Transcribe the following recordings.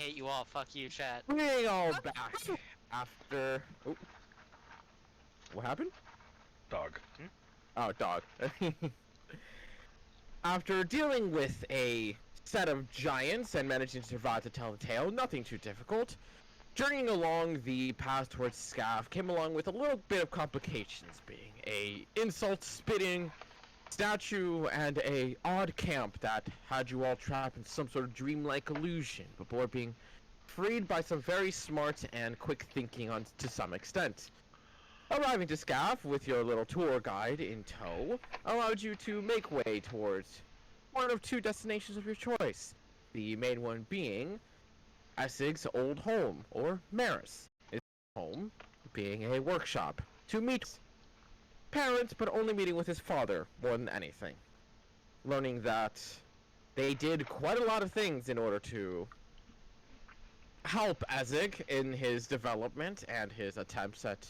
hate you all. Fuck you, chat. Bring all back after. Oh. What happened? Dog. Oh, dog. After dealing with a set of giants and managing to survive to tell the tale, nothing too difficult. Journeying along the path towards Scav came along with a little bit of complications, being a insult-spitting statue and a odd camp that had you all trapped in some sort of dreamlike illusion before being freed by some very smart and quick thinking on to some extent. Arriving to Scav with your little tour guide in tow allowed you to make way towards one of two destinations of your choice. The main one being Essig's old home, or Maris. His home being a workshop to meet parents, but only meeting with his father more than anything. Learning that they did quite a lot of things in order to help Essig in his development and his attempts at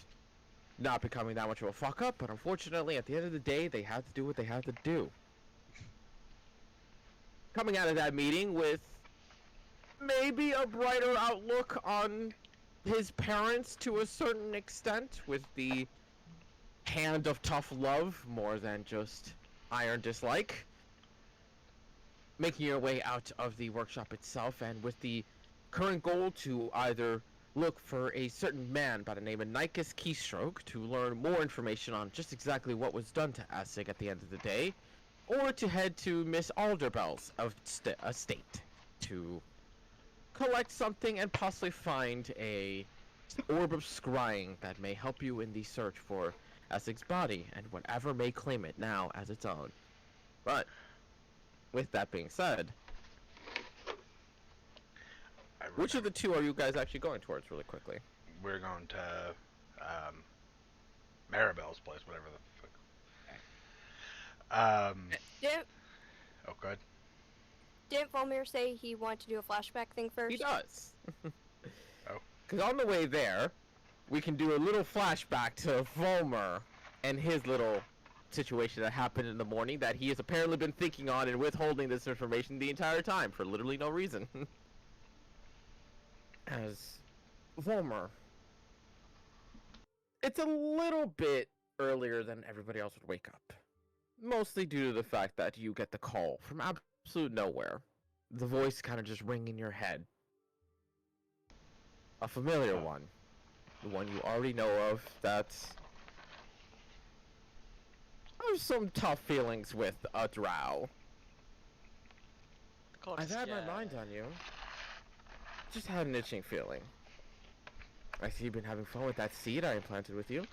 not becoming that much of a fuck up, but unfortunately at the end of the day they had to do what they had to do. Coming out of that meeting with maybe a brighter outlook on his parents to a certain extent, with the hand of tough love more than just iron dislike. Making your way out of the workshop itself, and with the current goal to either look for a certain man by the name of Nikos Keystroke to learn more information on just exactly what was done to Essig at the end of the day, or to head to Miss Alderbell's estate to collect something and possibly find a orb of scrying that may help you in the search for Essig's body and whatever may claim it now as its own. But with that being said, which of the two are you guys actually going towards really quickly? We're going to Maribel's place, whatever the fuck. Oh, good. Didn't Volmir say he wanted to do a flashback thing first? He does. Oh. Because on the way there, we can do a little flashback to Volmer and his little situation that happened in the morning that he has apparently been thinking on and withholding this information the entire time for literally no reason. As Volmer, it's a little bit earlier than everybody else would wake up. Mostly due to the fact that you get the call from absolute nowhere. The voice kind of just ring in your head. A familiar one. The one you already know of that's... There's some tough feelings with a drow. I've had my mind on you. Just had an itching feeling. I see you've been having fun with that seed I implanted with you.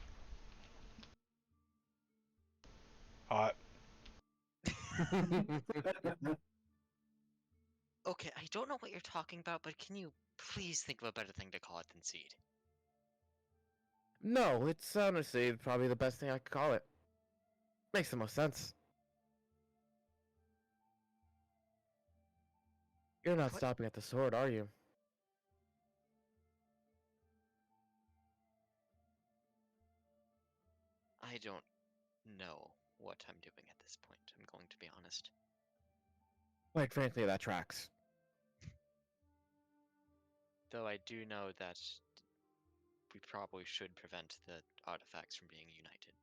Hot. Okay, I don't know what you're talking about, but can you please think of a better thing to call it than seed? No, it's honestly probably the best thing I could call it. Makes the most sense. You're not stopping at the sword, are you? I don't know what I'm doing at this point, I'm going to be honest. Quite frankly, that tracks. Though I do know that we probably should prevent the artifacts from being united.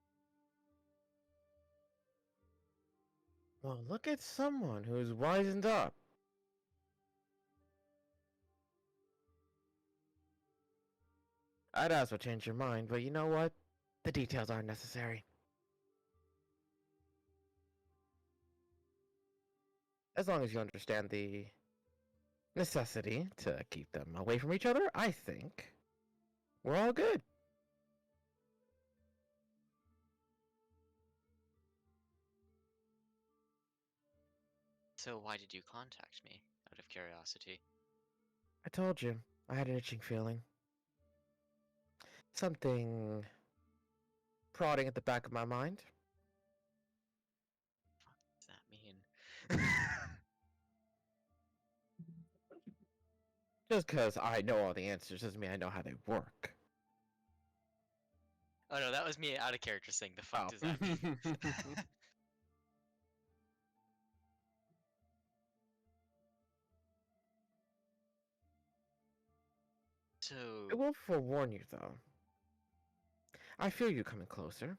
Well, look at someone who's wisened up. I'd also change your mind, but you know what? The details aren't necessary. As long as you understand the necessity to keep them away from each other, I think we're all good. So why did you contact me, out of curiosity? I told you, I had an itching feeling. Something prodding at the back of my mind. What does that mean? Just because I know all the answers doesn't mean I know how they work. Oh no, that was me out of character saying the fuck does that mean? So, I will forewarn you, though. I feel you coming closer.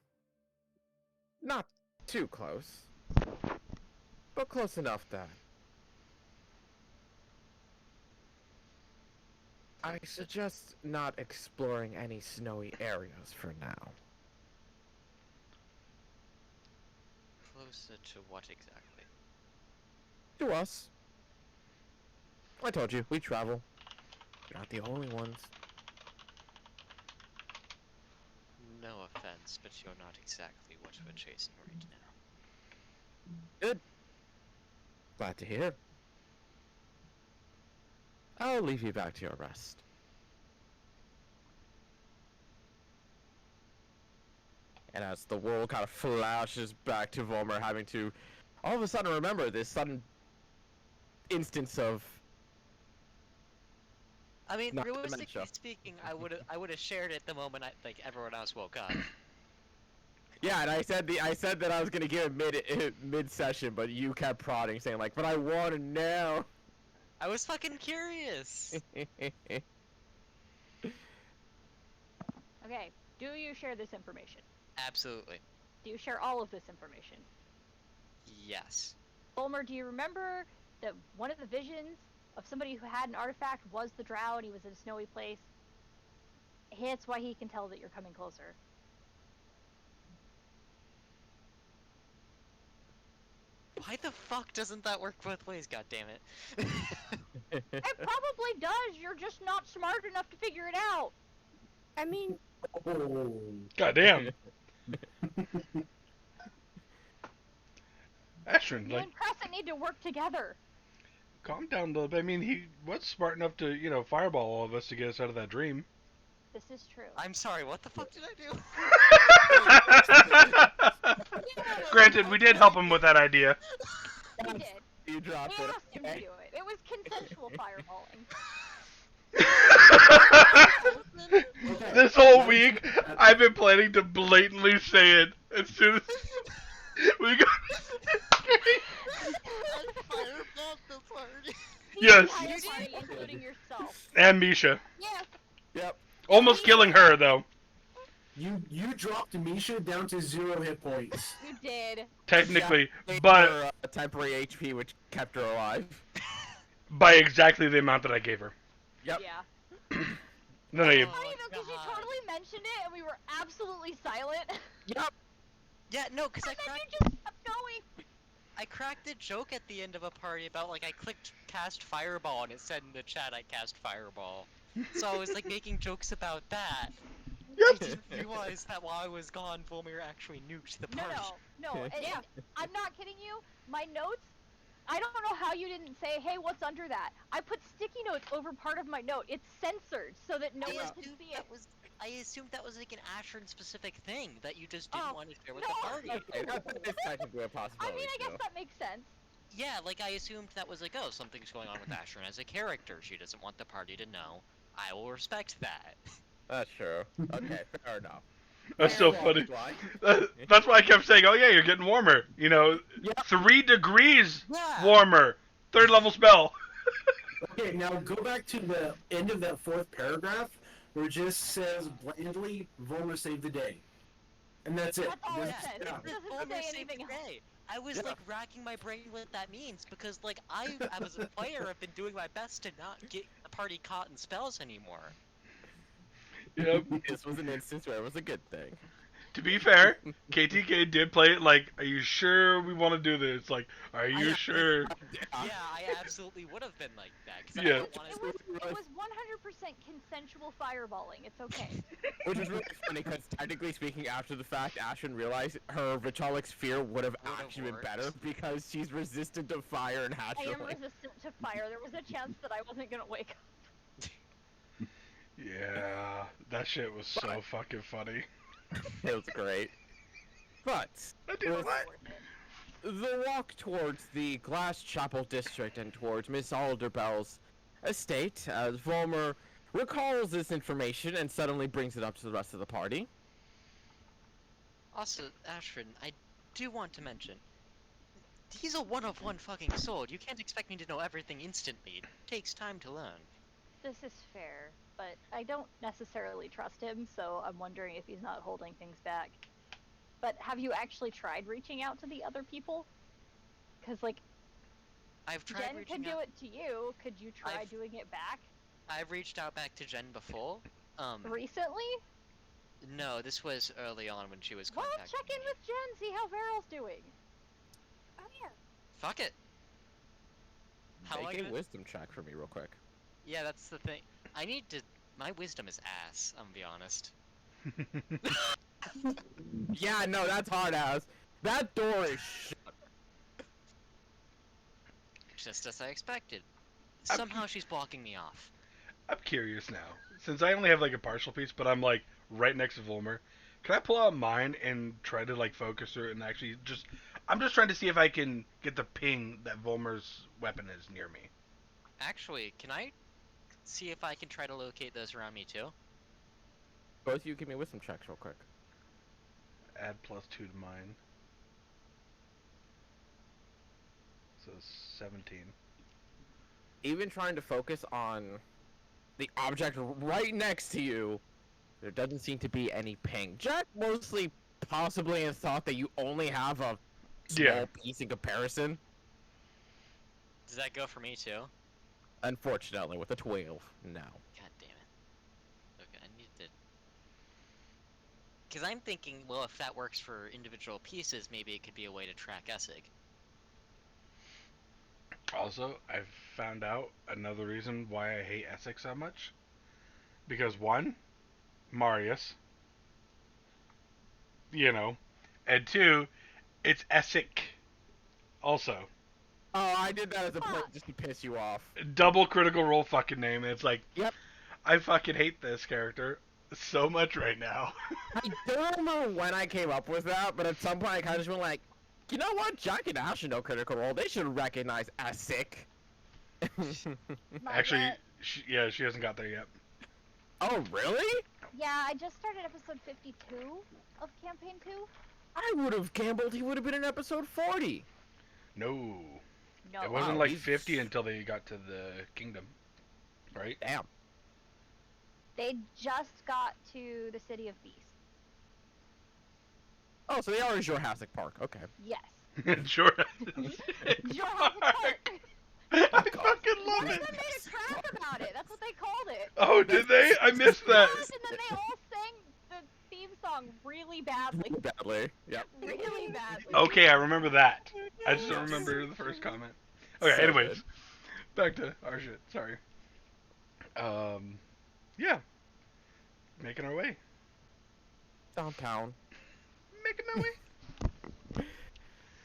Not too close, but close enough that I suggest not exploring any snowy areas for now. closer to what exactly? To us. I told you, we travel. We're not the only ones. No offense, but you're not exactly what we're chasing right now. Good. Glad to hear. I'll leave you back to your rest. And as the world kind of flashes back to Volmer having to all of a sudden remember this sudden instance of I mean, Not realistically dementia. speaking, I would have shared it the moment like everyone else woke up. yeah, and I said that I was gonna give it mid session, but you kept prodding, saying like, "But I want to know." I was fucking curious. Okay, do you share this information? Absolutely. Do you share all of this information? Yes. Bulmer, do you remember that one of the visions of somebody who had an artifact was the drow and he was in a snowy place? It's why he can tell that you're coming closer. Why the fuck doesn't that work both ways? God damn it. It probably does, you're just not smart enough to figure it out. I mean, Oh. Goddamn. Ashton, You like, and Crescent need to work together. calm down a little bit. I mean, he was smart enough to, fireball all of us to get us out of that dream. This is true. I'm sorry, what the fuck did I do? Granted, we did help him with that idea. You did. You We dropped it. asked him to do it. It was consensual fireballing. This whole week, I've been planning to blatantly say it as soon as we go. Yes. The entire party, including yourself. And Misha. yeah. Yep. Almost killing her, though. You dropped Misha down to 0 hit points. You did. Technically, Yeah, but her, temporary HP, which kept her alive. by exactly the amount that I gave her. Yep. Yeah. No, Oh, Funny though, because you God. totally mentioned it and we were absolutely silent. Yep. Yeah, no, because And then you just kept going. I cracked a joke at the end of a party about like I clicked cast fireball and it said in the chat I cast fireball. So I was like making jokes about that. I Yep. didn't realize that while I was gone, Volmir actually nuked the No, party. no, no. And I'm not kidding you. My notes, I don't know how you didn't say, hey, what's under that? I put sticky notes over part of my note. It's censored so that no I one can assumed see it. I assumed that was like an Ashern specific thing that you just didn't Oh, want to share with no. the party. Okay, that is technically a I possibility. mean, I guess too. that makes sense. Yeah, like I assumed that was like, oh, something's going on with Ashern as a character. She doesn't want the party to know. I will respect that. That's true. Okay, fair enough. That's so Fair funny. enough, That's why I kept saying, oh yeah, you're getting warmer. Yep. 3 degrees Yeah. warmer. 3rd level spell. Okay, now go back to the end of that 4th paragraph where it just says blandly, Volmer saved the day. And that's it. That's all it That's- says. yeah. It doesn't Volmir say saved anything the else. day. I was Yeah. like racking my brain what that means because like I as a player have been doing my best to not get the party caught in spells anymore. Yep. This was an instance where it was a good thing. To be fair, KTK did play it like, are you sure we want to do this? Like, are you sure? Yeah, I absolutely would have been like that because Yeah. I don't want It was 100% consensual fireballing. It's okay. Which is really funny because technically speaking, after the fact, Ashen realized her Vitalik sphere would have Would've actually been worked. better because she's resistant to fire and I am naturally. resistant to fire. There was a chance that I wasn't gonna wake up. Yeah, that shit was so fucking funny. It was great. But I did with what? the walk towards the Glass Chapel district and towards Miss Alderbell's estate, as Volmer recalls this information and suddenly brings it up to the rest of the party. Also, Ashrin, I do want to mention, he's a one-of-one fucking sword. You can't expect me to know everything instantly. It takes time to learn. this is fair, but I don't necessarily trust him, so I'm wondering if he's not holding things back. But have you actually tried reaching out to the other people? Because, like, I've tried Jen reaching could do out. it to you. Could you try I've- doing it back? I've reached out back to Jen before. Recently? No, this was early on when she was Well, contacting check in me. with Jen, see how Veryl's doing. Oh yeah. Fuck it. How am I Make a gonna... wisdom check for me real quick. Yeah, that's the thing. I need to... My wisdom is ass, I'm gonna be honest. Yeah, no, that's hard ass. That door is shut. Just as I expected. I'm- Somehow she's blocking me off. I'm curious now. Since I only have like a partial piece, but I'm like right next to Volmer, can I pull out mine and try to like focus her and actually just... I'm just trying to see if I can get the ping that Volmer's weapon is near me. Actually, can I see if I can try to locate those around me too? Both of you give me wisdom checks real quick. Add +2 to mine. So 17. Even trying to focus on the object right next to you, there doesn't seem to be any ping. Jack mostly possibly has thought that you only have a small Yeah. piece in comparison. Does that go for me too? Unfortunately, with a 12, no. God damn it. Okay, I need to... Because I'm thinking, well, if that works for individual pieces, maybe it could be a way to track Essig. Also, I've found out another reason why I hate Essex so much. Because one, Marius. You know. And two, it's Essek. Also. Oh, I did that as a play just to piss you off. Double critical role fucking name. And it's like, Yep. I fucking hate this character so much right now. I don't remember when I came up with that, but at some point I kind of just went like, you know what? Jack and Ash should know Critical Role. They should recognize Essek. Not Actually, yet. she hasn't got there yet. Oh, really? Yeah, I just started episode 52 of campaign 2. I would have gambled he would have been in episode 40. No. No. It wasn't wow, like he's- 50 until they got to the kingdom. Right? Damn. They just got to the City of Beasts. Oh, so they are in Jurassic Park. Okay. Yes. Sure. Jurassic Park. I God. fucking love One of it. them made a track about it. That's what they called it. Oh, did they? I missed that. Yes, and then they all sang the theme song really badly. Badly. Yep. Really badly. Okay, I remember that. I just don't remember the first comment. Okay, So anyways. good. Back to our shit. Sorry. Yeah. Making our way. Downtown. Making my way.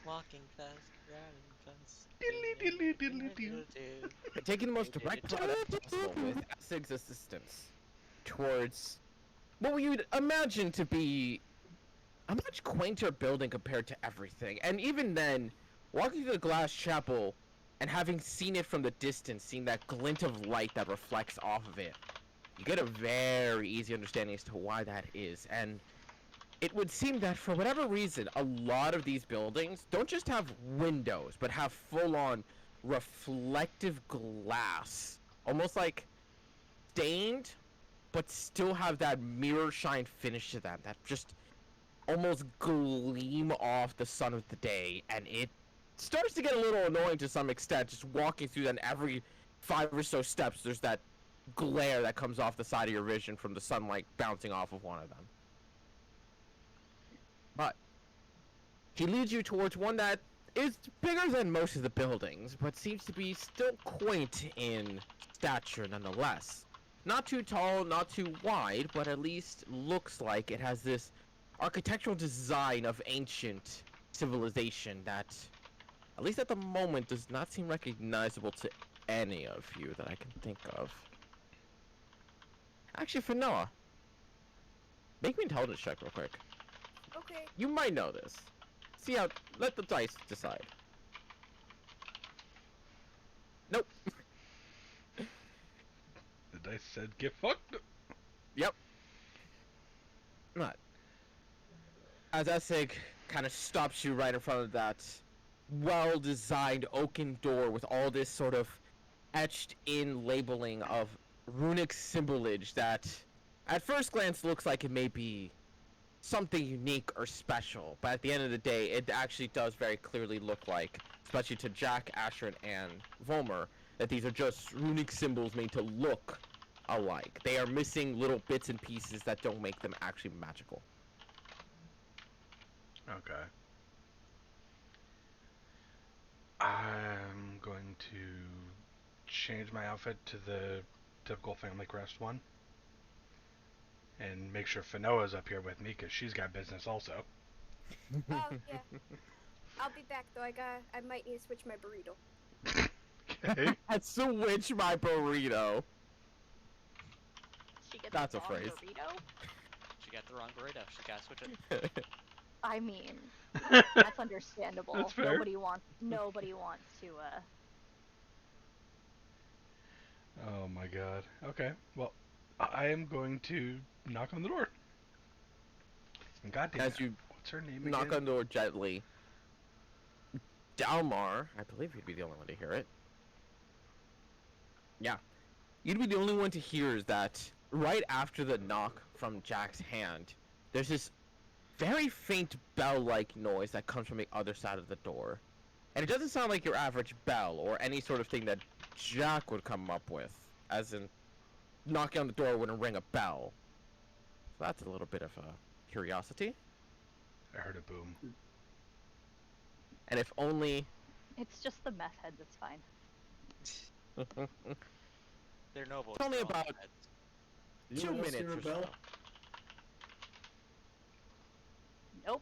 Walking fast, running fast. Diddly, diddly, diddly, Taking the most direct route possible with Essig's assistance towards what we would imagine to be a much quainter building compared to everything. And even then, walking through the glass chapel and having seen it from the distance, seeing that glint of light that reflects off of it, you get a very easy understanding as to why that is. And it would seem that for whatever reason, a lot of these buildings don't just have windows, but have full-on reflective glass. Almost like stained, but still have that mirror shine finish to them. That just almost gleam off the sun of the day. And it starts to get a little annoying to some extent, just walking through them every 5 or so steps. There's that glare that comes off the side of your vision from the sunlight bouncing off of one of them. But he leads you towards one that is bigger than most of the buildings, but seems to be still quaint in stature nonetheless. Not too tall, not too wide, but at least looks like it has this architectural design of ancient civilization that, at least at the moment, does not seem recognizable to any of you that I can think of. Actually, for Noah, make me an intelligence check real quick. Okay. You might know this. See how. Let the dice decide. Nope. The dice said get fucked. Yep. Not. As Essig kind of stops you right in front of that well-designed oaken door with all this sort of etched-in labeling of runic symbolage that, at first glance, looks like it may be something unique or special, but at the end of the day, it actually does very clearly look like, especially to Jack, Asher, and Volmer, that these are just runic symbols made to look alike. They are missing little bits and pieces that don't make them actually magical. Okay. I'm going to change my outfit to the typical family crest one. And make sure Fanoa's up here with me, because she's got business also. Oh yeah. I'll be back though. I might need to switch my burrito. Okay. Switch my burrito. She gets That's a a wrong phrase. burrito? She got the wrong burrito. She got to switch it. I mean, that's understandable. That's fair. Nobody wants to Oh my god. Okay. Well, I am going to knock on the door. And goddamn As it, you what's her name knock again? on the door gently, Dalmar, I believe you'd be the only one to hear it. Yeah. You'd be the only one to hear is that right after the knock from Jack's hand, there's this very faint bell-like noise that comes from the other side of the door. And it doesn't sound like your average bell or any sort of thing that Jack would come up with, as in knocking on the door wouldn't ring a bell. So that's a little bit of a curiosity. I heard a boom. And if only... It's just the meth heads, it's fine. They're noble. It's only they're all about heads. 2 Anyone else minutes hear a or bell? so. Nope.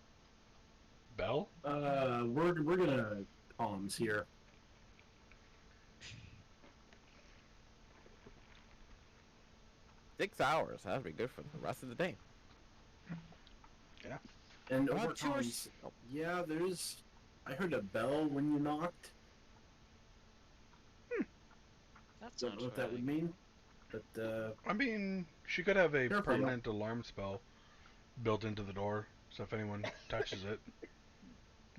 Bell? We're gonna comms here. Six hours. That'd be good for the rest of the day. And About over 2 or comms, yeah, there's. I heard a bell when you knocked. That's Don't know what that would mean, but I mean, she could have a Careful, permanent alarm spell built into the door, so if anyone touches it,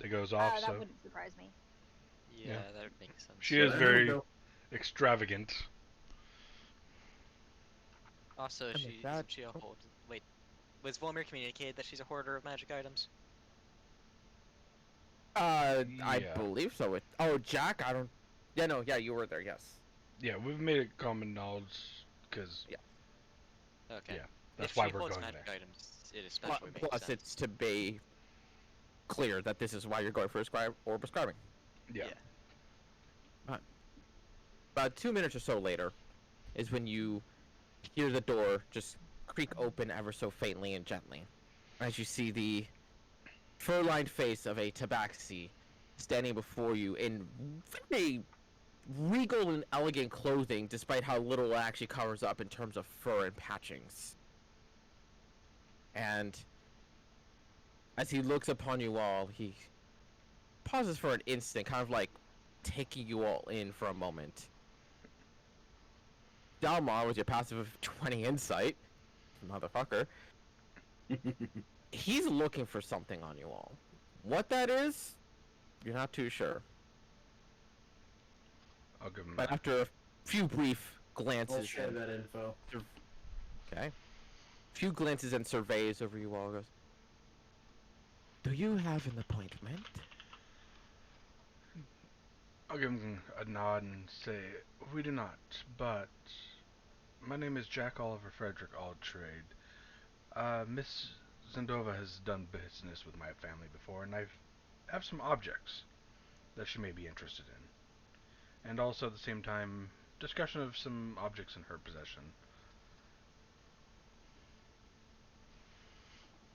it goes off. That So wouldn't surprise me. Yeah, Yeah. that would make sense. she is I heard a very bell. extravagant. Also, And with she's that- she a hold. Wait, was Volmir communicated that she's a hoarder of magic items? I Yeah. believe so. Oh, Jack, I don't... Yeah, no, yeah, you were there, yes. Yeah, we've made it common knowledge because Okay. Yeah, that's if why she we're holds going magic there. items, it especially makes Plus, sense. it's to be clear that this is why you're going for a scribe or prescribing. Yeah. About 2 minutes or so later is when you hear the door just creak open ever so faintly and gently, as you see the fur-lined face of a tabaxi standing before you in very regal and elegant clothing, despite how little it actually covers up in terms of fur and patchings. And as he looks upon you all, he pauses for an instant, kind of like taking you all in for a moment. Dalmar, with your passive of 20 insight, motherfucker, he's looking for something on you all. What that is, you're not too sure. I'll give him But that. after a few brief I'll glances, share that info. okay, few glances and surveys over you all, goes, do you have an appointment? I'll give him a nod and say, we do not, but my name is Jack Oliver Frederick Alltrade. Miss Zendova has done business with my family before, and I have some objects that she may be interested in. And also at the same time, discussion of some objects in her possession.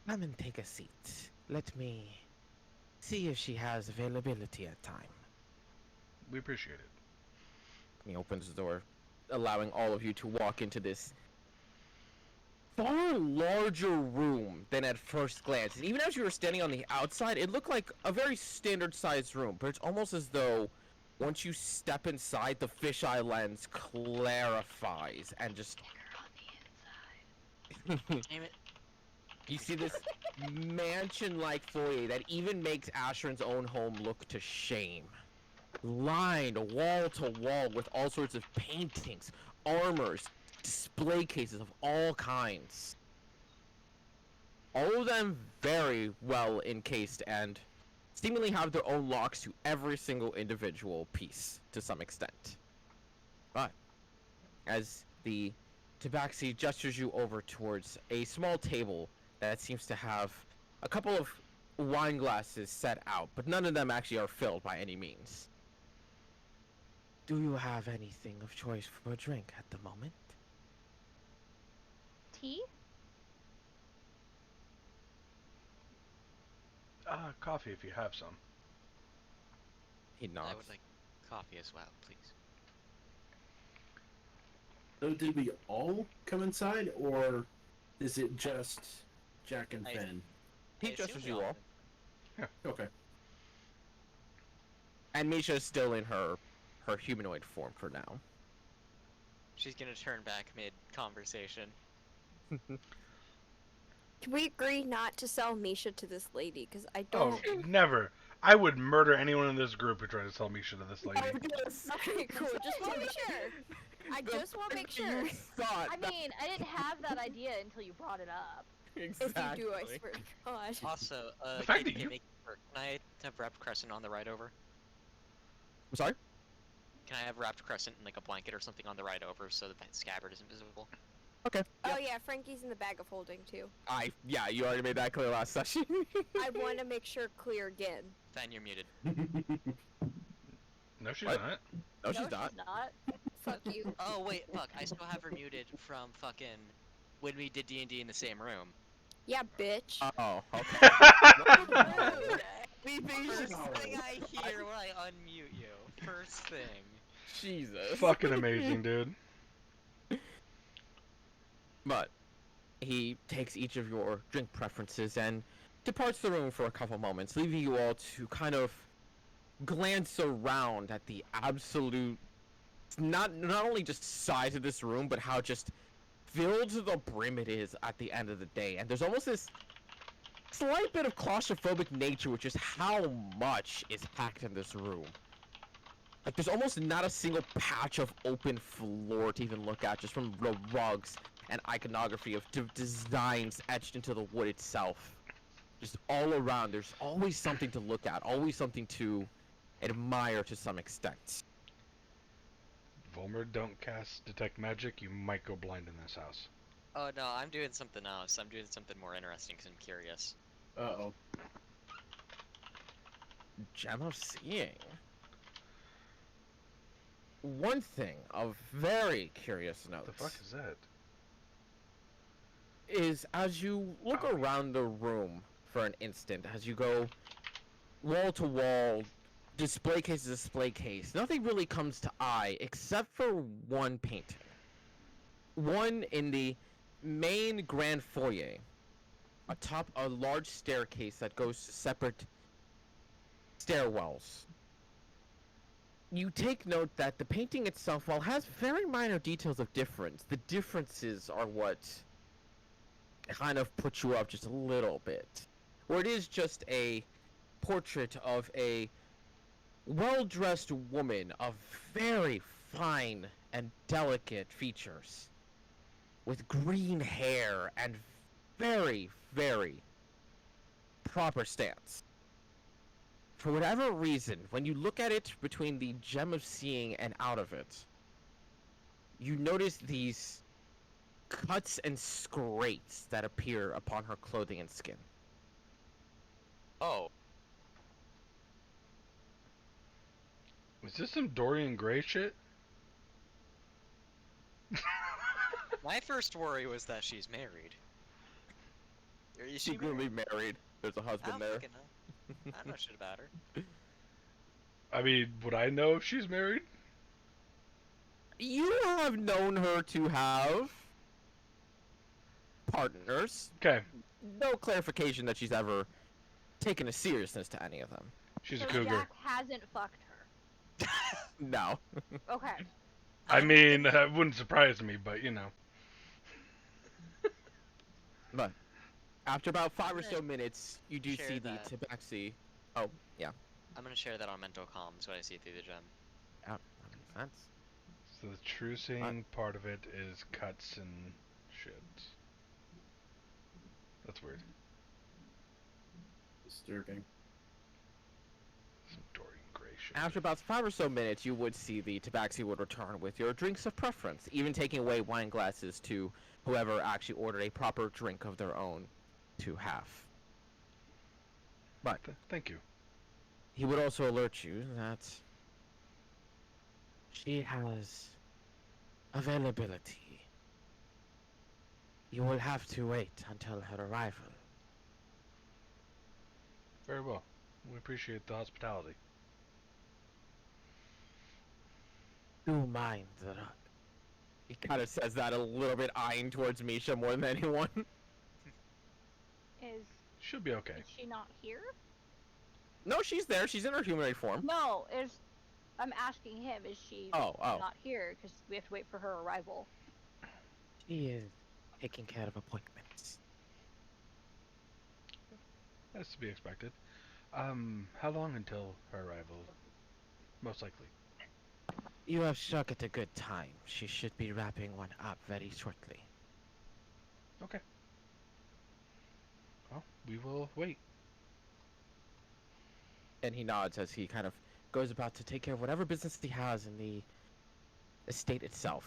Come and take a seat. Let me see if she has availability at time. We appreciate it. He opens the door, allowing all of you to walk into this far larger room than at first glance. And even as you were standing on the outside, it looked like a very standard sized room, but it's almost as though once you step inside, the fisheye lens clarifies and just Damn it. you see this mansion-like foyer that even makes Asheron's own home look to shame. Lined wall to wall with all sorts of paintings, armors, display cases of all kinds. All of them very well encased and seemingly have their own locks to every single individual piece to some extent. But as the tabaxi gestures you over towards a small table that seems to have a couple of wine glasses set out, but none of them actually are filled by any means. Do you have anything of choice for a drink at the moment? Tea? Coffee if you have some. He nods. I would like coffee as well, please. So did we all come inside, or is it just Jack and I- Finn? He I assume gestures we you all. Okay. And Misha's still in her humanoid form for now. She's gonna turn back mid-conversation. Can we agree not to sell Misha to this lady? Because I Oh, don't. never. I would murder anyone in this group who tried to sell Misha to this lady. yes. Okay, cool. Just want to make sure. I just want to make sure. You thought I mean, I didn't have that idea until you brought it up. exactly. If you do, I swear to God. Also, The fact Katie, that you- can I have wrapped crescent on the ride over? I'm sorry? Can I have wrapped crescent in like a blanket or something on the ride over so that scabbard isn't visible? Okay. Oh yeah, Frankie's in the bag of holding too. Yeah, you already made that clear last session. I want to make sure clear again. Then you're muted. No, she's What? not. No, she's not. Fuck you. Oh wait, fuck! I still have her muted from fucking when we did D&D in the same room. Yeah, bitch. Oh, okay. Rude. First thing I hear when I unmute you. First thing. Jesus. Fucking amazing, dude. But he takes each of your drink preferences and departs the room for a couple moments, leaving you all to kind of glance around at the absolute, not only just size of this room, but how just filled to the brim it is at the end of the day. And there's almost this slight bit of claustrophobic nature, which is how much is packed in this room. Like, there's almost not a single patch of open floor to even look at, just from the rugs and iconography of designs etched into the wood itself. Just all around, there's always something to look at, always something to admire to some extent. Volmer, don't cast Detect Magic. You might go blind in this house. Oh no, I'm doing something else. I'm doing something more interesting because I'm curious. Uh-oh. Gem of Seeing. One thing of very curious note. What the fuck is that? Is as you look around the room for an instant, as you go wall to wall, display case to display case, nothing really comes to eye except for one painting. One in the main grand foyer, atop a large staircase that goes to separate stairwells. You take note that the painting itself, while has very minor details of difference, the differences are what kind of put you up just a little bit. Or it is just a portrait of a well-dressed woman of very fine and delicate features, with green hair and very, very proper stance. For whatever reason, when you look at it between the Gem of Seeing and out of it, you notice these cuts and scrapes that appear upon her clothing and skin. Oh, Is this some Dorian Gray shit? my first worry was that she's married. Is she Secretly married? married. There's a I husband don't there. fucking know. I don't know shit about her. I mean, would I know if she's married? You have known her to have partners. Okay, No clarification that she's ever taken a seriousness to any of them. she's a So cougar. Jack hasn't fucked her. No. Okay. I mean, that wouldn't surprise me, but you know. But after about 5 or I'm so gonna minutes, you do share see the that. tabaxi. Oh, yeah. I'm gonna share that on mental comms when I see it through the gem. Yeah, that makes sense. So the trucing part of it is cuts and shit. That's weird. Disturbing. Some Dorian Gray shit. After about 5 or so minutes, you would see the tabaxi would return with your drinks of preference, even taking away wine glasses to whoever actually ordered a proper drink of their own to have. But Thank you. he would also alert you that she has availability. You will have to wait until her arrival. Very well. We appreciate the hospitality. Do mind that he kind of says that a little bit eyeing towards Misha more than anyone. Is Should be okay. she not here? No, she's there. She's in her humanoid form. No, I'm asking him, is she Oh. not here? Because we have to wait for her arrival. She is taking care of appointments. That's to be expected. How long until her arrival? Most likely. You have struck at a good time. She should be wrapping one up very shortly. Okay. Well, we will wait. And he nods as he kind of goes about to take care of whatever business he has in the estate itself.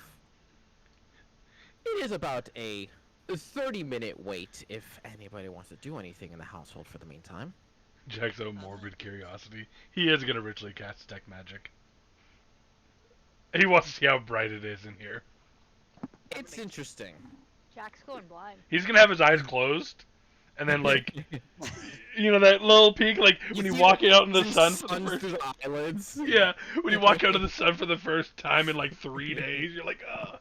It is about a 30-minute wait if anybody wants to do anything in the household for the meantime. Jack's own morbid curiosity. He is gonna ritually cast detect magic. He wants to see how bright it is in here. It's interesting. Jack's going blind. He's gonna have his eyes closed, and then like, you know that little peek, like when you walk out in the sun for the first. Through the eyelids. Yeah, when you walk out of the sun for the first time in like 3 days, you're like, ugh.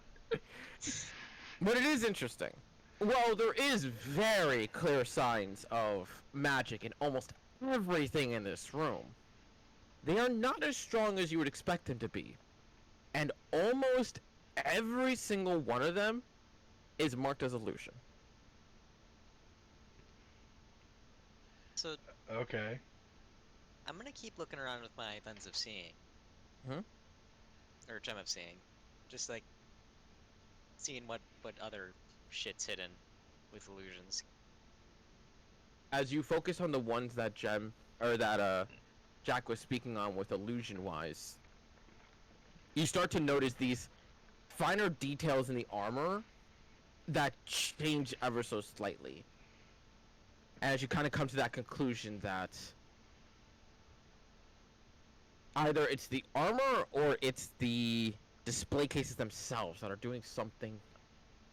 But it is interesting. Well, there is very clear signs of magic in almost everything in this room. They are not as strong as you would expect them to be. And almost every single one of them is marked as illusion. So Okay. I'm gonna keep looking around with my lens of seeing. Hmm? Or gem of seeing. Just like seeing what other shit's hidden with illusions. As you focus on the ones that Jack was speaking on with illusion-wise, you start to notice these finer details in the armor that change ever so slightly. As you kind of come to that conclusion that either it's the armor or it's the display cases themselves that are doing something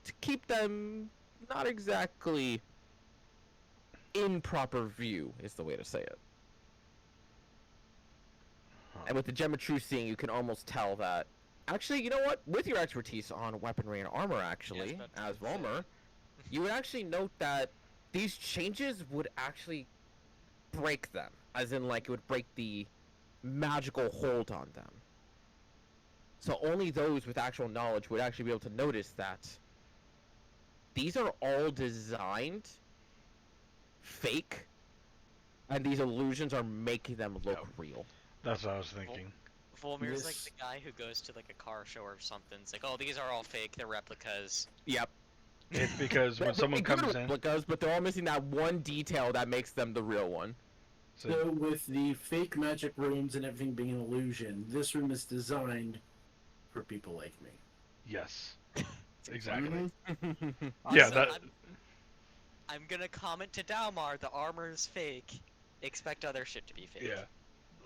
to keep them not exactly in proper view, is the way to say it. And with the Gem of True Seeing, you can almost tell that. Actually, you know what? With your expertise on weaponry and armor, actually, as Volmer, you would actually note that these changes would actually break them. As in, like, it would break the magical hold on them. So only those with actual knowledge would actually be able to notice that these are all designed fake, and these illusions are making them look real. That's what I was thinking. Volmir's like Yes. the guy who goes to like a car show or something. It's like, oh, these are all fake. They're replicas. Yep. It's because when someone They're good comes in, replicas, but they're all missing that one detail that makes them the real one. So with the fake magic rooms and everything being an illusion, this room is designed for people like me. yes, exactly. Mm-hmm. Yeah, Also, that. I'm gonna comment to Dalmar, the armor is fake. Expect other shit to be fake. Yeah.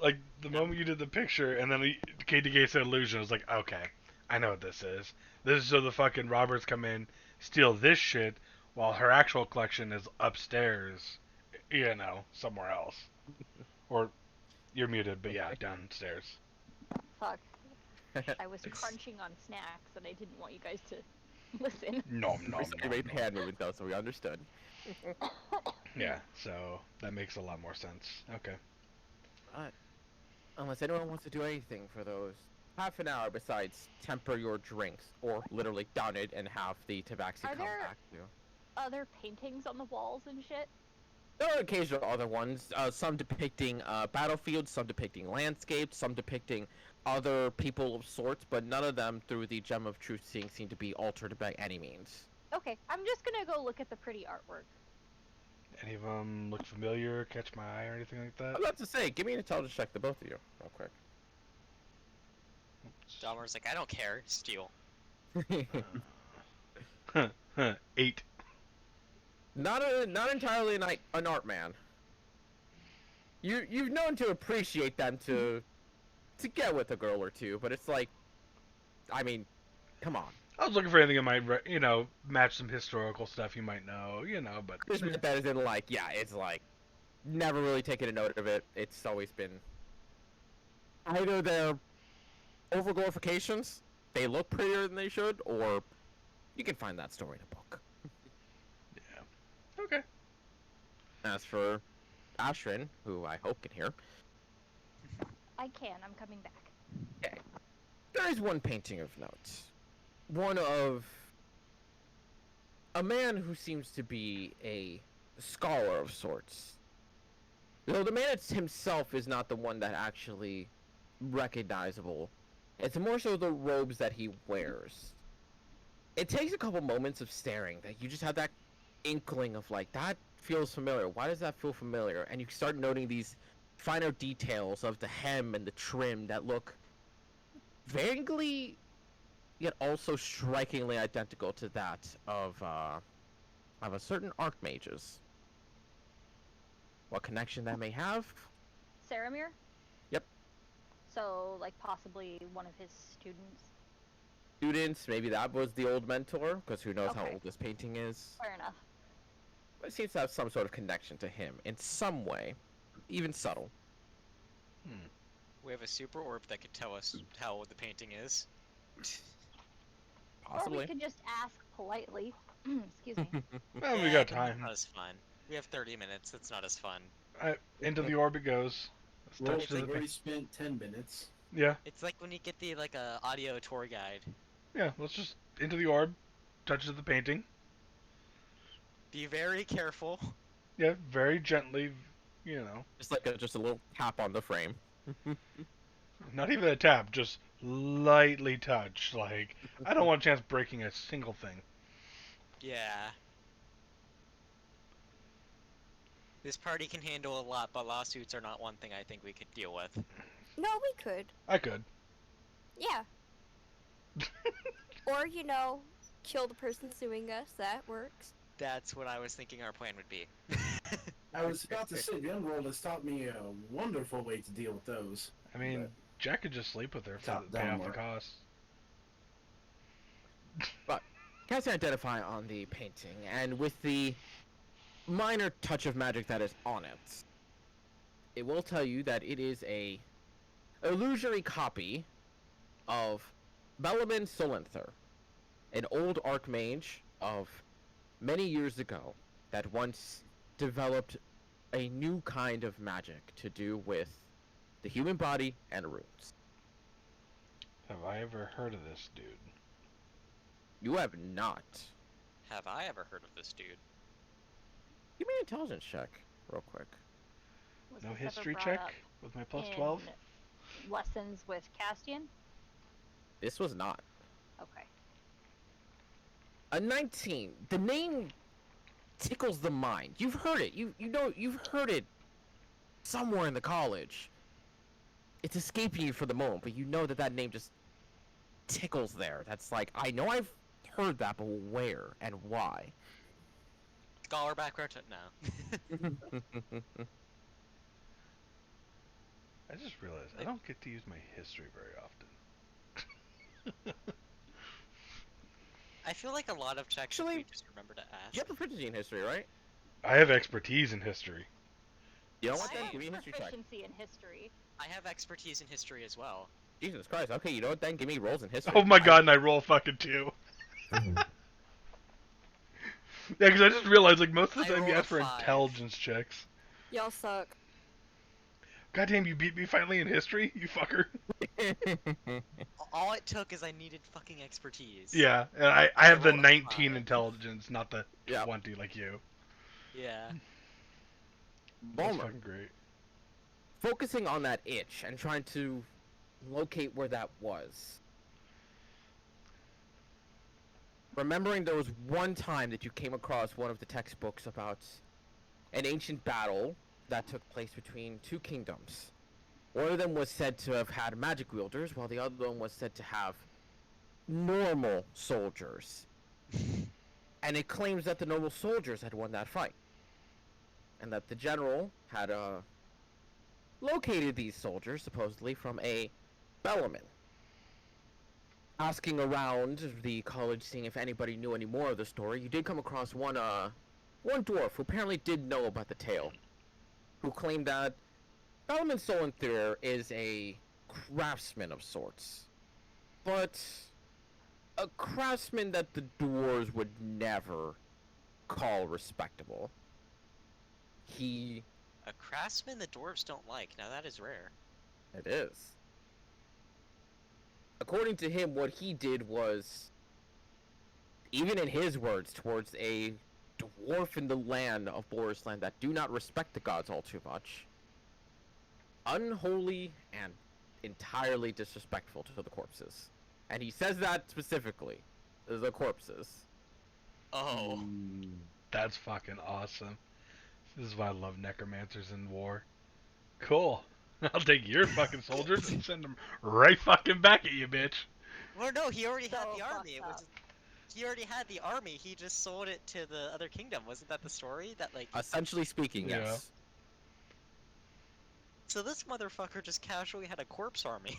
Like, the moment you did the picture, and then KDK said illusion, I was like, okay, I know what this is. This is so the fucking robbers come in, steal this shit, while her actual collection is upstairs, you know, somewhere else. Or, you're muted, but yeah, downstairs. Fuck. I was crunching on snacks and I didn't want you guys to listen. Nom nom We made nom. hand movement though, so we understood. Yeah, so that makes a lot more sense. Okay. Unless anyone wants to do anything for those half an hour besides temper your drinks, or literally down it and have the tabaxi Are come there- back to you. Other paintings on the walls and shit? There are occasional other ones, some depicting battlefields, some depicting landscapes, some depicting other people of sorts, but none of them, through the Gem of Truth seeing, seem to be altered by any means. Okay, I'm just gonna go look at the pretty artwork. Any of them look familiar, catch my eye, or anything like I that? was about to say, give me an intelligence check, the both of you, real quick. Dahmer's like, I don't care, steal. Huh, 8. Not entirely an art man. You've known to appreciate them to get with a girl or two, but it's like, I mean, come on. I was looking for anything that might, match some historical stuff you might know, but... There's not that isn't like, yeah, it's like, never really taken a note of it. It's always been either they're over glorifications, they look prettier than they should, or you can find that story in a book. Yeah. Okay. As for Ashrin, who I hope can hear, I can. I'm coming back. there is one painting of note. One of a man who seems to be a scholar of sorts. Though the man himself is not the one that actually recognizable. It's more so the robes that he wears. It takes a couple moments of staring that you just have that inkling of like, that feels familiar. Why does that feel familiar? And you start noting these finer details of the hem and the trim that look vaguely yet also strikingly identical to that of a certain archmage's. What connection that may have? Saramir? Yep. So, like, possibly one of his students? Students, maybe that was the old mentor, because who knows how Okay. old this painting is. Fair enough. But it seems to have some sort of connection to him, in some way. Even subtle. We have a super orb that could tell us how old the painting is. Or Possibly. we could just ask politely. Excuse me. Well, we Yeah, got that's time. not as fun. We have 30 minutes, that's not as fun. Into the orb it goes. Let's Well, touch to they've the already spent 10 minutes. Yeah, It's like when you get the, like, a audio tour guide. yeah, let's just into the orb, touch to the painting. Be very careful. Yeah, very gently, Just like just a little tap on the frame. not even a tap, just lightly touch. Like, I don't want a chance breaking a single thing. Yeah. This party can handle a lot, but lawsuits are not one thing I think we could deal with. No, we could. I could. Yeah. Or, kill the person suing us. That works. That's what I was thinking our plan would be. I was about to say, the Underworld has taught me a wonderful way to deal with those. I mean, Jack could just sleep with her for Top the pay off the downward. costs. Casting Identify on the painting, and with the minor touch of magic that is on it, it will tell you that it is a illusory copy of Belamin Solenther, an old archmage of many years ago that once developed a new kind of magic to do with the human body and runes. Have I ever heard of this dude? You have not. Have I ever heard of this dude? Give me an intelligence check, real quick. Was No this ever history brought check up with my plus in 12? Lessons with Castian? This was not. Okay. A 19. The name tickles the mind. You've heard it. You've heard it somewhere in the college. It's escaping you for the moment, but you know that name just tickles there. That's like, I know I've heard that, but where and why? Scholar background? No. I just realized I don't get to use my history very often. I feel like a lot of checks Actually, we just remember to ask. You have proficiency in history, right? I have expertise in history. You know what I then? have Give me a history check. proficiency in history. I have expertise in history as well. Jesus Christ. Okay, you know what then? Give me rolls in history. Oh my god, and I roll fucking 2. Yeah, because I just realized, like, most of the I time you rolled a ask for 5. intelligence checks. Y'all suck. Goddamn, you beat me finally in history, you fucker. All it took is I needed fucking expertise. Yeah, and I have the rolled a 19 5. intelligence, not the Yeah. 20 like you. Yeah. That's Bulmer. fucking great. Focusing on that itch and trying to locate where that was. Remembering there was one time that you came across one of the textbooks about an ancient battle that took place between two kingdoms. One of them was said to have had magic wielders, while the other one was said to have normal soldiers. And it claims that the normal soldiers had won that fight. And that the general had located these soldiers, supposedly, from a bellman. Asking around the college, seeing if anybody knew any more of the story, you did come across one dwarf who apparently did know about the tale, who claimed that Bellman Solenthier is a craftsman of sorts, but a craftsman that the dwarves would never call respectable. He... A craftsman the dwarves don't like. Now that is rare. It is. According to him, what he did was, even in his words, towards a dwarf in the land of Borisland that do not respect the gods all too much, unholy and entirely disrespectful to the corpses. And he says that specifically, the corpses. Oh. That's fucking awesome. This is why I love necromancers in war. Cool. I'll take your fucking soldiers and send them right fucking back at you, bitch. Well, no, he already had So the army. It fucked was. He already had the army. He just sold it to the other kingdom. Wasn't that the story? That like. Essentially speaking, Yeah. yes. So this motherfucker just casually had a corpse army.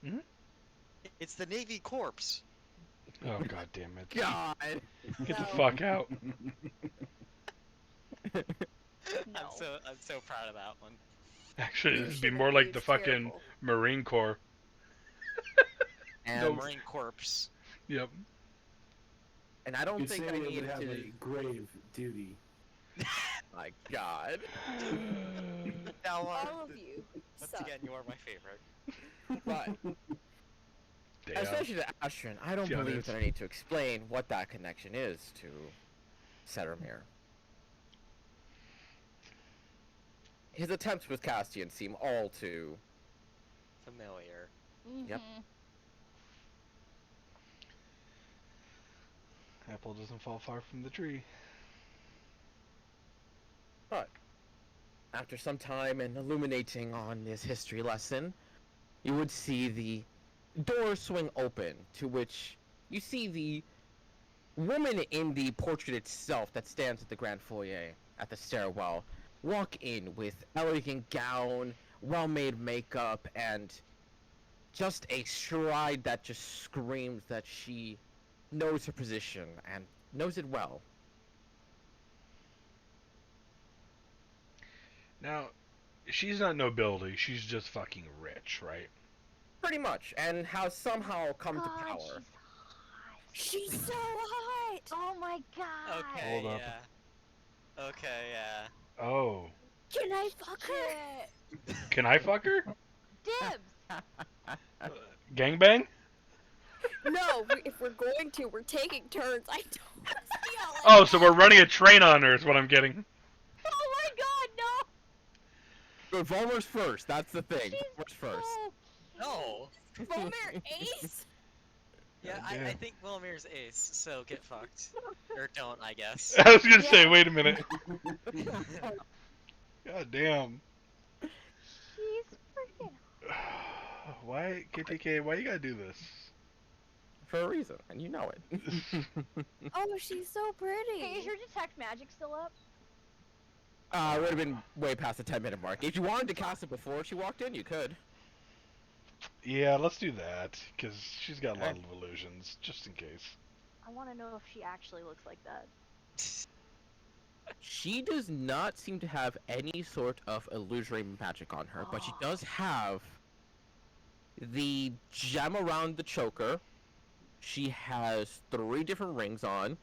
Mhm. It's the Navy Corps. Oh god damn it. God! Get the No. fuck out. No. I'm so proud of that one. Actually, You this would be shouldn't more be, like the it's fucking terrible. Marine Corps. And, No. Marine Corps. Yep. and I don't You'd think say I they would need have to... a grave duty. My God. Now, All of you once suck. again, you are my favorite. But, Damn. especially to Astron, I don't Yeah, it believe is. that I need to explain what that connection is to Xal'Mel. His attempts with Castian seem all too... Familiar. Yep. Mhm. Apple doesn't fall far from the tree. But, after some time and illuminating on this history lesson, you would see the door swing open, to which you see the woman in the portrait itself that stands at the grand foyer at the stairwell walk in with elegant gown, well-made makeup, and just a stride that just screams that she knows her position and knows it well. Now, she's not nobility, she's just fucking rich, right? Pretty much, and has somehow come to God, power. She's so hot. Oh my god. Okay, Hold up. yeah. Okay, yeah. Oh. Can I fuck her? Can I fuck her? Dibs. Gangbang? No, if we're going to, we're taking turns. I don't want to see all Oh, like so that. we're running a train on her is what I'm getting. Oh my god, no. But Volmer's first, that's the thing. Volmer's first. So cute. No. Volmer Ace? Yeah, Yeah. I think Wilmir's ace, so get fucked. Or don't, I guess. I was gonna say, Yeah. wait a minute. God damn. She's freaking. Why, KTK, why you gotta do this? For a reason, and you know it. Oh, she's so pretty. Hey, is your detect magic still up? It would have been way past the 10-minute mark. If you wanted to cast it before she walked in, you could. Yeah, let's do that, because she's got a lot of illusions, just in case. I want to know if she actually looks like that. She does not seem to have any sort of illusory magic on her, but she does have the gem around the choker. She has 3 different rings on.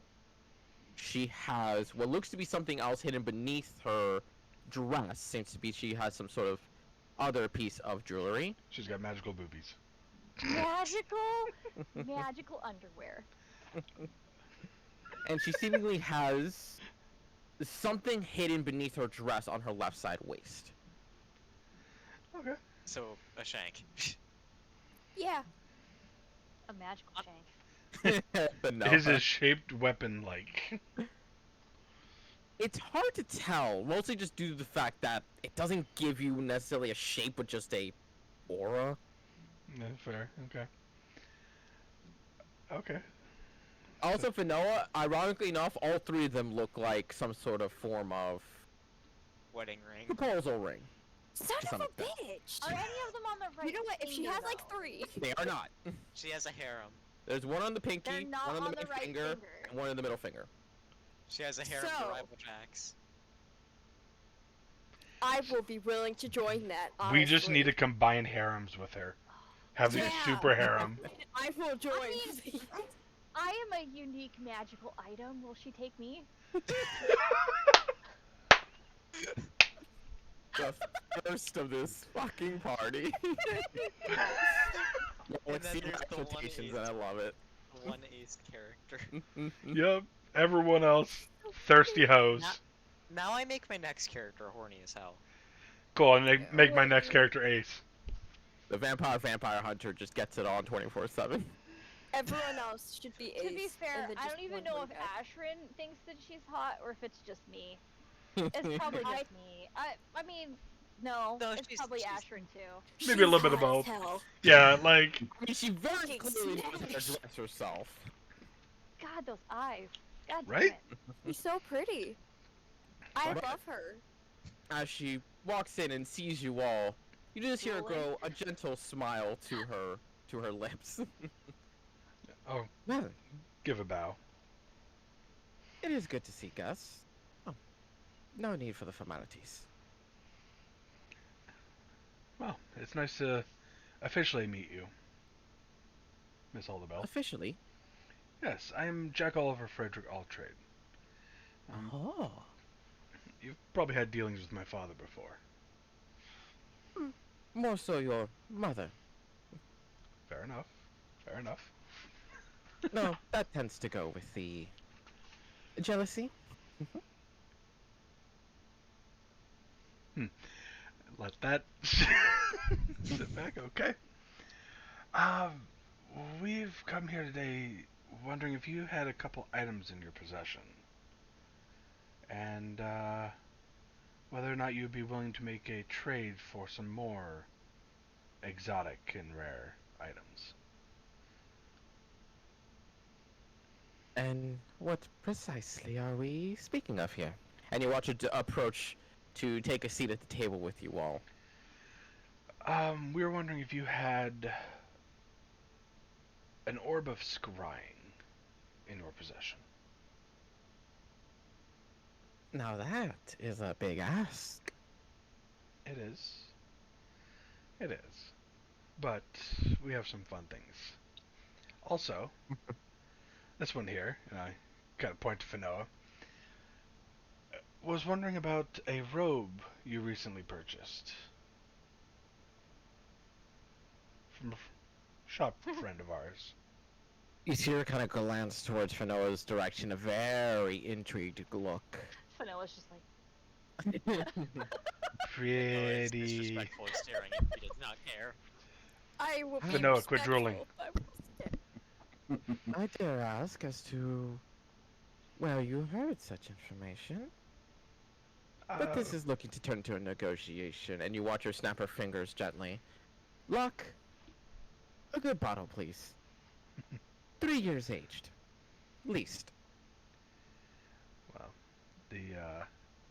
She has what looks to be something else hidden beneath her dress. Seems to be she has some sort of other piece of jewelry. She's got magical boobies. Magical underwear. And she seemingly has something hidden beneath her dress on her left side waist. Okay. So, a shank. Yeah. A magical shank. Vanilla. Is his shaped weapon like? It's hard to tell, mostly just due to the fact that it doesn't give you necessarily a shape, but just a aura. Yeah, fair. Okay. Okay. Also, Vanilla, ironically enough, all three of them look like some sort of form of Wedding ring. proposal ring. Son To of some a extent. bitch. Are any of them on the right? You know what? If she finger, has like though? 3. They are not. She has a harem. There's one on the They're pinky, not one on the on the main right finger, finger. and one in the middle finger. She has a harem So- for rival jacks. I will be willing to join that. We just honestly. need to combine harems with her. Have this Yeah. super harem. I will join. mean- I am a unique magical item. Will she take me? The first of this fucking party. Let's then see there's the one expectations, ace. and I love it. One ace character. Yep. Everyone else, thirsty hoes. Now I make my next character horny as hell. Cool. And make my next character Ace. The vampire hunter just gets it on 24/7. Everyone else should be Ace. To be fair, and then I just don't even one know more if guy. Ashrin thinks that she's hot or if it's just me. It's probably just me. I mean, no, No, it's she's- probably she's- Ashrin too. Maybe a little bit of She's hot both. as hell. Yeah, like I mean, she very Fucking clearly knows how to snatch. dress herself. God, those eyes. God damn Right? it. She's so pretty. I Right. love her. As she walks in and sees you all, you just hear her grow a gentle smile to her lips. Oh. Well, give a bow. it is good to see Gus. Oh, no need for the formalities. Well, it's nice to officially meet you, Miss Aldebell. Officially. Yes, I am Jack Oliver Frederick Altrade. Oh. You've probably had dealings with my father before. More so your mother. Fair enough. Fair enough. No, that tends to go with the jealousy. Let that sit back, okay? We've come here today wondering if you had a couple items in your possession. And, whether or not you'd be willing to make a trade for some more exotic and rare items. And what precisely are we speaking of here? And you watch her approach to take a seat at the table with you all. We were wondering if you had an orb of scrying in your possession. Now that is a big ask. It is. It is. But we have some fun things. Also, this one here, and I kind of point to Fanoa, was wondering about a robe you recently purchased. From a shop friend of ours. You see her kind of glance towards Fanoa's direction, a very intrigued look. Fanoa's just like, Noah is Pretty. disrespectfully staring at me, does not care. I will be Fanoa, quit respectful. drooling. I will stay. I dare ask as to where you heard such information. But this is looking to turn into a negotiation, and you watch her snap her fingers gently. Luck, a good bottle, please. 3 years aged. Least. Well, the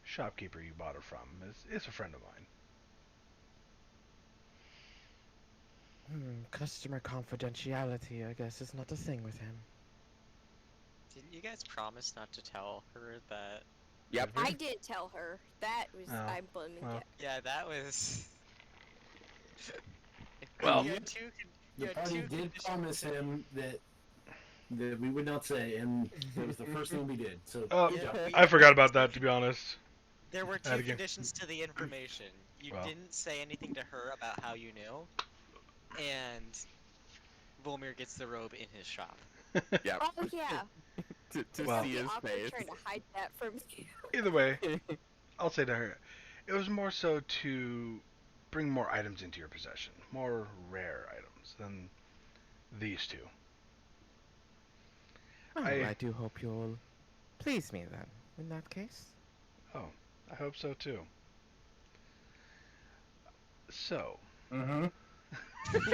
shopkeeper you bought her from is a friend of mine. Customer confidentiality, I guess, is not a thing with him. Didn't you guys promise not to tell her that? Yep. I did tell her. That was Oh, I'm blaming well. Jack. Yeah, that was. Well- you had two, you The had party two did conditions. promise him that we would not say, and it was the first thing we did. So Oh, good job. I forgot about that, to be honest. There were Add two again. conditions to the information. You Well. didn't say anything to her about how you knew, and Volmir gets the robe in his shop. Yep. Oh yeah. to Well- see The his awkward face. trying to hide that from you. Either way, I'll say to her, it was more so to bring more items into your possession, more rare items. than these two. Oh, I- I do hope you'll please me then, in that case. Oh, I hope so too. So. Mm-hmm.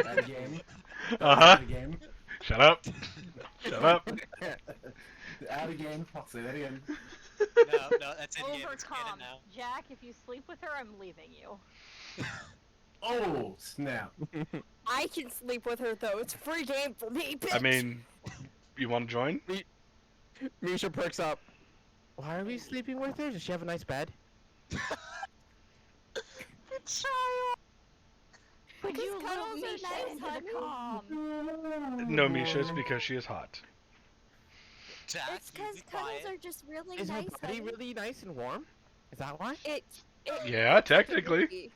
Out of game. Uh huh. Out of game. Shut up. Shut up. Out of game. I'll say that again. No, that's in game. It's canon Overcome. now. Jack, if you sleep with her, I'm leaving you. Oh, snap. I can sleep with her though. It's free game for me, bitch. I mean, you want to join? Misha perks up. Why are we sleeping with her? Does she have a nice bed? Could you Because little cuddles are Misha nice, into the honey. calm? No, Misha, it's because she is hot. Jack, It's you because be cuddles quiet. are just really Is her nice. body honey. really nice and warm? Is that why? It Yeah, it's like a technically. movie.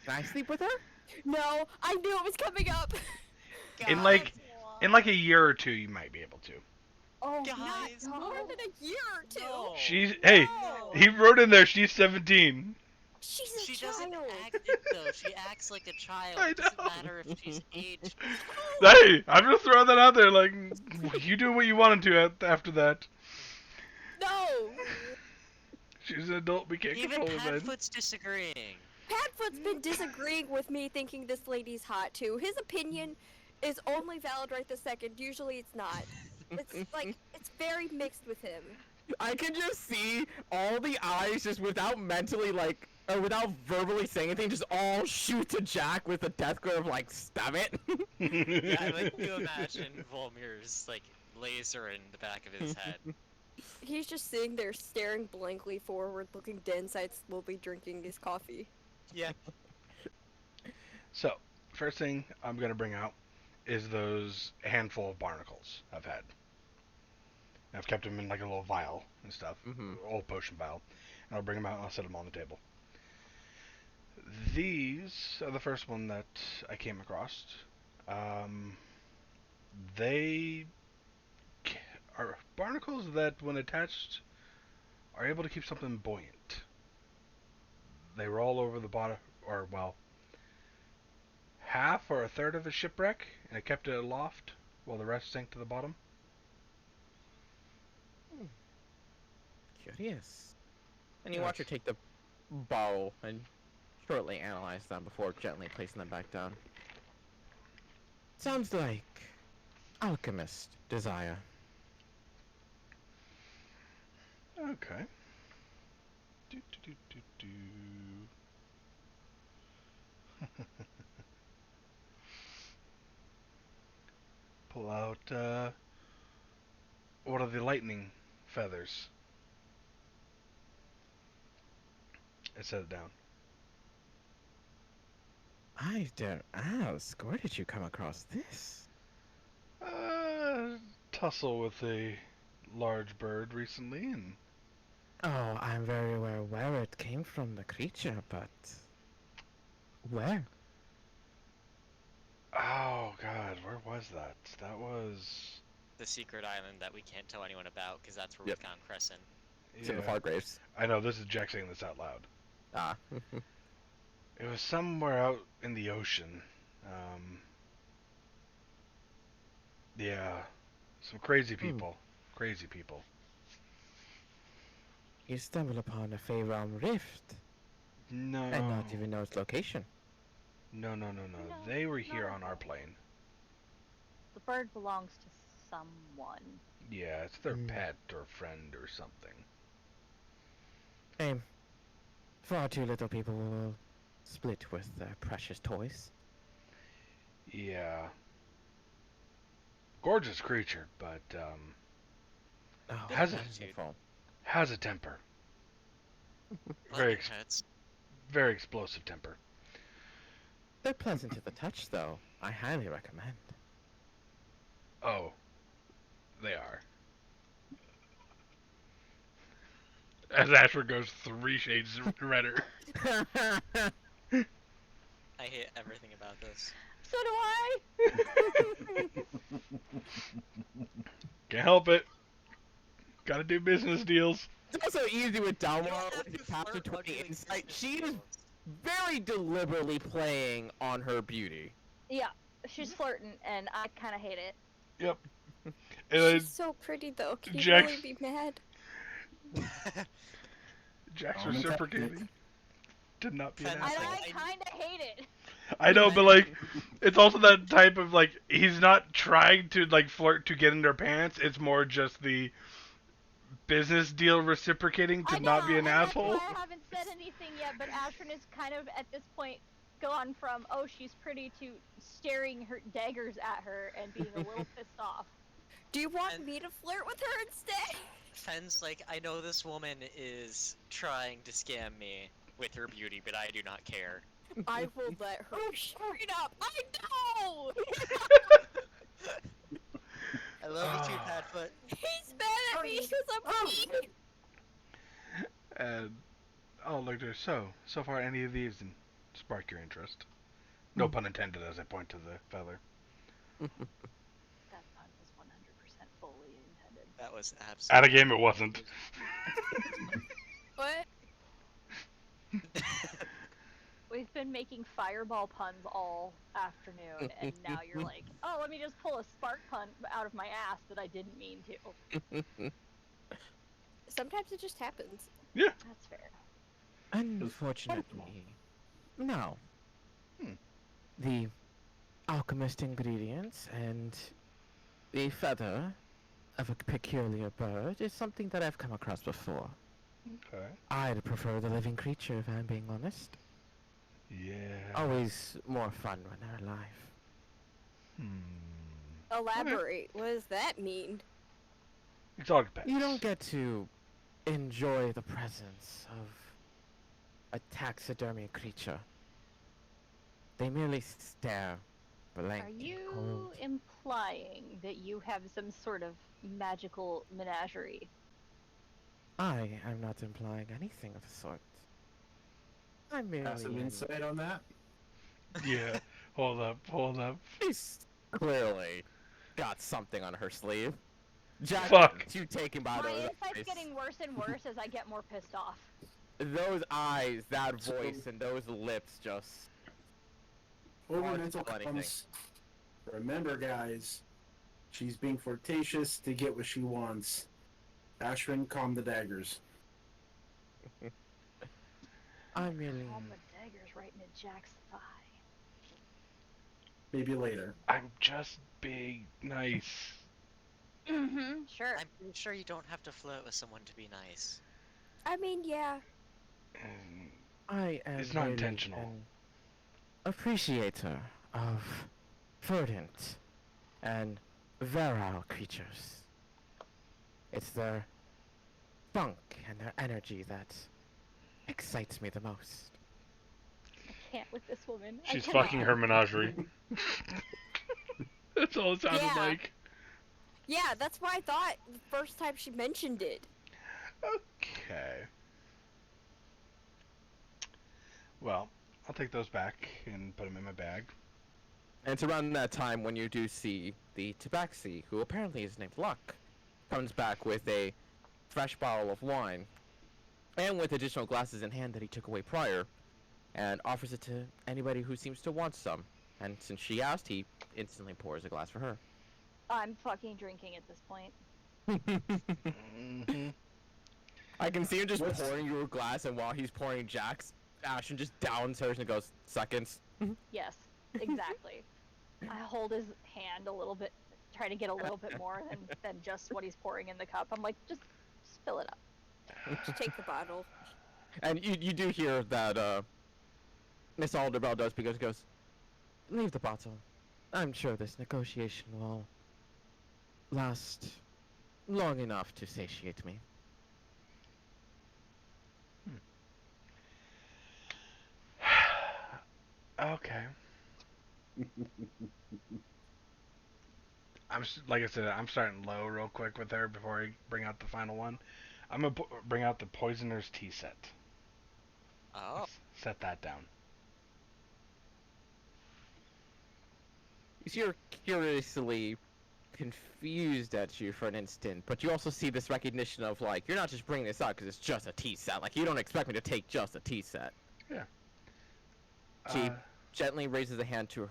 Can I sleep with her? No, I knew it was coming up. In Guys, like a year or two, you might be able to. Oh, Guys, not more than a year or two. no. Hey, No. he wrote in there she's 17. She's a She child. doesn't act it though. She acts like a child. I It doesn't know. matter if she's aged. Hey, I'm just throwing that out there. Like, you do what you wanted to after that. No. She's an adult. We can't Even control her then. Padfoot's disagreeing. Padfoot's been disagreeing with me, thinking this lady's hot too. His opinion is only valid right this second. Usually it's not. It's like it's very mixed with him. I can just see all the eyes just without mentally like, or without verbally saying anything, just all shoot to Jack with a death glare of like, stab it. Yeah, I like to imagine Volmir's like laser in the back of his head. He's just sitting there staring blankly forward, looking dead inside, slowly drinking his coffee. Yeah. So, first thing I'm gonna bring out is those handful of barnacles I've had. I've kept them in like a little vial and stuff, old potion vial, and I'll bring them out and I'll set them on the table. These are the first one that I came across. They are barnacles that, when attached, are able to keep something buoyant. They were all over the bottom, or well, half or a third of a shipwreck, and it kept it aloft while the rest sank to the bottom. Curious. And you watch her take the bowl and shortly analyze them before gently placing them back down. Sounds like alchemist desire. Okay. Do, do, do, do, do. Pull out, what are the lightning feathers? I set it down. I dare ask, where did you come across this? Tussle with a large bird recently, and Oh, I'm very aware where it came from, the creature, but... where? oh god, where was that? That was The secret island that we can't tell anyone about because that's where Yep. we found Crescent. It's in the Fargraves. I know this is Jack saying this out loud. Ah. It was somewhere out in the ocean. Yeah, some crazy people. Crazy people. You stumble upon a Fey Realm rift, No. and not even know its location. No. No, They were here not on our plane. The bird belongs to someone. Yeah, it's their Hmm. pet or friend or something. Shame. Far too little people will split with their precious toys. Yeah. Gorgeous creature, but Oh, Has it- wonderful. has a temper. Very Lightning heads. Very explosive temper. They're pleasant to the touch, though. I highly recommend. Oh, they are. As Asher goes 3 shades redder. I hate everything about this. So do I! Can't help it. Gotta do business deals. It's also easy with You don't Dalma have with to your Pastor flirt while 20 doing insight. business She is deals. very deliberately playing on her beauty. Yeah, she's flirting, and I kind of hate it. Yep. And then She's so pretty though. Can you Jax- really be mad? Jack's Oh, I'm reciprocating. Did not be an Fence And asshole. I kind of hate it. I know, but like, it's also that type of like he's not trying to like flirt to get in their pants. It's more just the business deal reciprocating to I know, not be an and asshole. That's why I haven't said anything yet, but Ashrin is kind of at this point gone from oh she's pretty to staring her daggers at her and being a little pissed off. Do you want And- me to flirt with her instead? Fen's like, I know this woman is trying to scam me with her beauty, but I do not care. I will let her straight up. I know. I love you too, Padfoot. He's mad at me because I'm pretty. And oh look, there's so far any of these and spark your interest. No pun intended as I point to the feather. That pun was 100% fully intended. That was At a absolutely. game, it wasn't. What? We've been making fireball puns all afternoon, and now you're like, oh, let me just pull a spark pun out of my ass that I didn't mean to. Sometimes it just happens. That's fair. Unfortunately, no. Hmm. The alchemist ingredients and the feather of a peculiar bird is something that I've come across before. Okay. I'd prefer the living creature if I'm being honest. Yeah. Always more fun when they're alive. Elaborate. What does that mean? It's all depends. You don't get to enjoy the presence of a taxidermy creature. They merely stare, blank Are and you cold. implying that you have some sort of magical menagerie? I am not implying anything of the sort. I'm merely... Have some insight on that? Yeah. Hold up. She's clearly got something on her sleeve. Jack, Fuck. you taken by My those insight's eyes. getting worse and worse as I get more pissed off. Those eyes, that voice, and those lips just... Over Hard to mental tell anything. comms. Remember, guys, she's being flirtatious to get what she wants. Ashwin, calm the daggers. I'm merely... All the daggers right into Jack's thigh. Maybe later. I'm just being nice. Mm-hmm, sure. I'm pretty sure you don't have to flirt with someone to be nice. I mean, yeah. And I am It's not merely intentional. an appreciator of verdant and virile creatures. It's their funk and their energy that excites me the most. I can't with this woman. I she's cannot. fucking her menagerie. That's all it sounded Yeah. like. Yeah, that's why I thought the first time she mentioned it. Okay. Well, I'll take those back and put them in my bag. And it's around that time when you do see the Tabaxi, who apparently is named Luck, comes back with a fresh bottle of wine, and with additional glasses in hand that he took away prior, and offers it to anybody who seems to want some. And since she asked, he instantly pours a glass for her. I'm fucking drinking at this point. Mm-hmm. I can see him just What's- pouring you a glass, and while he's pouring Jack's, Ashton just downs hers and goes, seconds. Yes, exactly. I hold his hand a little bit, try to get a little bit more than just what he's pouring in the cup. I'm like, just fill it up. Just take the bottle. And you do hear that Miss Alderbell does, because goes, leave the bottle. I'm sure this negotiation will last long enough to satiate me. Okay. Like I said, I'm starting low real quick with her before I bring out the final one. I'm gonna bring out the Poisoner's tea set. Oh. Set that down. You see her curiously confused at you for an instant, but you also see this recognition of, like, you're not just bringing this out because it's just a tea set. Like, you don't expect me to take just a tea set. She gently raises a hand to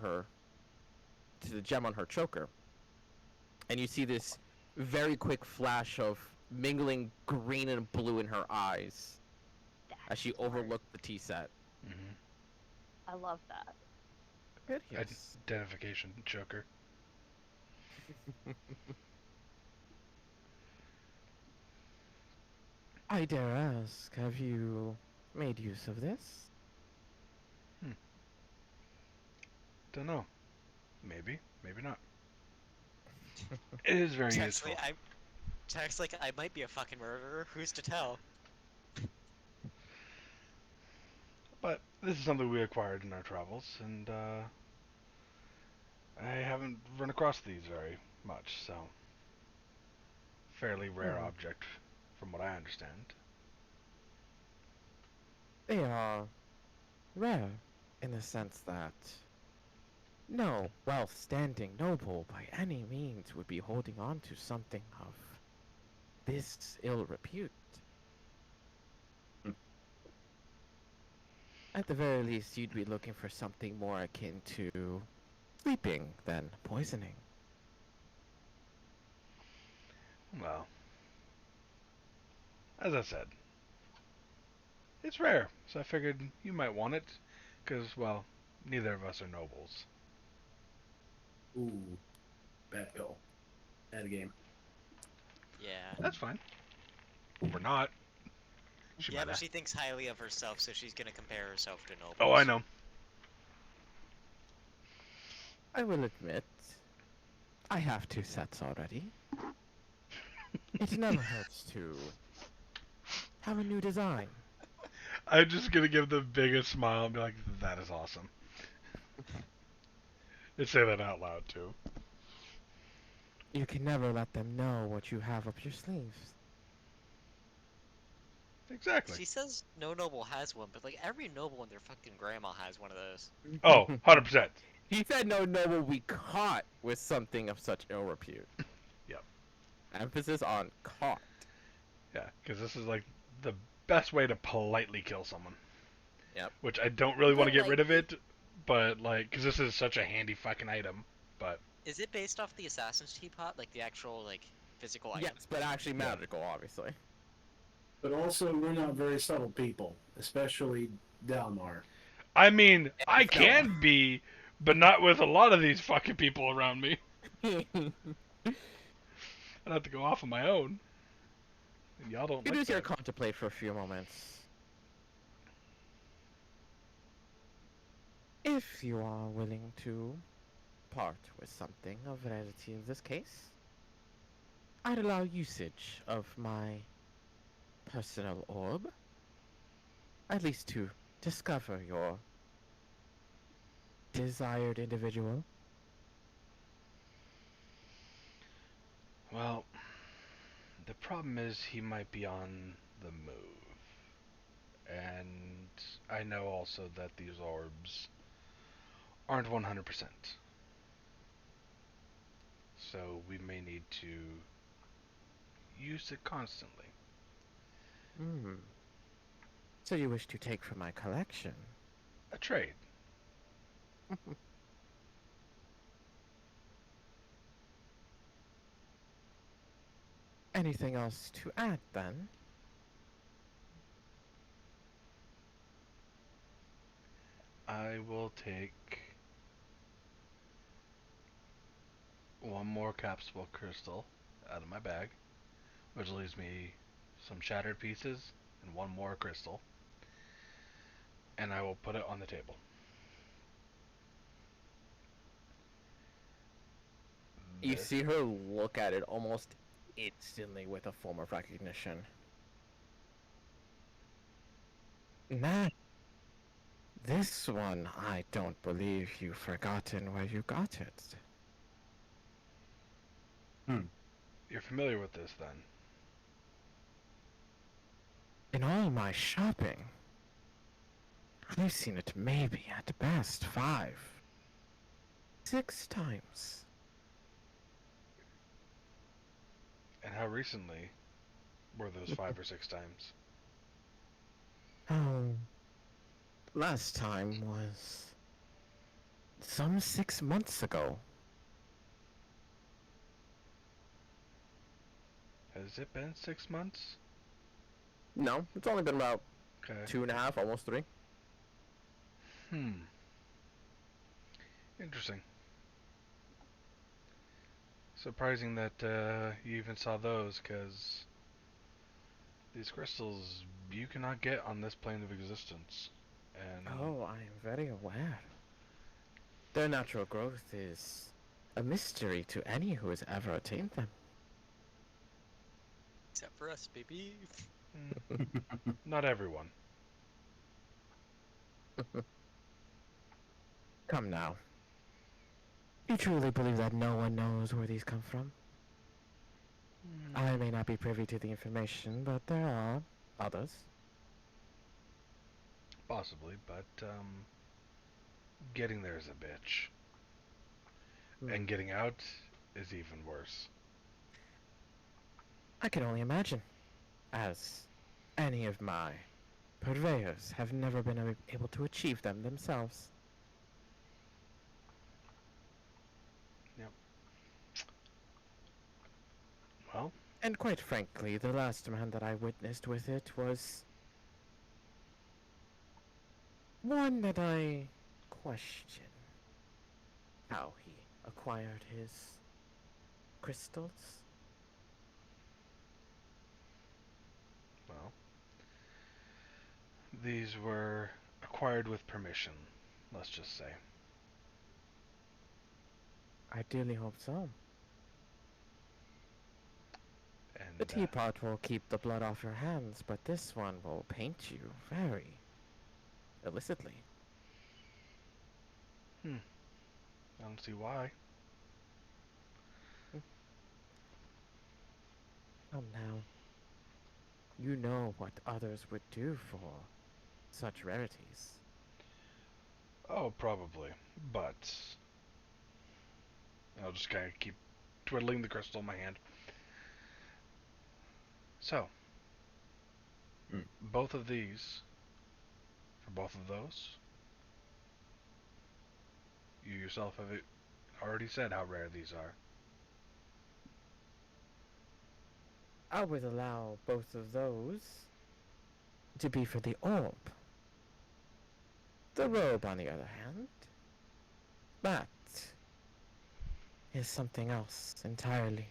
the gem on her choker, and you see this very quick flash of mingling green and blue in her eyes as she Smart. overlooked the tea set. Mhm. I love that. Good, yes. Identification choker. I dare ask, have you made use of this? Don't know. Maybe. Maybe not. It is very useful. Text like I might be a fucking murderer. Who's to tell? But this is something we acquired in our travels, and I haven't run across these very much, so fairly rare Hmm. object, from what I understand. They are rare in the sense that no well-standing noble by any means would be holding on to something of this ill repute. At the very least, you'd be looking for something more akin to sleeping than poisoning. Well, as I said, it's rare, so I figured you might want it, because, well, neither of us are nobles. Ooh, bad pill. Bad game. Yeah. That's fine. We're not. She Yeah, might but have. she thinks highly of herself, so she's gonna compare herself to nobles. Oh, I know. I will admit, I have 2 sets already. It never hurts to have a new design. I'm just gonna give the biggest smile and be like, that is awesome. And say that out loud, too. You can never let them know what you have up your sleeves. Exactly. She says no noble has one, but like every noble and their fucking grandma has one of those. Oh, 100%. He said no noble be caught with something of such ill repute. Yep. Emphasis on caught. Yeah, because this is like the best way to politely kill someone. Yep. Which I don't really want to get rid of Politely. it, but like, because this is such a handy fucking item. But Is it based off the assassin's teapot, like the actual like physical item? Yes, but actually Yeah. magical, obviously. But also, we're not very subtle people, especially Dalmar. I mean, I No. can be, but not with a lot of these fucking people around me. You I'd have to go off on my own. And y'all don't like lose your that. contemplate for a few moments. If you are willing to part with something of rarity in this case, I'd allow usage of my personal orb, at least to discover your desired individual. Well, the problem is he might be on the move. And I know also that these orbs aren't 100%. So we may need to use it constantly. Hmm. So you wish to take from my collection? A trade. Anything else to add, then? I will take one more capsule crystal out of my bag, which leaves me some shattered pieces and one more crystal, and I will put it on the table. You This, see her look at it almost instantly with a form of recognition. Nah, this one, I don't believe you've forgotten where you got it. you're familiar with this then? In all my shopping, I've seen it maybe at best 5, 6 times. And how recently were those 5 or 6 times? Oh, Last time was some 6 months ago. Has it been 6 months? No, it's only been about Okay. 2.5, almost 3. Interesting. Surprising that you even saw those, because these crystals you cannot get on this plane of existence. And Oh, I am very aware. Their natural growth is a mystery to any who has ever attained them. Except for us, baby. not everyone. Come now. You truly believe that no one knows where these come from? I may not be privy to the information, but there are others. Possibly, but getting there is a bitch. And getting out is even worse. I can only imagine, as any of my purveyors have never been able to achieve them themselves. Well, And quite frankly, the last man that I witnessed with it was one that I question how he acquired his crystals. well, these were acquired with permission, let's just say. I dearly hope so. And The teapot will keep the blood off your hands, but this one will paint you very illicitly. I don't see why. Come now. You know what others would do for such rarities. Oh, probably. But I'll just kind of keep twiddling the crystal in my hand. So, both of these, for both of those, you yourself have already said how rare these are. I would allow both of those to be for the orb. The robe, on the other hand, that is something else entirely.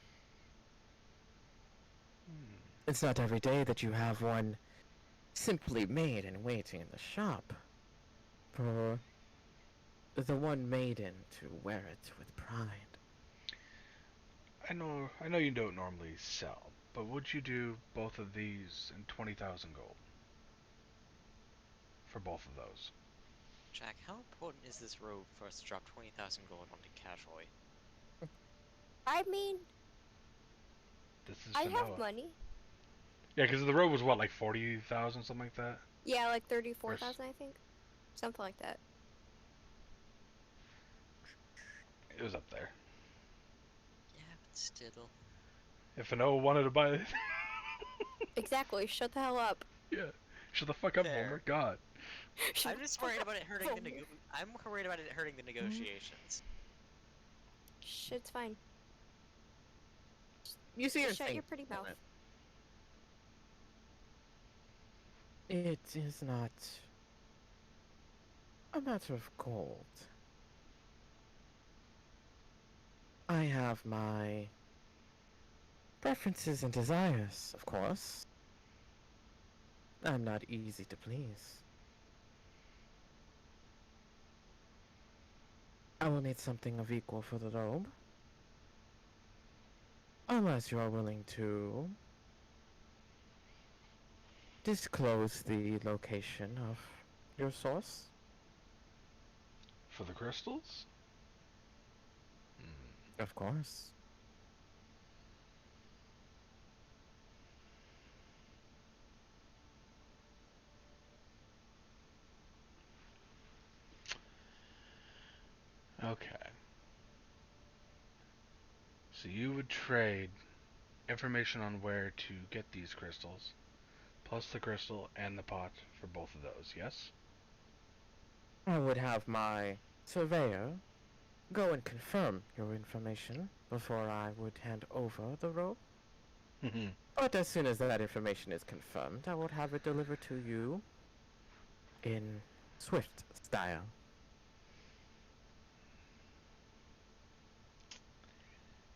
It's not every day that you have one simply made and waiting in the shop for the one maiden to wear it with pride. I know you don't normally sell, but would you do both of these in 20,000 gold? For both of those. Jack, how important is this robe for us to drop 20,000 gold onto casually? I mean, This is I for have Noah. money. Yeah, because the robe was what, like 40,000, something like that? Yeah, like 34,000, I think. Something like that. It was up there. Yeah, but still. If Noah wanted to buy it, Exactly. Shut the hell up. yeah. Shut the fuck up, Fair. Volmer. God. I'm just worried about it hurting the Voldemort. I'm worried about it hurting the negotiations. Shit's fine. You see, Just shut your pretty mouth. It is not a matter of gold. I have my preferences and desires, of course. I'm not easy to please. I will need something of equal for the robe. Unless you are willing to disclose the location of your source. For the crystals? Of course. Okay. So you would trade information on where to get these crystals, plus the crystal and the pot for both of those, yes? I would have my surveyor go and confirm your information before I would hand over the rope. But as soon as that information is confirmed, I will have it delivered to you in swift style.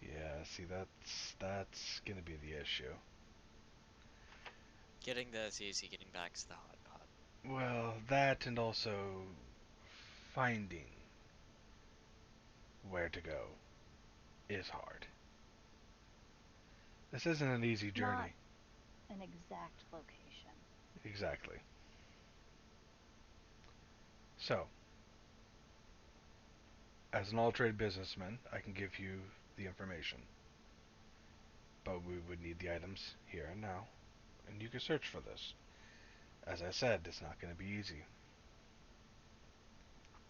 Yeah, see, that's gonna be the issue. Getting there is easy, getting back's the hard part. Well, that and also finding where to go is hard. This isn't an easy Not journey. an exact location. Exactly. So, as an all-trade businessman, I can give you the information. But we would need the items here and now, and you can search for this. As I said, it's not going to be easy.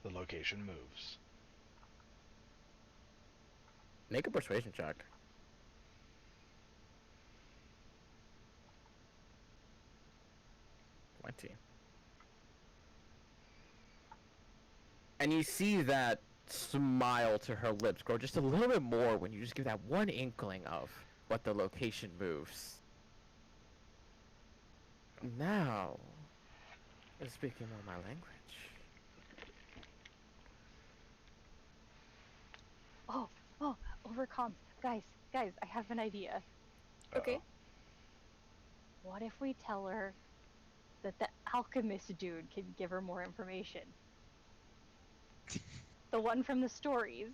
The location moves. Make a persuasion check. 20. And you see that smile to her lips grow just a little bit more when you just give that one inkling of what the location moves. Now, you're speaking more my language. Oh, oh, over comms. Guys, I have an idea. Okay. Uh-oh. What if we tell her that the alchemist dude can give her more information? The one from the stories.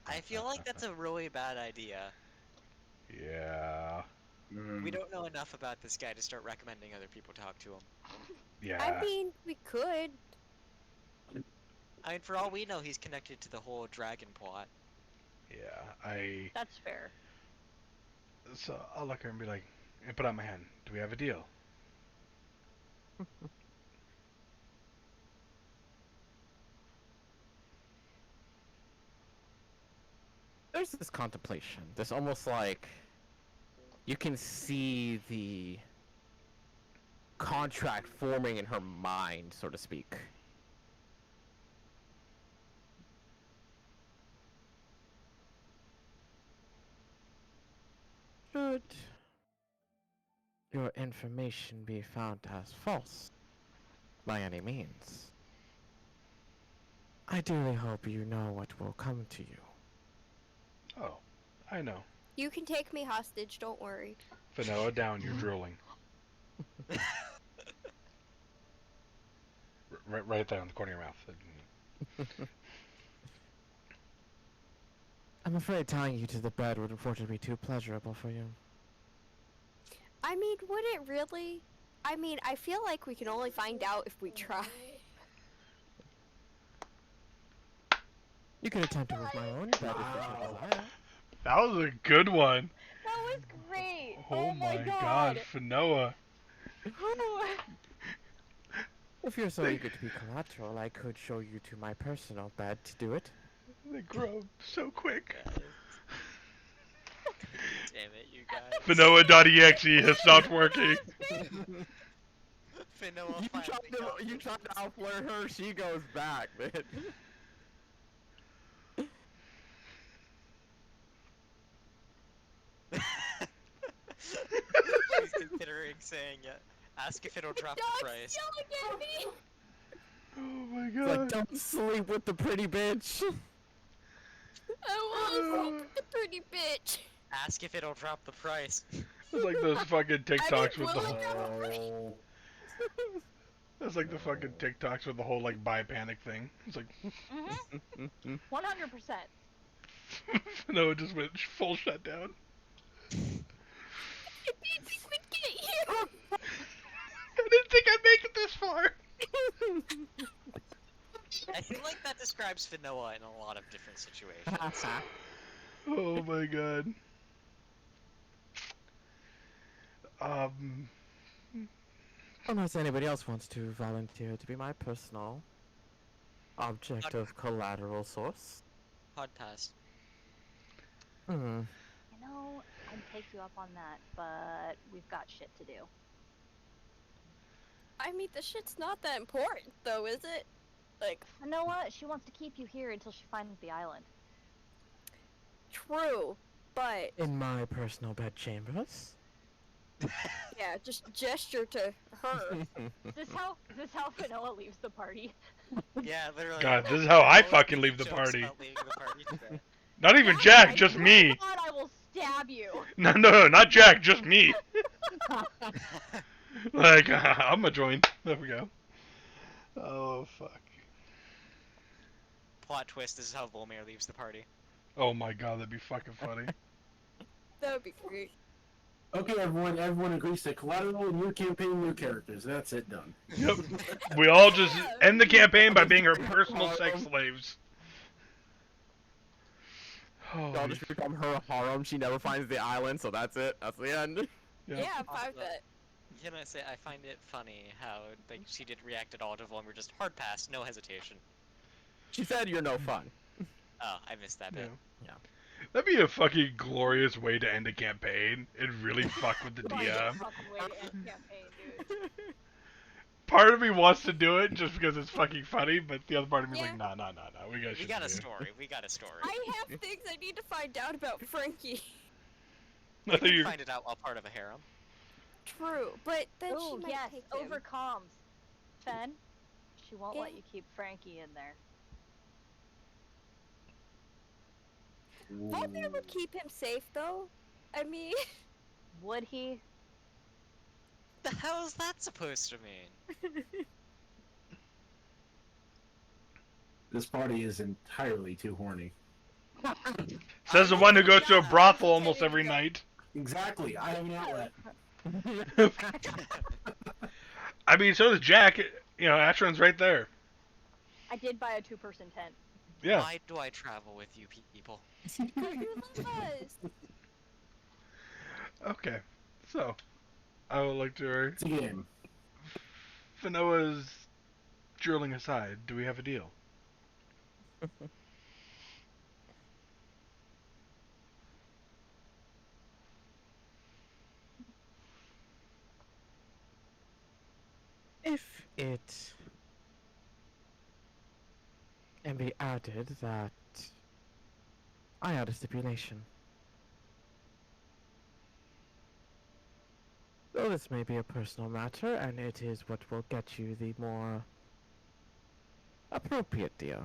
I feel like that's a really bad idea. Yeah. We don't know enough about this guy to start recommending other people talk to him. Yeah. I mean, we could. I mean, for all we know, he's connected to the whole dragon plot. Yeah. That's fair. So I'll look at her and be like, and put out my hand. Do we have a deal? There's this contemplation. This almost like you can see the contract forming in her mind, so to speak. Should your information be found as false, by any means, I dearly hope you know what will come to you. Oh, I know. You can take me hostage, don't worry. Vanilla down, you're drooling. Right there on the corner of your mouth. I'm afraid tying you to the bed would unfortunately be too pleasurable for you. I mean, would it really? I mean, I feel like we can only find out if we try. You can attempt to move my own bed if you desire. That was a good one. That was great. Oh my god, god. Fanoa. If you're so eager to be collateral, I could show you to my personal bed to do it. They grow so quick. Damn it, you guys. Fanoa.exe has stopped working. Finoa You finally got you tried to outflirt her, she goes back, man. She's considering saying it. Ask if it'll drop the Dog's price. yelling at me! Oh my It's like, god. don't sleep with the pretty bitch. I want to the pretty bitch. Ask if it'll drop the price. It's like those fucking TikToks with the will it whole. drop? Oh, That's like the fucking TikToks with the whole like buy panic thing. It's like 100%. Fanoa just went full shutdown. Baby, quit get here! I didn't think I'd make it this far. I feel like that describes Finoa in a lot of different situations. Oh my god. Um. Unless anybody else wants to volunteer to be my personal object of collateral source. Hard pass. Hmm. You know, I'd take you up on that, but we've got shit to do. I mean, the shit's not that important, though, is it? Like, You know what? She wants to keep you here until she finds the island. true, but In my personal bedchambers. yeah, just gesture to her. Is this how Finoa leaves the party? Yeah, literally. God, this is how I Always fucking making leave the jokes party. about leaving the party today. Not even Jack, Jack, I just swear me. to God, I will stab you. No, not Jack, just me. Like, I'm gonna join. There we go. Oh, fuck. Plot twist, this is how Volmir leaves the party. Oh my god, that'd be fucking funny. That would be great. Okay, everyone agrees to collateral, new campaign, new characters. That's it, done. Yep. We all just end the campaign by being her personal sex slaves. I'll Oh, just become her harem. She never finds the island, so that's it. That's the end. yeah. Yeah, I'm fine with Also- that. Can I say, I find it funny how like she didn't react at all to Volmir, just hard pass, no hesitation. She said you're no fun. Oh, I missed that bit. Yeah. That'd be a fucking glorious way to end a campaign. It'd really fuck with the Like, DM. fucking way to end campaign, dude. Part of me wants to do it just because it's fucking funny, but the other part of me is Yeah. like, nah, we got We shit got to a do. story. We got a story. I have things I need to find out about Frankie. I We think can you're- find it out while part of a harem. True, but then Oh, she might yes, take him. over comms. Fen, she won't let Yeah. you keep Frankie in there. Volmir would keep him safe, though. I mean, Would he? The hell is that supposed to mean? This party is entirely too horny. Says the one who goes to a brothel almost every night. Exactly. I have an outlet. I mean, so does Jack. You know, Ashran's right there. I did buy a two-person tent. Yeah. Why do I travel with you people? you love us. Okay. So, I would like to. It's a game. Finoa's drilling aside. Do we have a deal? If it can be added that I had a stipulation. Though this may be a personal matter, and it is what will get you the more appropriate deal.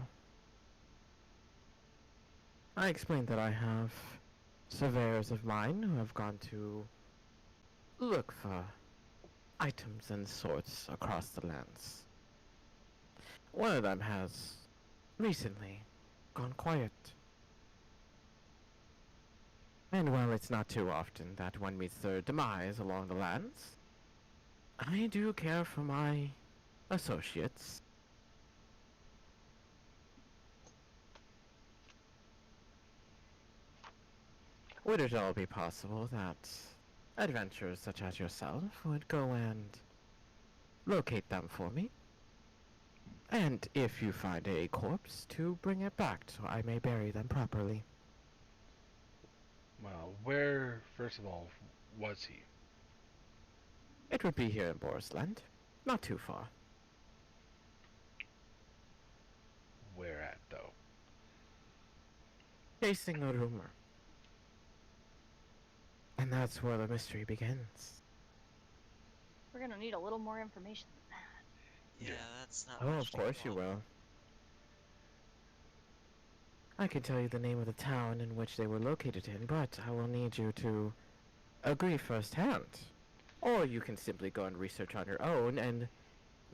I explained that I have surveyors of mine who have gone to look for items and sorts across the lands. One of them has recently gone quiet. And while it's not too often that one meets their demise along the lands, I do care for my associates. Would it all be possible that adventurers such as yourself would go and locate them for me? And if you find a corpse, to bring it back so I may bury them properly. Well, where, first of all, was he? It would be here in Borisland, not too far. Where at, though? Chasing a rumor. And that's where the mystery begins. We're gonna need a little more information than that. Yeah, that's not. Oh, much of to course go you on. will. I can tell you the name of the town in which they were located in, but I will need you to agree firsthand. Or you can simply go and research on your own and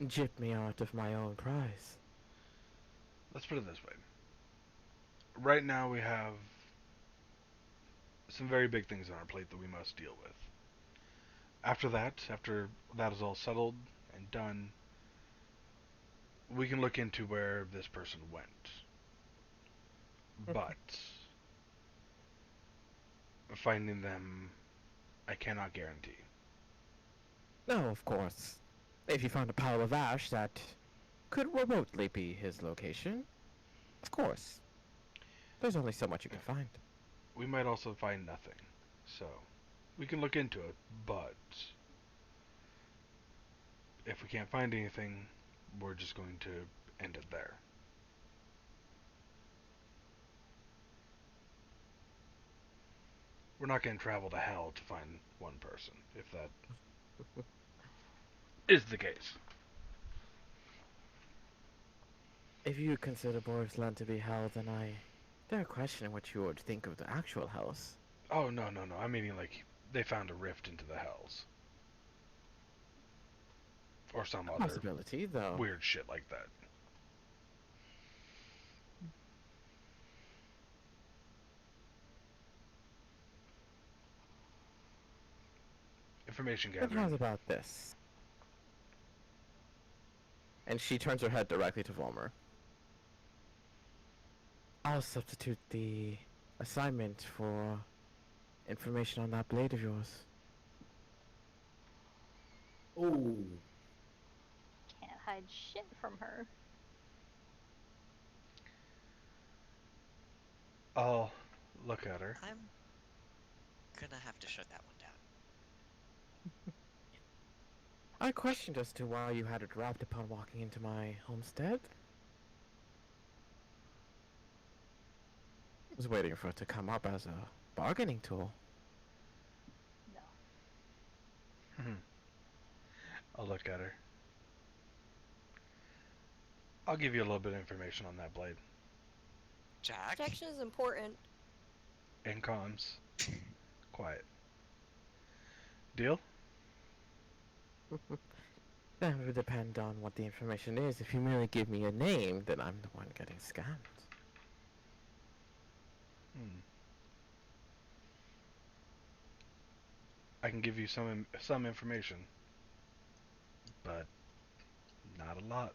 jip me out of my own prize. Let's put it this way. Right now we have some very big things on our plate that we must deal with. After that is all settled and done, we can look into where this person went. But finding them, I cannot guarantee. No, of course. If you found a pile of ash that could remotely be his location, of course. There's only so much you can find. We might also find nothing. So, we can look into it, but if we can't find anything, we're just going to end it there. We're not going to travel to hell to find one person, if that is the case. If you consider Boris Land to be hell, then I dare question what you would think of the actual house. Oh, no, no, no. I'm meaning like they found a rift into the hells. Or some other Possibility, though. weird shit like that. Information But how's gathering. about this? And she turns her head directly to Volmer. I'll substitute the assignment for information on that blade of yours. Oh, Can't hide shit from her. I'll look at her. I'm gonna have to shut that one down. I questioned as to why you had it dropped upon walking into my homestead. I was waiting for it to come up as a bargaining tool. No. I'll look at her. I'll give you a little bit of information on that blade. Jack? Protection is important. And comms. Quiet. Deal? That would depend on what the information is. If you merely give me a name, then I'm the one getting scammed. I can give you some information, but not a lot.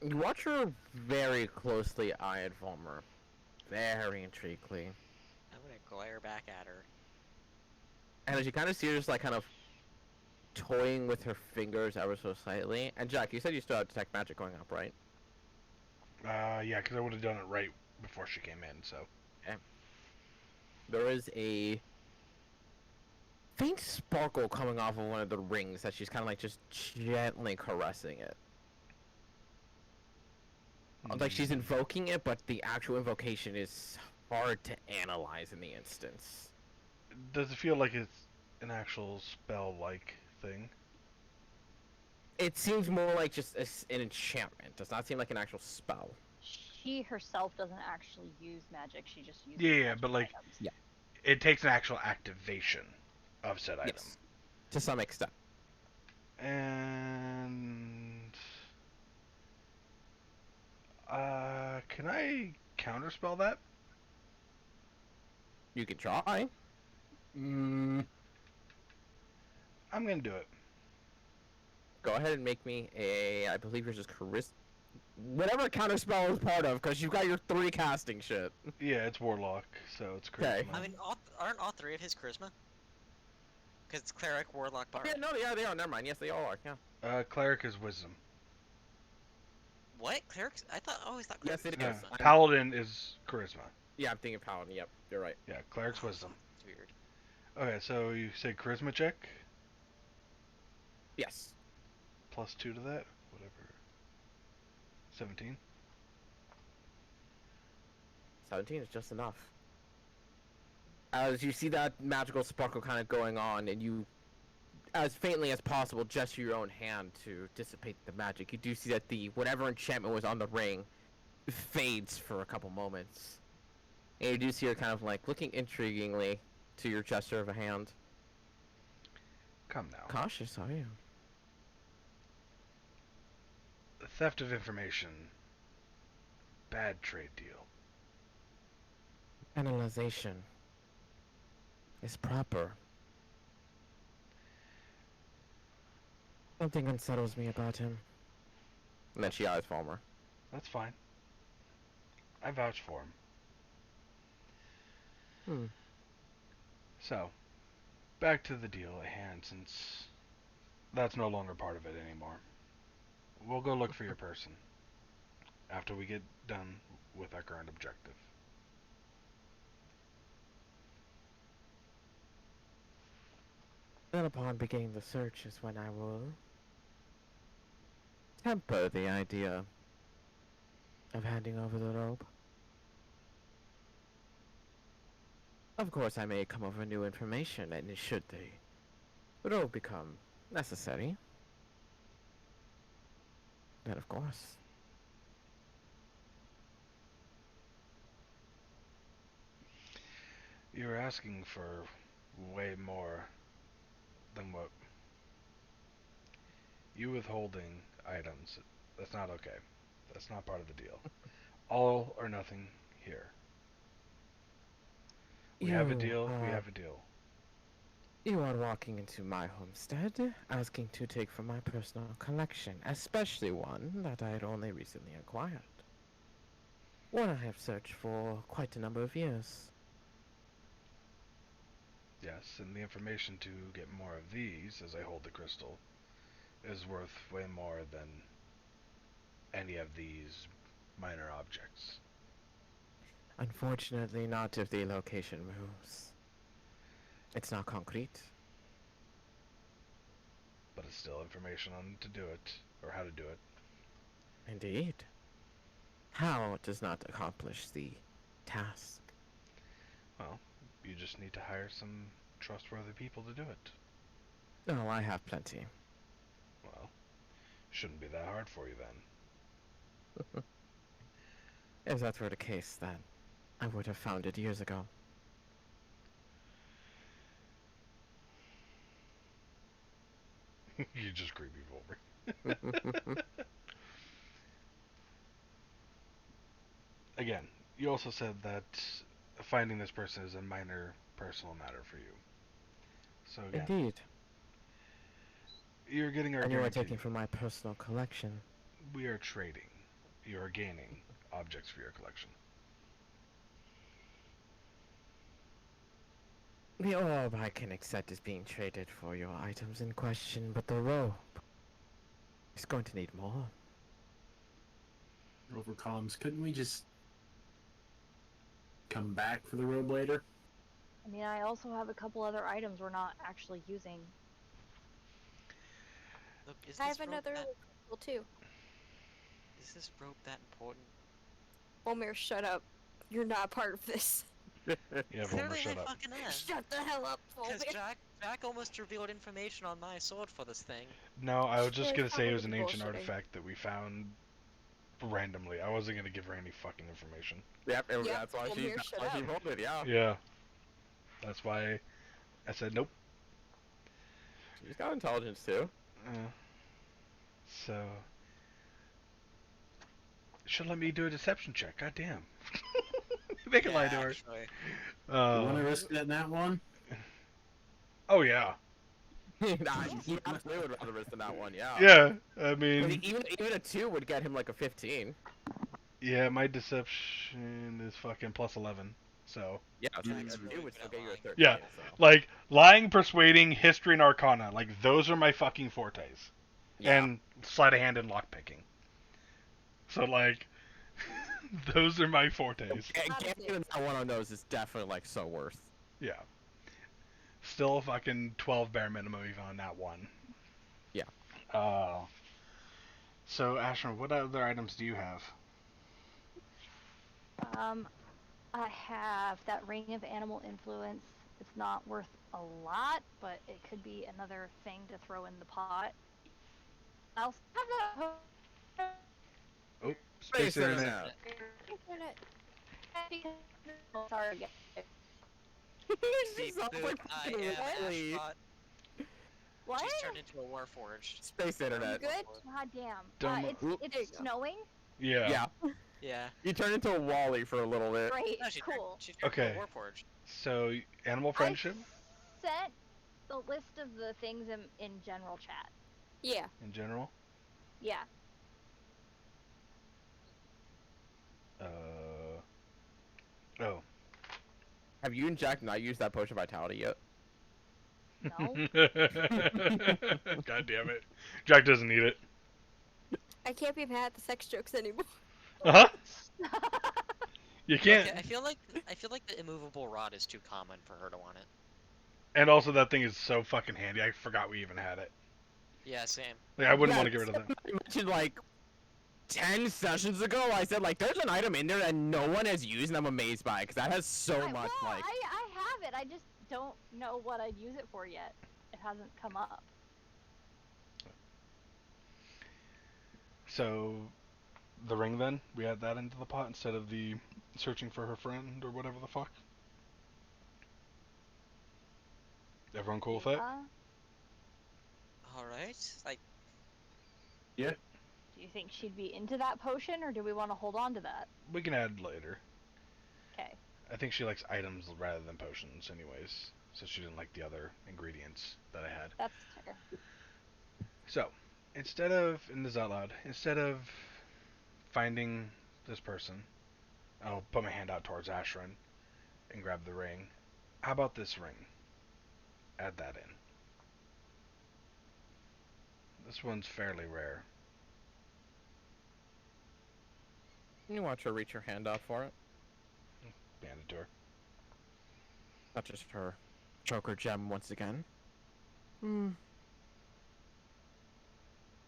You watch her very closely eyed Volmer. Very intriguingly. I'm gonna glare back at her. And as you kind of see her just like kind of toying with her fingers ever so slightly. And Jack, you said you still have detect magic going up, right? Yeah, because I would have done it right before she came in, so. There is a faint sparkle coming off of one of the rings that she's kind of like just gently caressing it. Like she's invoking it, but the actual invocation is hard to analyze in the instance. Does it feel like it's an actual spell-like thing? It seems more like just an enchantment. Does not seem like an actual spell. She herself doesn't actually use magic. She just uses Yeah, magic but like, items. Yeah. it takes an actual activation of said item. Yes, to some extent. And can I counterspell that? You can try. I'm gonna do it. Go ahead and make me a. I believe yours is charisma. Whatever counterspell is part of, because you've got your 3 casting shit. Yeah, it's warlock, so it's Okay. charisma. I mean, aren't all 3 of his charisma? Because it's cleric, warlock, bard. Yeah, no, they are. Never mind. Yes, they all are. Yeah. Cleric is wisdom. What? Clerics? I always thought Yes, clerics it were is. Yeah. Paladin is charisma. Yeah, I'm thinking paladin. Yep, you're right. Yeah, cleric's wisdom. It's weird. Okay, so you say charisma check, Yes. +2 to that, whatever. 17. 17 is just enough. As you see that magical sparkle kind of going on, and you, as faintly as possible, gesture your own hand to dissipate the magic, you do see that the whatever enchantment was on the ring fades for a couple moments. And you do see her kind of like looking intriguingly to your gesture of a hand. Come now. Cautious, are you? The theft of information. Bad trade deal. Analyzation is proper. Something unsettles me about him. And then she eyes Falmer. That's fine. I vouch for him. So, back to the deal at hand, since that's no longer part of it anymore. We'll go look for your person after we get done with our current objective. Then upon beginning the search is when I will temper the idea of handing over the robe. Of course, I may come over new information, and should the robe become necessary, then of course. You're asking for way more than what you withholding items. That's not okay. That's not part of the deal. All or nothing here. We have a deal. We have a deal. You are walking into my homestead, asking to take from my personal collection, especially one that I had only recently acquired. One I have searched for quite a number of years. Yes, and the information to get more of these, as I hold the crystal, is worth way more than any of these minor objects. Unfortunately, not if the location moves. It's not concrete. But it's still information on to do it, or how to do it. Indeed. How does not accomplish the task? Well, you just need to hire some trustworthy people to do it. No, I have plenty. Well, shouldn't be that hard for you then. If that were the case, then I would have found it years ago. You just creepy Volver. Again, you also said that finding this person is a minor personal matter for you. So again, Indeed. you're getting our And you are guarantee. taking from my personal collection. We are trading. You are gaining objects for your collection. The orb I can accept is being traded for your items in question, but the robe is going to need more. Over comms, couldn't we just come back for the robe later? I mean, I also have a couple other items we're not actually using. Look, is I this have rope another that, crystal too. is this rope that important? Omer, shut up. You're not part of this. Yeah, Volmer, Clearly shut I up. fucking am. Shut the hell up, Because Omer. Jack almost revealed information on my sword for this thing. No, I was just Well, gonna it's say it probably was an ancient bullshitting. artifact that we found randomly. I wasn't gonna give her any fucking information. Yep, Yep, that's why well, she here, shut up. rolled it, yeah. Yeah. That's why I said nope. She's got intelligence too. So should let me do a deception check. God damn. Make a lie to her. Actually. You want to risk it in that one? Oh yeah. Nah, he absolutely would rather risk than that one, yeah. Yeah. I I mean, mean, even a 2 would get him like a 15. yeah, my deception is fucking plus 11. So, Yeah, so Jack's a 2 really would good still at get you a lying. 13. Yeah. So. like lying, persuading, history and arcana, like those are my fucking fortes. Yeah. And sleight of hand and lockpicking. So like those are my fortes. Getting that one on those is definitely like so worth. Yeah. Still fucking 12 bare minimum even on that one. Yeah. So Ashton, what other items do you have? I have that ring of animal influence. It's not worth a lot, but it could be another thing to throw in the pot. I also have that. Oh, space internet. Internet. Sorry, guys. She's Beep up boop, like I fucking am Leslie. Ashbot. What? She's turned into a warforged. Space internet. Good? God damn. Don't- It's There you it's go. snowing. Yeah. Yeah. Yeah. You turn into a Wally for a little bit. Great. No, she Cool. She turned Okay. into a warforged. So animal friendship I sent the list of the things in general chat. Yeah. in general. Yeah. Oh. Have you and Jack not used that potion of vitality yet? No. God damn it. Jack doesn't need it. I can't be mad at the sex jokes anymore. Uh huh. You can't. Okay, I feel like the immovable rod is too common for her to want it. And also, that thing is so fucking handy. I forgot we even had it. Yeah, same. Like, I wouldn't Yeah, want to get rid of that. I mentioned like 10 sessions ago. I said like, there's an item in there that no one has used, and I'm amazed by it because that has so much well, like. I have it. I just don't know what I'd use it for yet. It hasn't come up. So, the ring then? We add that into the pot instead of the searching for her friend or whatever the fuck? Everyone cool with that? All right. Like, Yeah. Do you think she'd be into that potion, or do we want to hold on to that? We can add later. Okay. I think she likes items rather than potions, anyways. So she didn't like the other ingredients that I had. That's fair. So, instead of, and this is out loud, instead of finding this person, I'll put my hand out towards Ashrin and grab the ring. How about this ring? Add that in. This one's fairly rare. You watch her reach her hand out for it. Hand it to her. Not just her choker gem once again.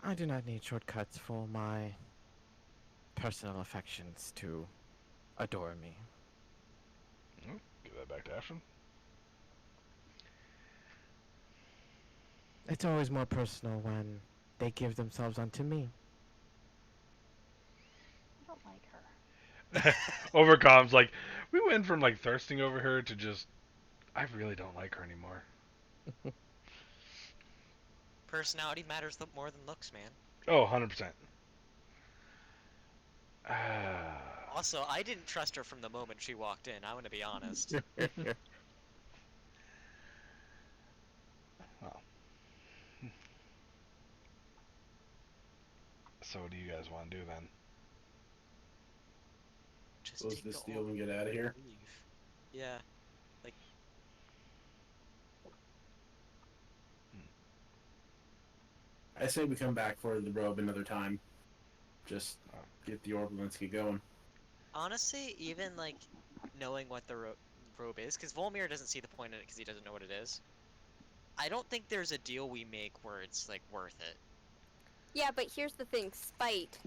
I do not need shortcuts for my personal affections to adore me. Give that back to Ashrin. It's always more personal when they give themselves unto me. I don't like her. Overcom's like, we went from like thirsting over her to just, I really don't like her anymore. personality matters more than looks, man. Oh, 100%. Also, I didn't trust her from the moment she walked in. I want to be honest. Well. So what do you guys want to do then? Just Close take this the deal orb and get out of here. and leave. Yeah. Like, I say we come back for the robe another time. Just get the orb and let's get going. honestly, even like knowing what the robe is, because Volmir doesn't see the point in it because he doesn't know what it is. I don't think there's a deal we make where it's like worth it. Yeah, but here's the thing: spite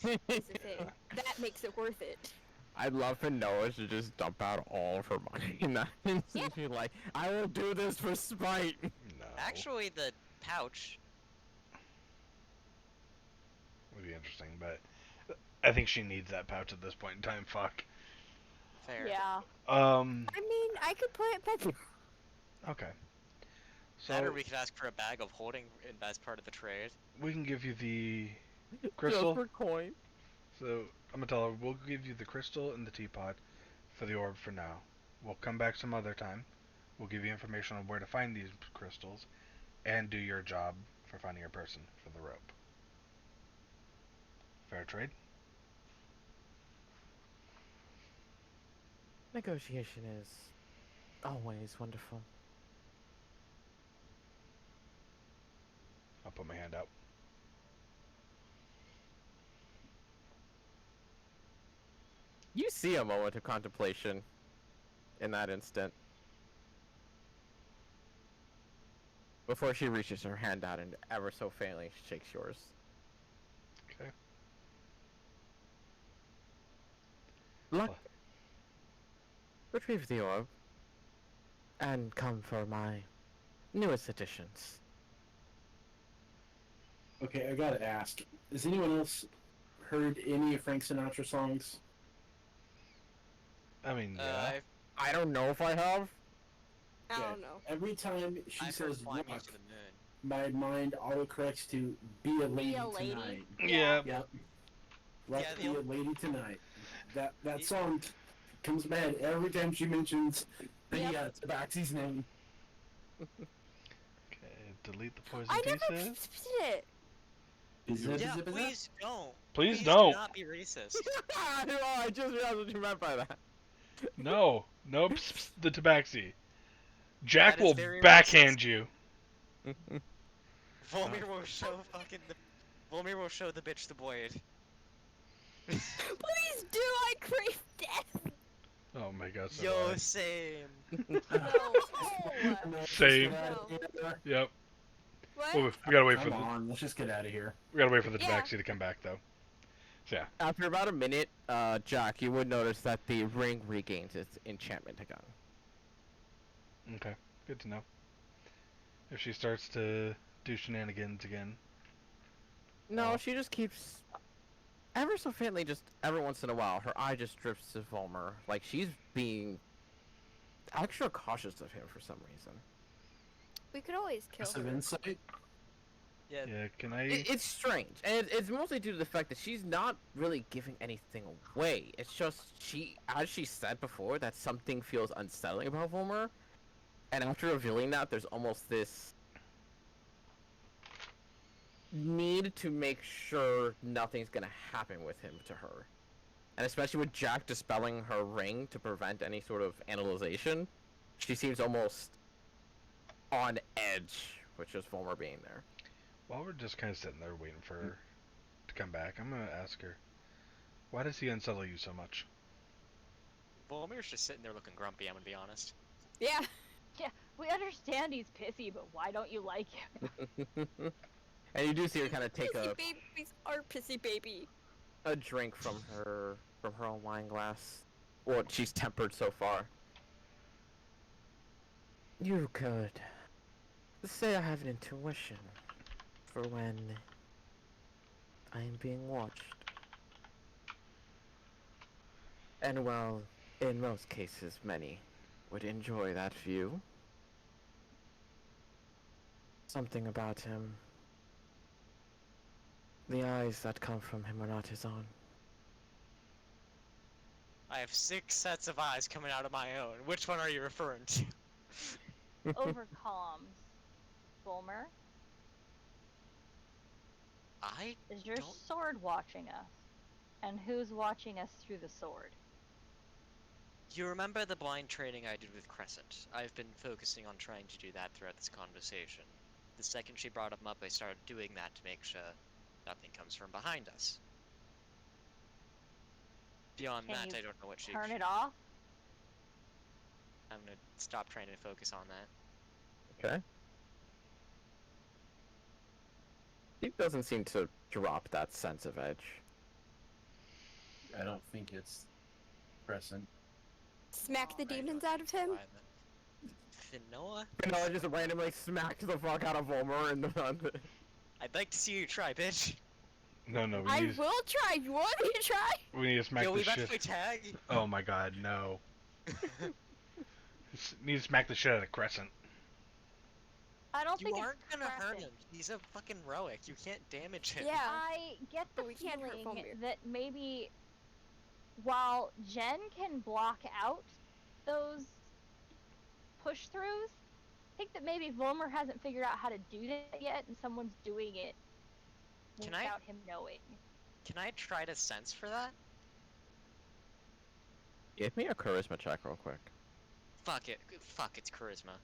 is the thing. That makes it worth it. I'd love for Noah to just dump out all of her money in that instance. Be like, I will do this for spite. No. Actually, the pouch. Would be interesting, but I think she needs that pouch at this point in time. Fuck. Fair. Yeah. I mean, I could put it back. Okay. That or So we could ask for a bag of holding as part of the trade. we can give you the crystal. Just for coin. So I'm gonna tell her we'll give you the crystal and the teapot for the orb for now. We'll come back some other time. We'll give you information on where to find these crystals, and do your job for finding a person for the rope. Fair trade? Negotiation is always wonderful. I'll put my hand out. You see a moment of contemplation in that instant. Before she reaches her hand out and ever so faintly shakes yours. Okay. Luck. Well. Retrieve the orb. And come for my newest additions. Okay, I gotta ask. Has anyone else heard any of Frank Sinatra songs? I mean, yeah. I don't know if I have. I Yeah. don't know. Every time she I've heard says Fly Me rock, to the Moon. my mind autocorrects to be a lady a lady. tonight. Yeah. Yep. Let's Yeah, be a lady tonight. That song comes to my head every time she mentions the Tabaxi's name. Okay, delete the poison I never pieces. did it. Yeah, please don't. Please do don't. not be racist. Oh, I just realized what you meant by that. No. Nope. The tabaxi. Jack That is will very backhand you. Volmir will show fucking the. Volmir will show the bitch the blade. Please do. I crave death. Oh my god, so Yo, do I. same. No. No, let's just Same. get out of here. Yep. What? Well, we gotta wait for Come the on, let's just get out of here. Yeah. tabaxi to come back though. So yeah. After about a minute, Jack, you would notice that the ring regains its enchantment again. Okay. Good to know. If she starts to do shenanigans again. No, Oh. she just keeps ever so faintly, just every once in a while, her eye just drifts to Volmer, like she's being extra cautious of him for some reason. We could always kill Passive her. insight. Yeah. Yeah, can I It's strange, and it's mostly due to the fact that she's not really giving anything away. It's just as she said before, that something feels unsettling about Volmer, and after revealing that, there's almost this need to make sure nothing's gonna happen with him to her. And especially with Jack dispelling her ring to prevent any sort of analyzation, she seems almost on edge with just Volmer being there. while we're just kinda sitting there waiting for her to come back, I'm gonna ask her, why does he unsettle you so much? Volmir's just sitting there looking grumpy, I'm gonna be honest. Yeah. We understand he's pissy, but why don't you like him? And you do see her kind of take Pissy babies are pissy baby. a drink from her own wine glass. What she's tempered so far. You could say I have an intuition for when I am being watched. And while in most cases many would enjoy that view, something about him, the eyes that come from him are not his own. I have 6 sets of eyes coming out of my own. Which one are you referring to? Over comms. Bulmer, I is your Don't- sword watching us? And who's watching us through the sword? You remember the blind training I did with Crescent? I've been focusing on trying to do that throughout this conversation. The second she brought him up, I started doing that to make sure nothing comes from behind us. Beyond Can that, you I don't know what she... Turn it off? I'm gonna stop trying to focus on that. Okay. He doesn't seem to drop that sense of edge. I don't think it's Crescent. Smack the Alright, demons out of him. Finoa? No, just randomly smacked the fuck out of Volmer and I'd like to see you try, bitch. No, we I need, will try. You want me to try? we need to smack Yo, the we about to shit. play tag? Oh my god, no. Need to smack the shit out of Crescent. I don't You think aren't it's gonna hurt Crescent. him. He's a fucking Roic. You can't damage him. Yeah. I get the But we can't hurt feeling Volmir. that maybe while Jen can block out those push throughs, I think that maybe Volmer hasn't figured out how to do that yet, and someone's doing it Can without him knowing. Can I try to sense for that? Give me a charisma check real quick. Fuck it. Fuck, it's charisma.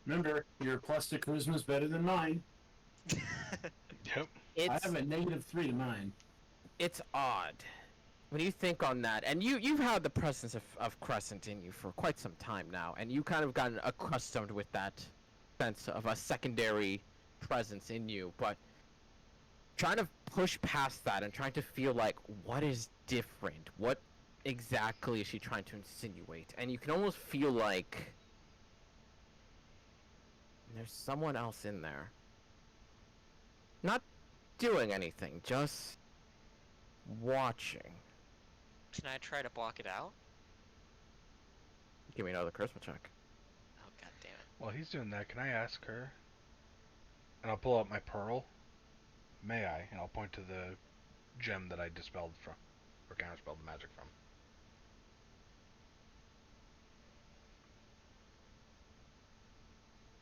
Remember, your plus to charisma is better than mine. Yep. It's I have a -3 to mine. it's odd when you think on that, and you've had the presence of Crescent in you for quite some time now, and you kind of gotten accustomed with that sense of a secondary presence in you, but trying to push past that and trying to feel like what is different, what exactly is she trying to insinuate, and you can almost feel like there's someone else in there. Not doing anything, just watching. Can I try to block it out? Give me another charisma check. Oh, god damn it. While he's doing that, can I ask her? And I'll pull out my pearl. May I? And I'll point to the gem that I dispelled from, or counterspelled the magic from.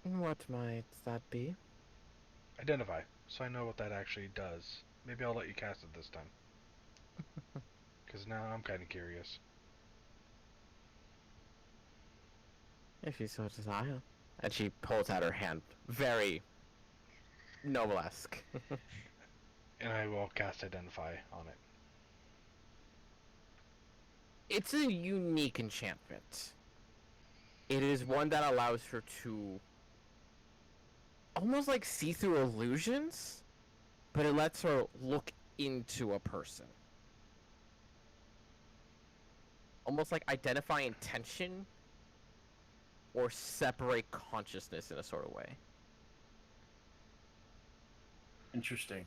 What might that be? Identify, so I know what that actually does. Maybe I'll let you cast it this time. Because now I'm kind of curious. If you so desire. And she pulls out her hand, very noble-esque. And I will cast Identify on it. It's a unique enchantment. It is one that allows her to almost like see through illusions, but it lets her look into a person. Almost like identify intention or separate consciousness in a sort of way. Interesting.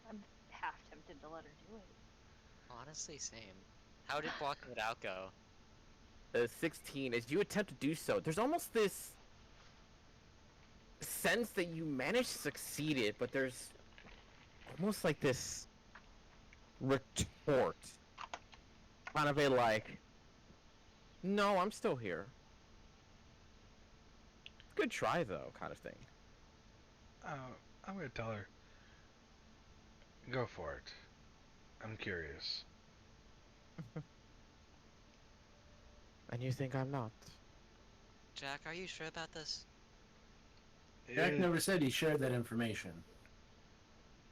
I'm half tempted to let her do it. Honestly, same. How did blocking it out go? 16, as you attempt to do so, there's almost this sense that you managed to succeed it, but there's almost like this retort. Kind of a like, no, I'm still here. Good try though, kind of thing. I'm gonna tell her. Go for it. I'm curious. And you think I'm not? Jack, are you sure about this? Jack Yeah, never said he shared that information.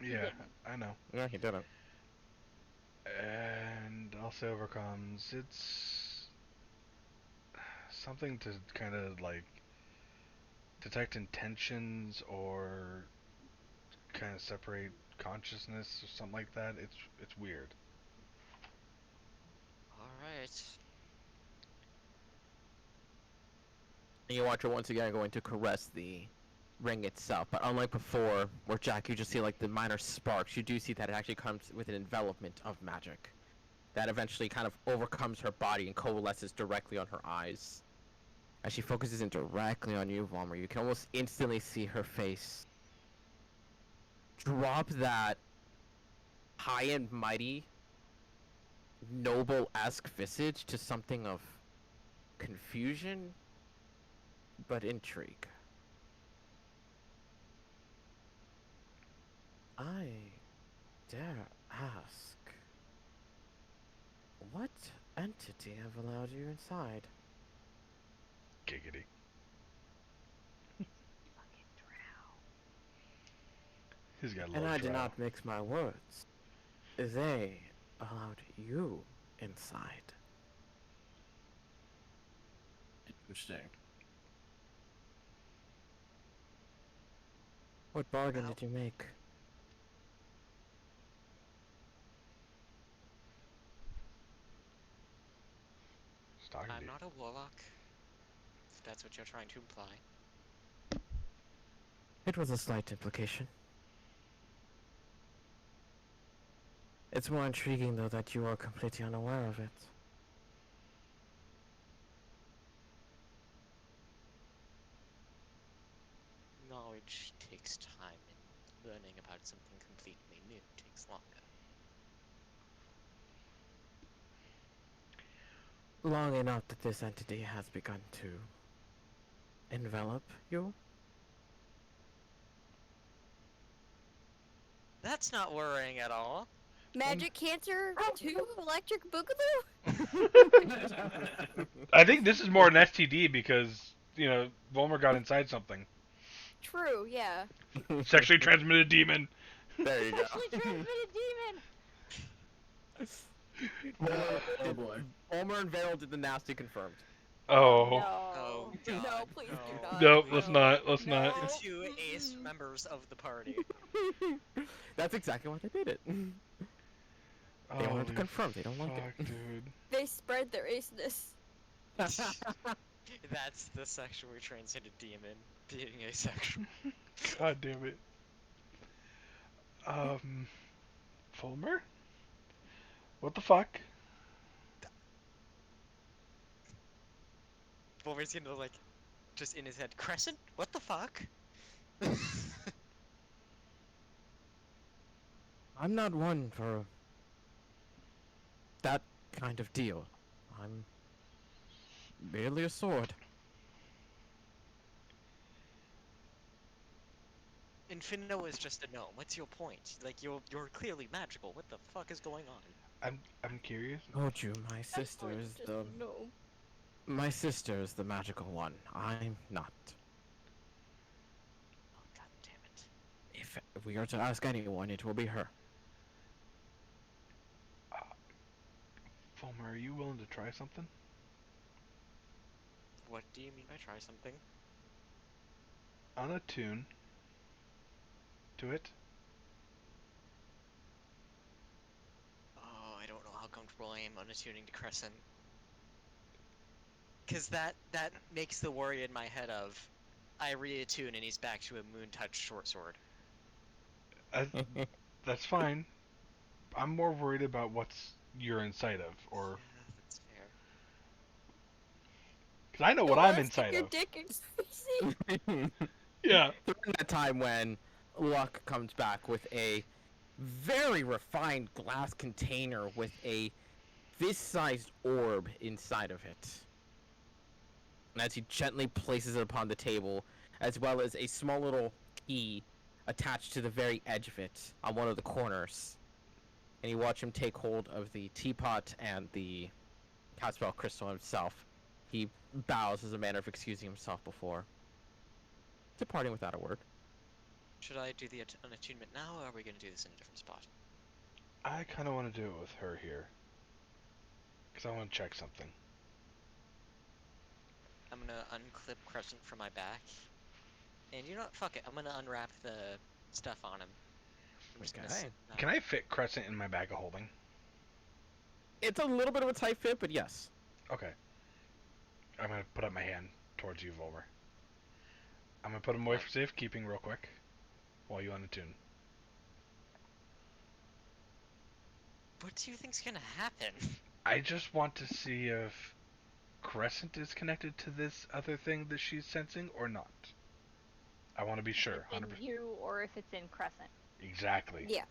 yeah, I know. No, he didn't. And also overcomes. It's something to kind of like detect intentions or kind of separate consciousness or something like that. It's weird. Alright. And you watch her once again going to caress the ring itself, but unlike before, where Jack, you just see like the minor sparks, you do see that it actually comes with an envelopment of magic that eventually kind of overcomes her body and coalesces directly on her eyes. As she focuses in directly on you, Vollmer, you can almost instantly see her face drop that high and mighty, noble-esque visage to something of confusion, but intrigue. I dare ask, what entity have allowed you inside? Giggity. Fucking drow. He's got a And low I did drow. not mix my words. They allowed you inside. Interesting. What bargain Well- did you make? He's talking to I'm you. not a warlock, if that's what you're trying to imply. It was a slight implication. It's more intriguing, though, that you are completely unaware of it. Knowledge takes time, and learning about something completely new takes longer. Long enough that this entity has begun to envelop you? That's not worrying at all. Magic cancer 2 electric boogaloo? I think this is more an STD because Volmer got inside something. True, yeah. Sexually transmitted demon. There you go. Sexually transmitted demon! Oh boy. Homer and Vale did the nasty confirmed. Oh. No. Oh, No, God, please no. do not. Nope, please. let's not. Let's No. not. The two ace members of the party. That's exactly why they did it. They wanted to Holy confirm they don't like fuck, it. dude. They spread their aceness. That's the sexually transmitted demon being asexual. God damn it. Fulmer? What the fuck? Wolverine's gonna like, just in his head, Crescent? What the fuck? I'm not one for that kind of deal. I'm merely a sword. Infinito is just a gnome. What's your point? Like, you're clearly magical. What the fuck is going on? I'm curious. Told you, my sister Or is just the no. my sister is the magical one. I'm not. Oh, god damn it. If we are to ask anyone, it will be her. Fulmer, are you willing to try something? What do you mean by try something? Unattune to it. Oh, I don't know how comfortable I am unattuning to Crescent. Because that makes the worry in my head of, I reattune and he's back to a Moon Touch short sword. That's fine. I'm more worried about what's you're inside of, or Yeah, that's fair. because I know what Don't I'm wanna stick inside your of. dick in Tracy. Yeah. During that time when Luck comes back with a very refined glass container with a fist-sized orb inside of it. And as he gently places it upon the table, as well as a small little key attached to the very edge of it on one of the corners. And you watch him take hold of the teapot and the Catspell crystal himself. He bows as a manner of excusing himself before departing without a word. Should I do the unattunement now, or are we going to do this in a different spot? I kind of want to do it with her here, because I want to check something. I'm going to unclip Crescent from my back. And you know what? Fuck it. I'm going to unwrap the stuff on him. I'm just going to Okay. sit down. Can I fit Crescent in my bag of holding? It's a little bit of a tight fit, but yes. Okay. I'm gonna put up my hand towards you, Volmer. I'm gonna put him away for safekeeping real quick, while you unattune. What do you think's going to happen? I just want to see if Crescent is connected to this other thing that she's sensing or not. I want to be sure. If 100%. it's in you or if it's in Crescent. Exactly. Yeah.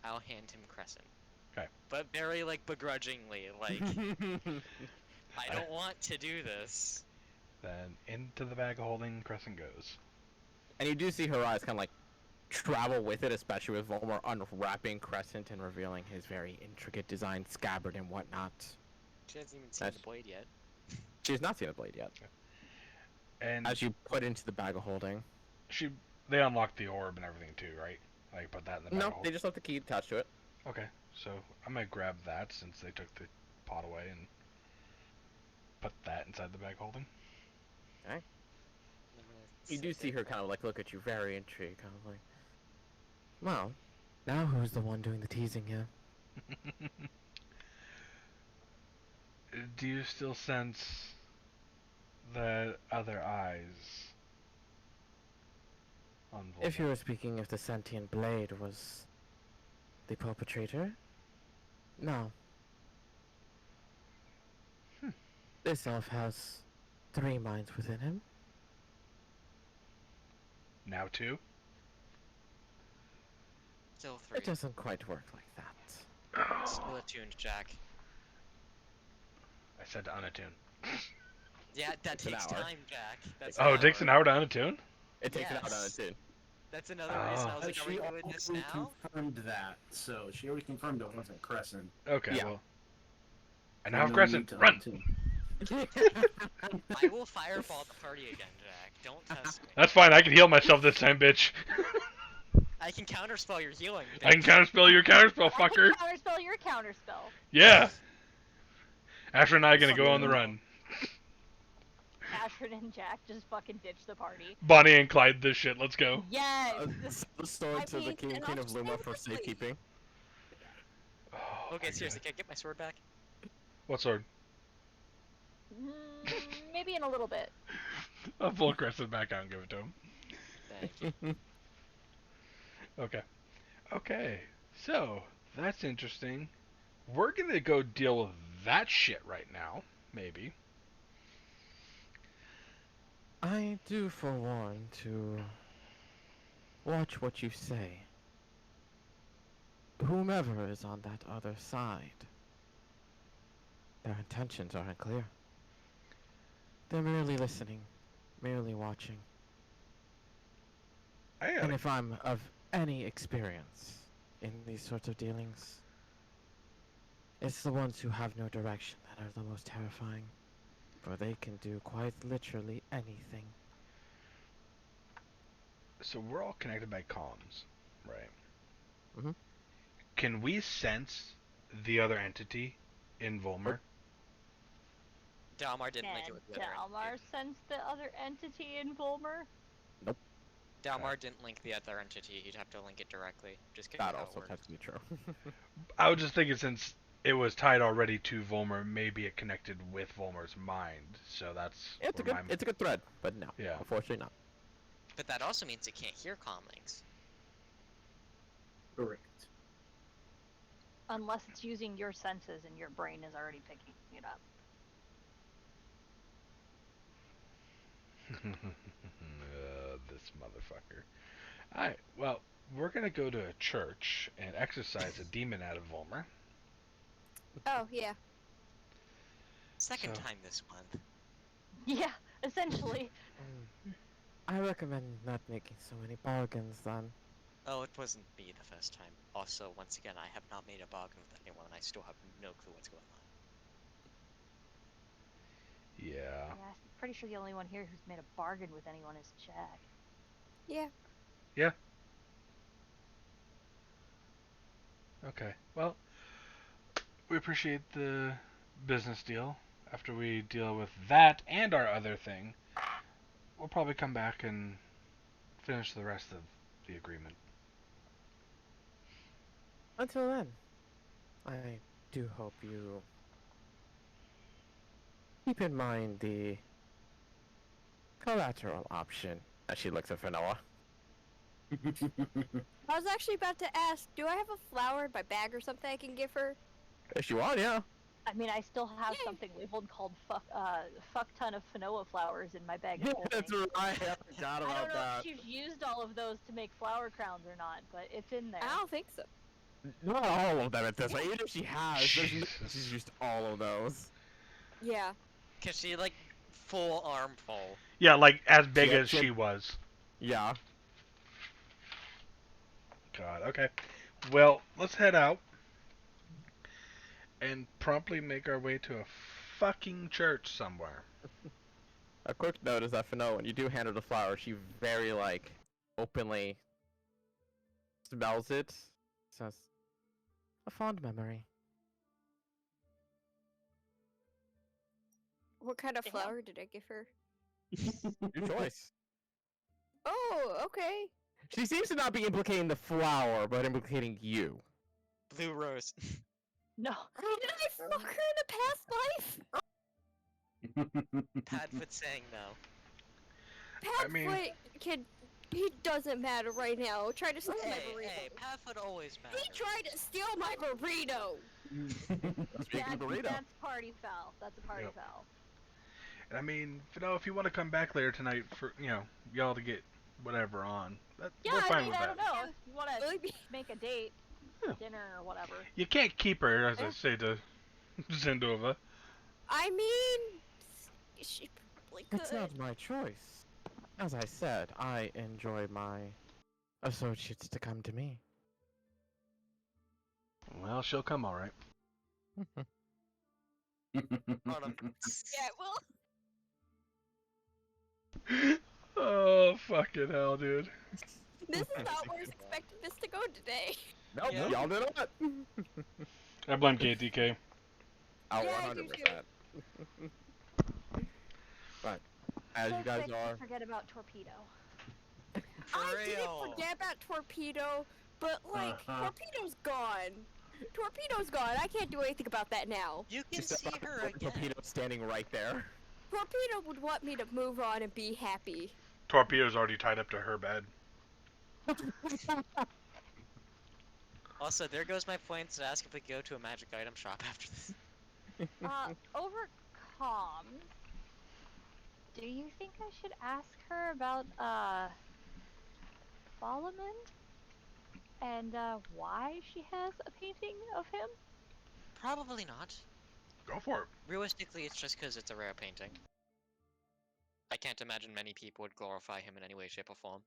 I'll hand him Crescent. Okay. But very, like, begrudgingly. Like, I don't want to do this. Then into the bag of holding Crescent goes. And you do see her eyes kind of like travel with it, especially with Volmar unwrapping Crescent and revealing his very intricate design scabbard and whatnot. She hasn't even seen That's- the blade yet. She has not seen the blade yet. And As you put into the bag of holding. they unlocked the orb and everything too, right? Like put that in the bag of No, holding. they just left the key attached to it. Okay, so I'm gonna grab that since they took the pot away and put that inside the bag holding. I'm gonna You do sit see there. her kind of like look at you very intrigued, kind of like, well, now who's the one doing the teasing here? Do you still sense the other eyes on Volmar? If you were speaking if the sentient blade was the perpetrator, no. This elf has 3 minds within him. Now two? Still 3. It doesn't quite work like that. Still attuned, Jack. I said to unattune. Yeah, that Takes an takes hour. time, Jack. That's Oh, it takes an hour to unattune? It takes it out on Yes. it too. That's another reason I was like, are we She doing this already now? confirmed that, so she already confirmed it wasn't Crescent. Okay, Yeah. well. And So now no Crescent, need to run! untune. I will fireball the party again, Jack. Don't test me. That's fine, I can heal myself this time, bitch. I can counterspell your healing. I can counterspell your counterspell, I fucker. can counterspell your counterspell. Yeah! Asher and I are gonna go on the run. Ashford and Jack just fucking ditch the party. Bonnie and Clyde this shit, let's go. Yes! The sword I to the mean, king and and queen of Luma for honestly- safekeeping. Oh, Okay, my seriously, God. can I get my sword back? What sword? Maybe in a little bit. I'll pull Crescent back out and give it to him. Thank you. Okay. Okay, so, that's interesting. We're gonna go deal with that shit right now, maybe. I do forewarn to watch what you say. Whomever is on that other side, their intentions aren't clear. They're merely listening, merely watching. And if I'm of any experience in these sorts of dealings, it's the ones who have no direction that are the most terrifying, for they can do quite literally anything. So we're all connected by comms, right? Mhm. can we sense the other entity in Volmer? Dalmar didn't link it Can with the other Dalmar entity. sense the other entity in Volmer? Dalmar didn't link the other entity. He'd have to link it directly. Just get That how also it works. tends to be true. I was just thinking since it was tied already to Volmer, maybe it connected with Volmer's mind. So that's It's a where good, it's a good thread, but no, Yeah. unfortunately not. But that also means it can't hear comlinks. Correct. Unless it's using your senses and your brain is already picking it up. This motherfucker. Alright, well, we're gonna go to a church and exorcise a demon out of Volmer. Oh yeah. Second So- time this month. Yeah, essentially. I recommend not making so many bargains then. Oh, it wasn't me the first time. Also, once again, I have not made a bargain with anyone. I still have no clue what's going on. Yeah. Yeah, I'm pretty sure the only one here who's made a bargain with anyone is Jack. Yeah. Okay. Well, we appreciate the business deal. After we deal with that and our other thing, we'll probably come back and finish the rest of the agreement. Until then, I do hope you keep in mind the collateral option. As she looks at Fanoa. I was actually about to ask, do I have a flower in my bag or something I can give her? If you want, yeah. I mean, I still have Yay. something labeled called fuck ton of Fanoa flowers in my bag of Yeah, holding. that's right. I forgot I about don't know that. if she's used all of those to make flower crowns or not, but it's in there. I don't think so. Not all of them at this rate. Even if she has, there's no Jesus. she's used all of those. Yeah. Cause she like full armful. Yeah, like as big Yeah, as she- she was. Yeah. God, okay. Well, let's head out and promptly make our way to a fucking church somewhere. A quick note is that Fanoa, when you do hand her the flower, she very like openly smells it. Says, "A fond memory." What kind of Damn. flower did I give her? Your choice. Oh, okay. She seems to not be implicating the flower, but implicating you. Blue rose. No. Did I fuck her in a past life? Padfoot saying no. I mean- Padfoot can. He doesn't matter right now. Try to steal my Hey, burrito. hey, Padfoot always matters. He tried to steal my burrito. Speaking of burrito. That's party foul. That's a party Yep. foul. And I mean, if you want to come back later tonight for, y'all to get whatever on, Yeah, we're I fine mean, with I that. don't know. If you want to Maybe. make a date, Yeah. dinner or whatever. You can't keep her, as I Eh. say to Zendova. I mean, she probably could. It's not my choice. As I said, I enjoy my associates to come to me. Well, she'll come all right. Hold on. Yeah, well, Oh, fucking hell, dude. this is not where I was expecting this to go today. Nope, Yeah. y'all did it. I blame KTK. Oh, Yeah, I do 100%. But as So you guys quick to are, Forget about torpedo. For I real. didn't forget about Torpedo, but like, Uh-huh. Torpedo's gone. Torpedo's gone. I can't do anything about that now. You can just see her again. torpedo standing right there. Torpedo would want me to move on and be happy. Torpedo's already tied up to her bed. Also, there goes my points to ask if we go to a magic item shop after this. Over comms, do you think I should ask her about Solomon and why she has a painting of him? Probably not. Go for it. Realistically, it's just because it's a rare painting. I can't imagine many people would glorify him in any way, shape, or form.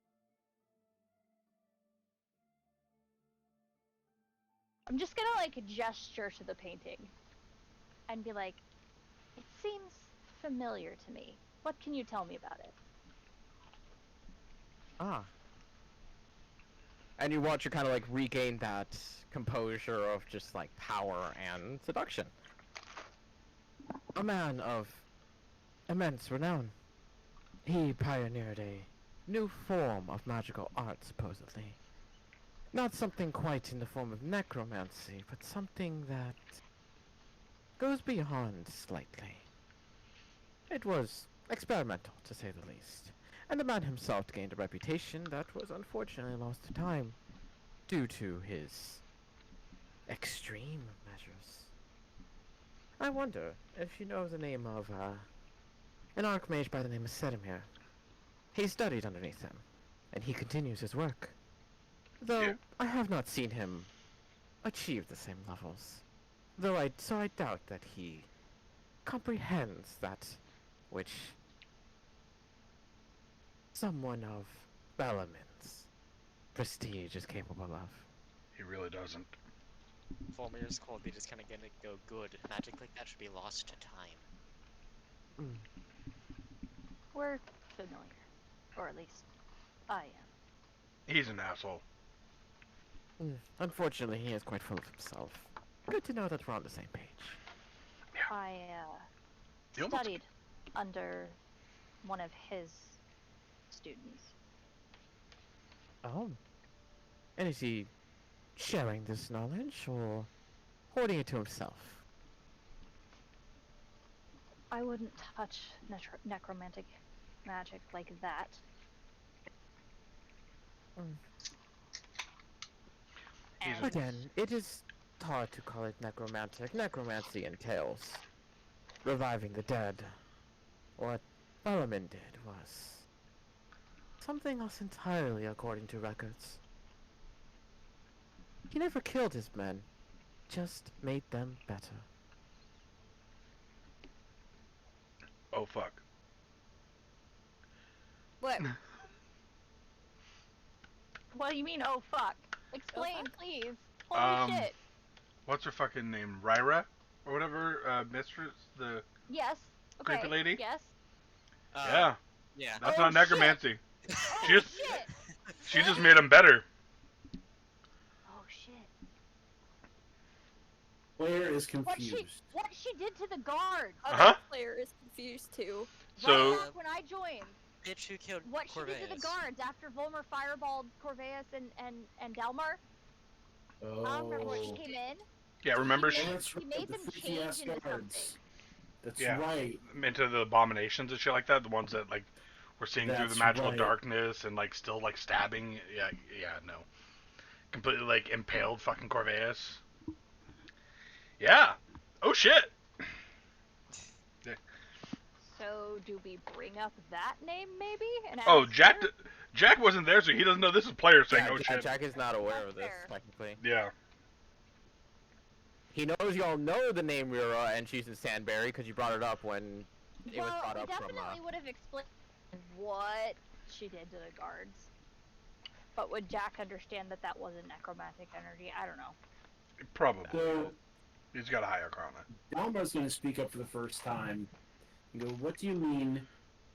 I'm just gonna like gesture to the painting and be like, it seems familiar to me. What can you tell me about it? Ah. And you want to kind of like regain that composure of just like power and seduction. A man of immense renown. He pioneered a new form of magical art, supposedly. Not something quite in the form of necromancy, but something that goes beyond slightly. It was experimental, to say the least, and the man himself gained a reputation that was unfortunately lost to time due to his extreme measures. I wonder if you know the name of an archmage by the name of Xal'Mel. He studied underneath him, and he continues his work. Though Yeah. I have not seen him achieve the same levels. So I doubt that he comprehends that which someone of Balamin's prestige is capable of. He really doesn't. Volmir's coldly just kind of gonna go, good. Magic like that should be lost to time. Mm. We're familiar. Or at least, I am. He's an asshole. Unfortunately, he is quite full of himself. Good to know that we're on the same page. I, He almost- studied under one of his students. Oh. And is he sharing this knowledge, or hoarding it to himself? I wouldn't touch necromantic magic like that. He's And Again, it is hard to call it necromantic. Necromancy entails reviving the dead. What Balamin did was something else entirely, according to records. He never killed his men, just made them better. Oh fuck. What? what do you mean, oh fuck? Explain, fuck? please. Holy shit. What's her fucking name? Ryra? Or whatever, mistress? The... Yes. Okay. Creepy lady? Yes. yeah. Yeah. That's Oh, not necromancy. Oh She just... shit. She just made him better. Oh shit. Player is What confused. she did to the guards. Uh-huh. Player is confused too. So... Right back when I joined, Bitch who killed what she did to the Corvais. guards after Volmer fireballed Corvais and Delmar. Oh. I don't remember when she came in. Yeah, remember He she... made- That's he right, made the them freaky ass change into guards. That's Yeah. right. Into the abominations and shit like that. The ones that, like, were seeing through the That's magical right. darkness and, like, still, like, stabbing. Yeah, no. Completely, like, impaled fucking Corvais. Yeah. Oh, shit. So do we bring up that name maybe? And Oh, ask Jack... her? Jack wasn't there, so he doesn't know this is player saying, Yeah, oh, shit. Jack is not aware of this, Fair. technically. Yeah. He knows y'all know the name Rira and she's in Sandberry because you brought it up when it was Well, brought we up from. definitely would have explained what she did to the guards. But would Jack understand that that wasn't necromantic energy? I don't know. Probably. So, He's got a high arcana. Dalmar's going to speak up for the first time and go, what do you mean,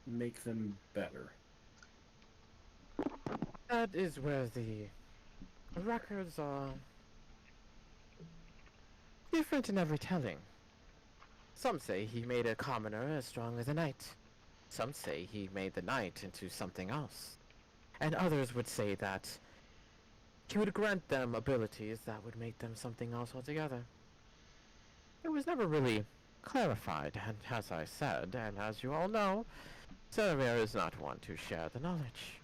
make them better? That is where the records are different in every telling. Some say he made a commoner as strong as a knight. Some say he made the knight into something else. And others would say that he would grant them abilities that would make them something else altogether. It was never really clarified, and as I said, and as you all know, Seramir is not one to share the knowledge.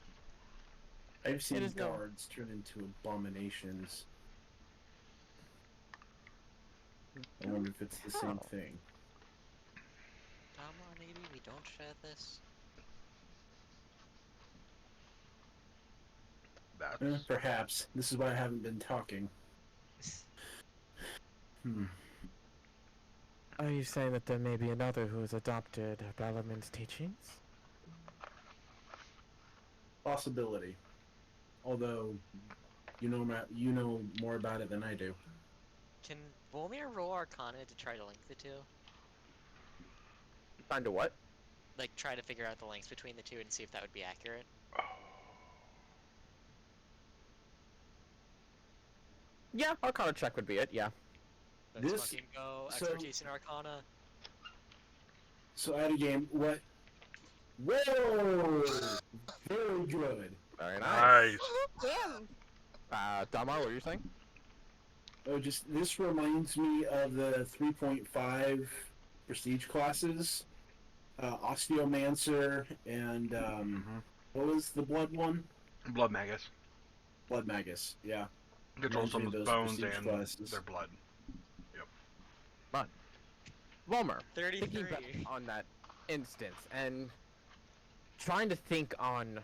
I've seen is no- guards turn into abominations. I wonder if it's the same How? thing. Come on, maybe we don't share this. That's... Perhaps. This is why I haven't been talking. Are you saying that there may be another who has adopted Balamin's teachings? Possibility. Although, you know more about it than I do. Can Volmir roll Arcana to try to link the two? Find a what? Like, try to figure out the links between the two and see if that would be accurate? Yeah, Arcana check would be it. Yeah. Let's This- fucking go. so- Expertise in Arcana. So at a game, what? Whoa! Very good. Very nice. Nice. Damn. Damar, what were you saying? Oh, just this reminds me of the 3.5 prestige classes, Osteomancer and what was the blood one? Blood Magus. Blood Magus. Yeah. Controls Reminds me of someone's those bones prestige and classes. their blood. Volmer. 33. Thinking back on that instance and trying to think on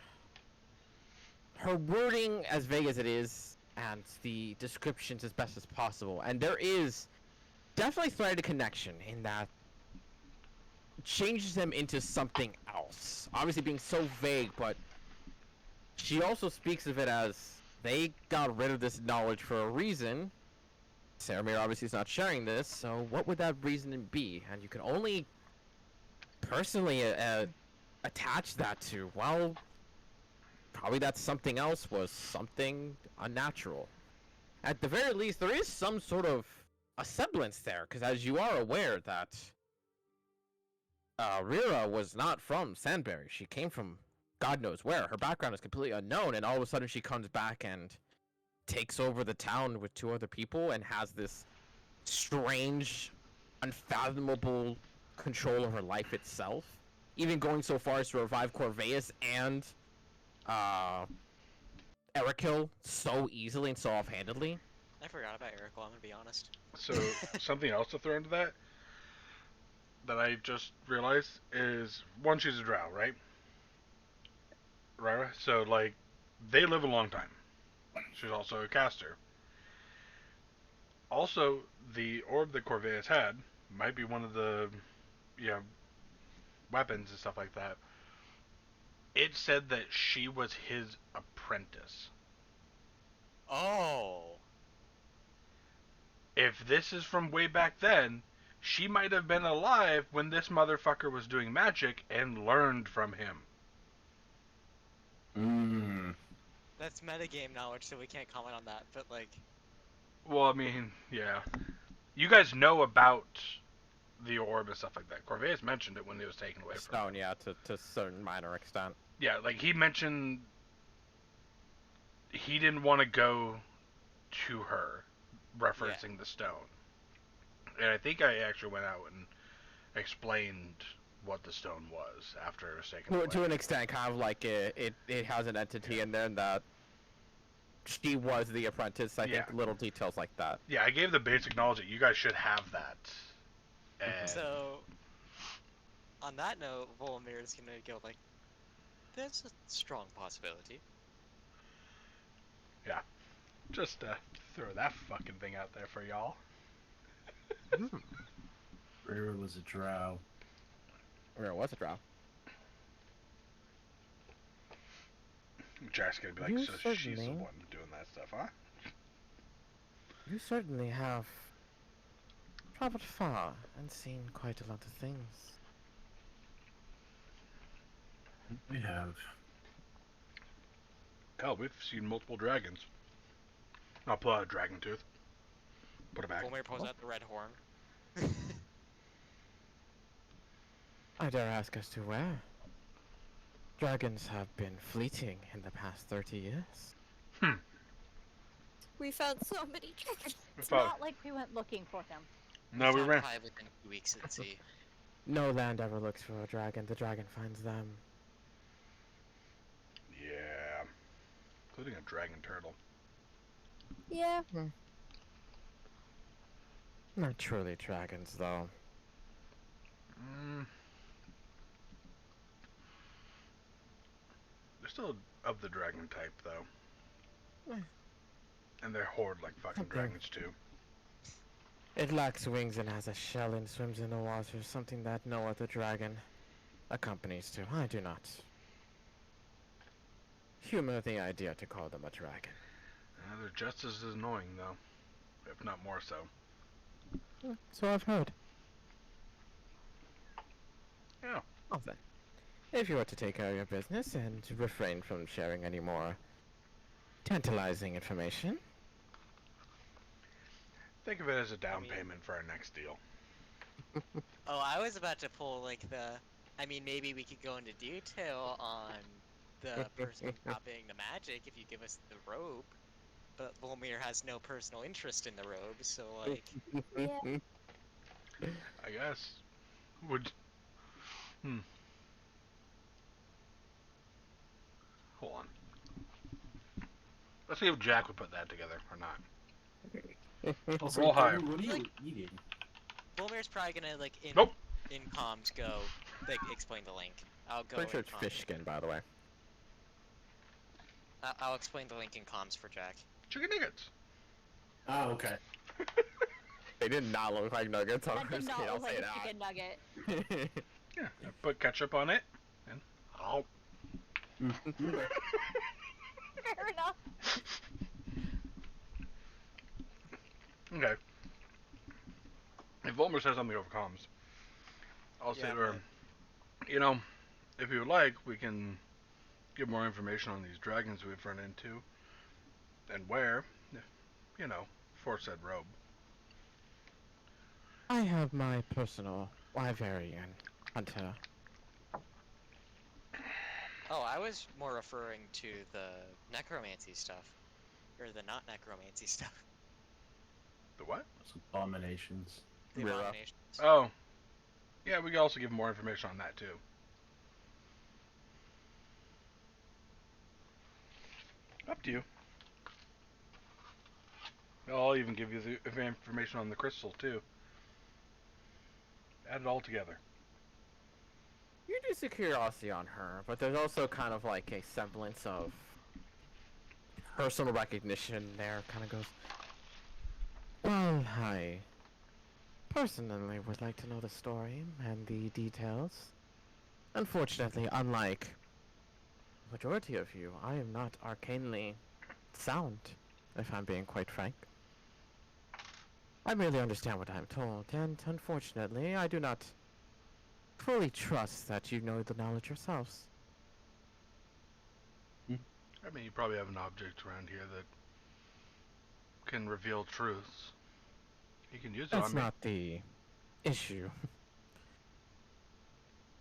her wording as vague as it is and the descriptions as best as possible, and there is definitely threaded a connection in that changes them into something else. Obviously being so vague, but she also speaks of it as they got rid of this knowledge for a reason. Saramir obviously is not sharing this, so what would that reason be? And you can only personally attach that to, well, probably that something else was something unnatural. At the very least, there is some sort of a semblance there, because as you are aware that Rira was not from Sandberry. She came from God knows where. Her background is completely unknown, and all of a sudden she comes back and takes over the town with 2 other people and has this strange, unfathomable control of her life itself. Even going so far as to revive Corveus and Ericil so easily and so offhandedly. I forgot about Eric. I'm gonna be honest. So something else to throw into that I just realized is one, she's a drow, right? Right. So like, they live a long time. She's also a caster. Also, the orb that Corveus had might be one of the, weapons and stuff like that. It said that she was his apprentice. Oh. If this is from way back then, she might have been alive when this motherfucker was doing magic and learned from him. Mmm. That's metagame knowledge, so we can't comment on that. But like, Well, I mean, yeah. You guys know about the orb and stuff like that. Corveus mentioned it when it was taken away from Stone, him. yeah, to a certain minor extent. Yeah, like he mentioned he didn't want to go to her, referencing the stone. And I think I actually went out and explained what the stone was after it was taken away. To an extent, kind of like it has an entity in there that she was the apprentice. I think Yeah. little details like that. Yeah, I gave the basic knowledge that you guys should have that. And so on that note, Volmir is gonna go like, there's a strong possibility. just throw that fucking thing out there for y'all. Rira was a drow. Or was a drow. Jack's gonna be like, You so she's the certainly- one doing that stuff, huh? You certainly have traveled far and seen quite a lot of things. We have. Hell, we've seen multiple dragons. I'll pull out a dragon tooth. Put it back. Volmir pulls out the red horn. I dare ask as to where. Dragons have been fleeting in the past 30 years. We found so many dragons. We It's found- not like we went looking for them. No, we Found ran. 5 within 2 weeks at sea. No land ever looks for a dragon, the dragon finds them. Yeah. Including a dragon turtle. Yeah. Not truly dragons, though. They're still of the dragon type, though. Eh. And they're horde like fucking Okay. dragons, too. It lacks wings and has a shell and swims in the water, something that no other dragon accompanies to. I do not humor the idea to call them a dragon. They're just as annoying, though. If not more so. So I've heard. Yeah. Well then, if you were to take care of your business and refrain from sharing any more tantalizing information, Think of it as a down mean- payment for our next deal. Oh, I was about to pull like the. I mean, maybe we could go into detail on the person copying the magic if you give us the robe. But Volmir has no personal interest in the robe, so like. Yeah. I guess. Would. Hmm. Hold on. Let's see if Jack would put that together or not. Also, Roll higher. Gordon, what are you Like- eating? Volmir's probably gonna like Nope. in comms go like explain the link. I'll go. Pretty sure in it's comms. fish skin, by the way. I'll explain the link in comms for Jack. Chicken nuggets. Oh, okay. They did not look like nuggets on That did fish not skin, I'll look like say a chicken nugget. that. Yeah. I put ketchup on it. And. Oh. Fair enough. Okay. If Volmer says something over comms, I'll say Yeah, to her, you know, if you would like, we can give more information on these dragons we've run into and where, you know, for said robe. I have my personal Wyverian hunter. Oh, I was more referring to the necromancy stuff, or the not necromancy stuff. The what? Those abominations. The Rira. abominations. Oh. Yeah, we can also give more information on that, too. Up to you. I'll even give you the information on the crystal, too. Add it all together. You do see curiosity on her, but there's also kind of like a semblance of personal recognition there. Kind of goes, well, I personally would like to know the story and the details. Unfortunately, unlike the majority of you, I am not arcanely sound, if I'm being quite frank. I merely understand what I'm told, and unfortunately, I do not fully trust that you know the knowledge yourselves. I mean, you probably have an object around here that can reveal truths. You can use it That's on me. not the issue.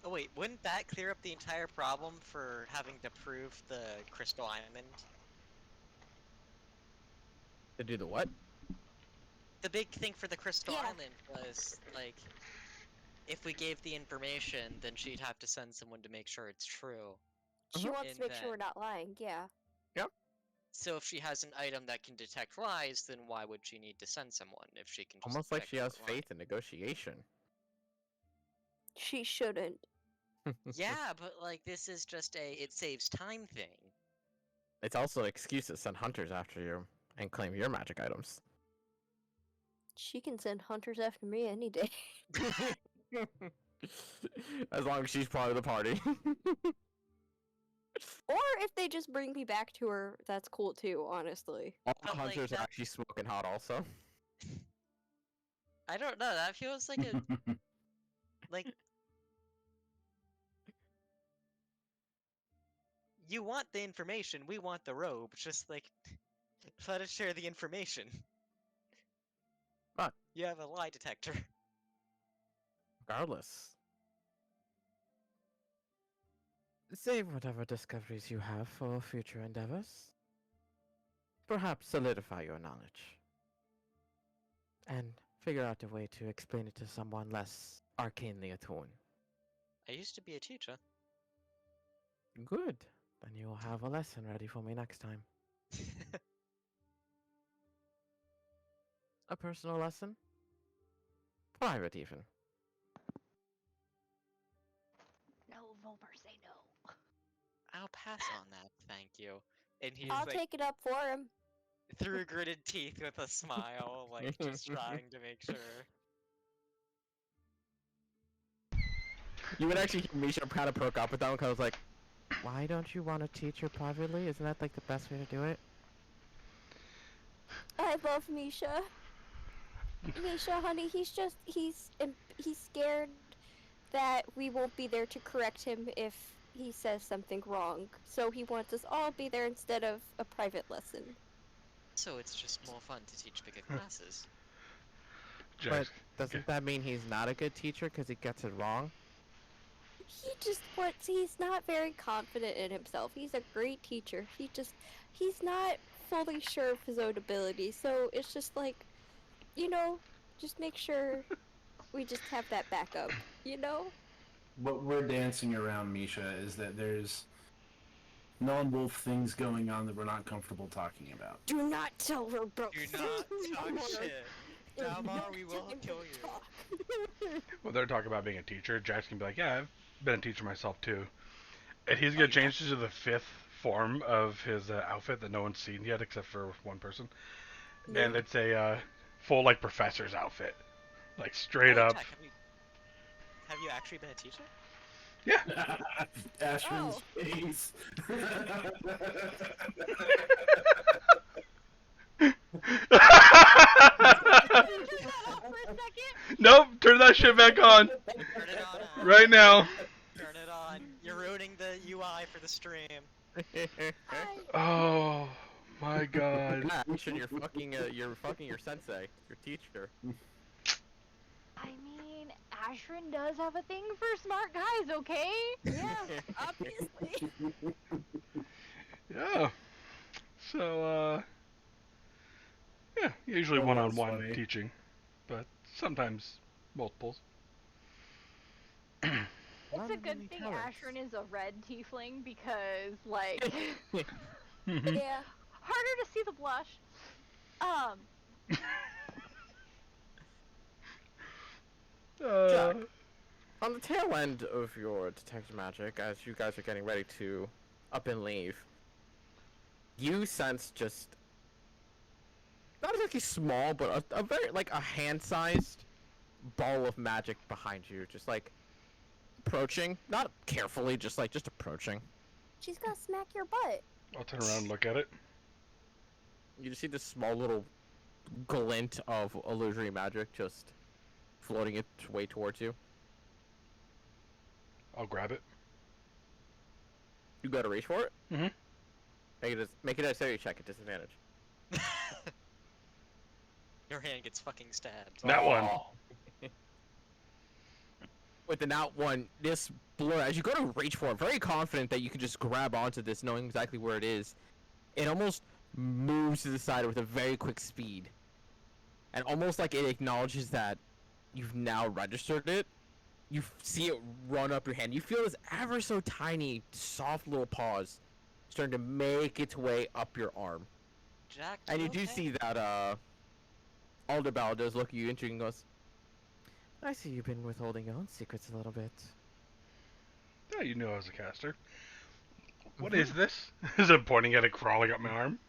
Oh wait, wouldn't that clear up the entire problem for having to prove the Crystal Island? To do the what? The big thing for the Crystal Yeah. Island was, like, if we gave the information, then she'd have to send someone to make sure it's true. She wants And to make sure we're then- not lying. Yeah. So if she has an item that can detect lies, then why would she need to send someone if she can just Almost like detect she has her lying? faith in negotiation. She shouldn't. Yeah, but like this is just a it saves time thing. It's also an excuse to send hunters after you and claim your magic items. She can send hunters after me any day. As long as she's part of the party. Or if they just bring me back to her, that's cool too, honestly. All But, like, hunters are that- actually smoking hot also. I don't know, that feels like a like you want the information, we want the robe, just like let us share the information. But- You have a lie detector. Regardless. Save whatever discoveries you have for future endeavors. Perhaps solidify your knowledge. And figure out a way to explain it to someone less arcanely attuned. I used to be a teacher. Good. Then you'll have a lesson ready for me next time. A personal lesson? Private, even. No, Volmer, say no. I'll pass on that, thank you. And he's I'll like take it up for him. through gritted teeth with a smile, like just trying to make sure. You would actually hear Misha kind of perk up with that one, because like, why don't you want to teach her privately? Isn't that like the best way to do it? I love Misha. Misha, honey, he's scared that we won't be there to correct him if he says something wrong. So he wants us all be there instead of a private lesson. So it's just more fun to teach bigger classes. But Jax. doesn't that mean he's not a good teacher because he gets it wrong? He just wants, he's not very confident in himself. He's a great teacher. He's not fully sure of his own ability. So it's just like, you know, just make sure we just have that backup, you know? What we're dancing around, Misha, is that there's non-wolf things going on that we're not comfortable talking about. Do not tell her about Do not talk anymore. shit. There's Dalmar, no we will time to kill you. talk. Well, they're talking about being a teacher. Jax can be like, yeah, I've been a teacher myself too. And he's gonna change to the 5th form of his outfit that no one's seen yet except for one person. And it's a full like professor's outfit, like straight Wait, up. Jack, have you actually been a teacher? Yeah. Ashman's face. Nope, turn that shit back on Turn it on. right now. Turn it on. You're ruining the UI for the stream. Oh my god. Action, you're fucking your sensei, your teacher. I mean, Ashrin does have a thing for smart guys, okay? Yeah, obviously. Yeah. So, yeah, usually Oh, that's one-on-one funny. teaching, but sometimes multiples. It's a good thing Ashrin is a red tiefling because, like, Yeah. harder to see the blush. Uh, On the tail end of your detect magic, as you guys are getting ready to up and leave, you sense just not exactly small, but a very like a hand-sized ball of magic behind you, just like approaching, not carefully, just approaching. She's gonna smack your butt. I'll turn around and look at it. You just see this small little glint of illusory magic just floating its way towards you. I'll grab it. You gotta reach for it. Mhm. Make it a dexterity check at disadvantage. Your hand gets fucking stabbed. That one. With the nat one, this blur, as you go to reach for it, very confident that you can just grab onto this, knowing exactly where it is, it almost moves to the side with a very quick speed. And almost like it acknowledges that you've now registered it. You see it run up your hand. You feel this ever so tiny, soft little paws starting to make its way up your arm. Jack, And you do okay? see that, Alderbal does look at you and goes, I see you've been withholding your own secrets a little bit. Yeah, you knew I was a caster. What is this? Is it pointing at it crawling up my arm?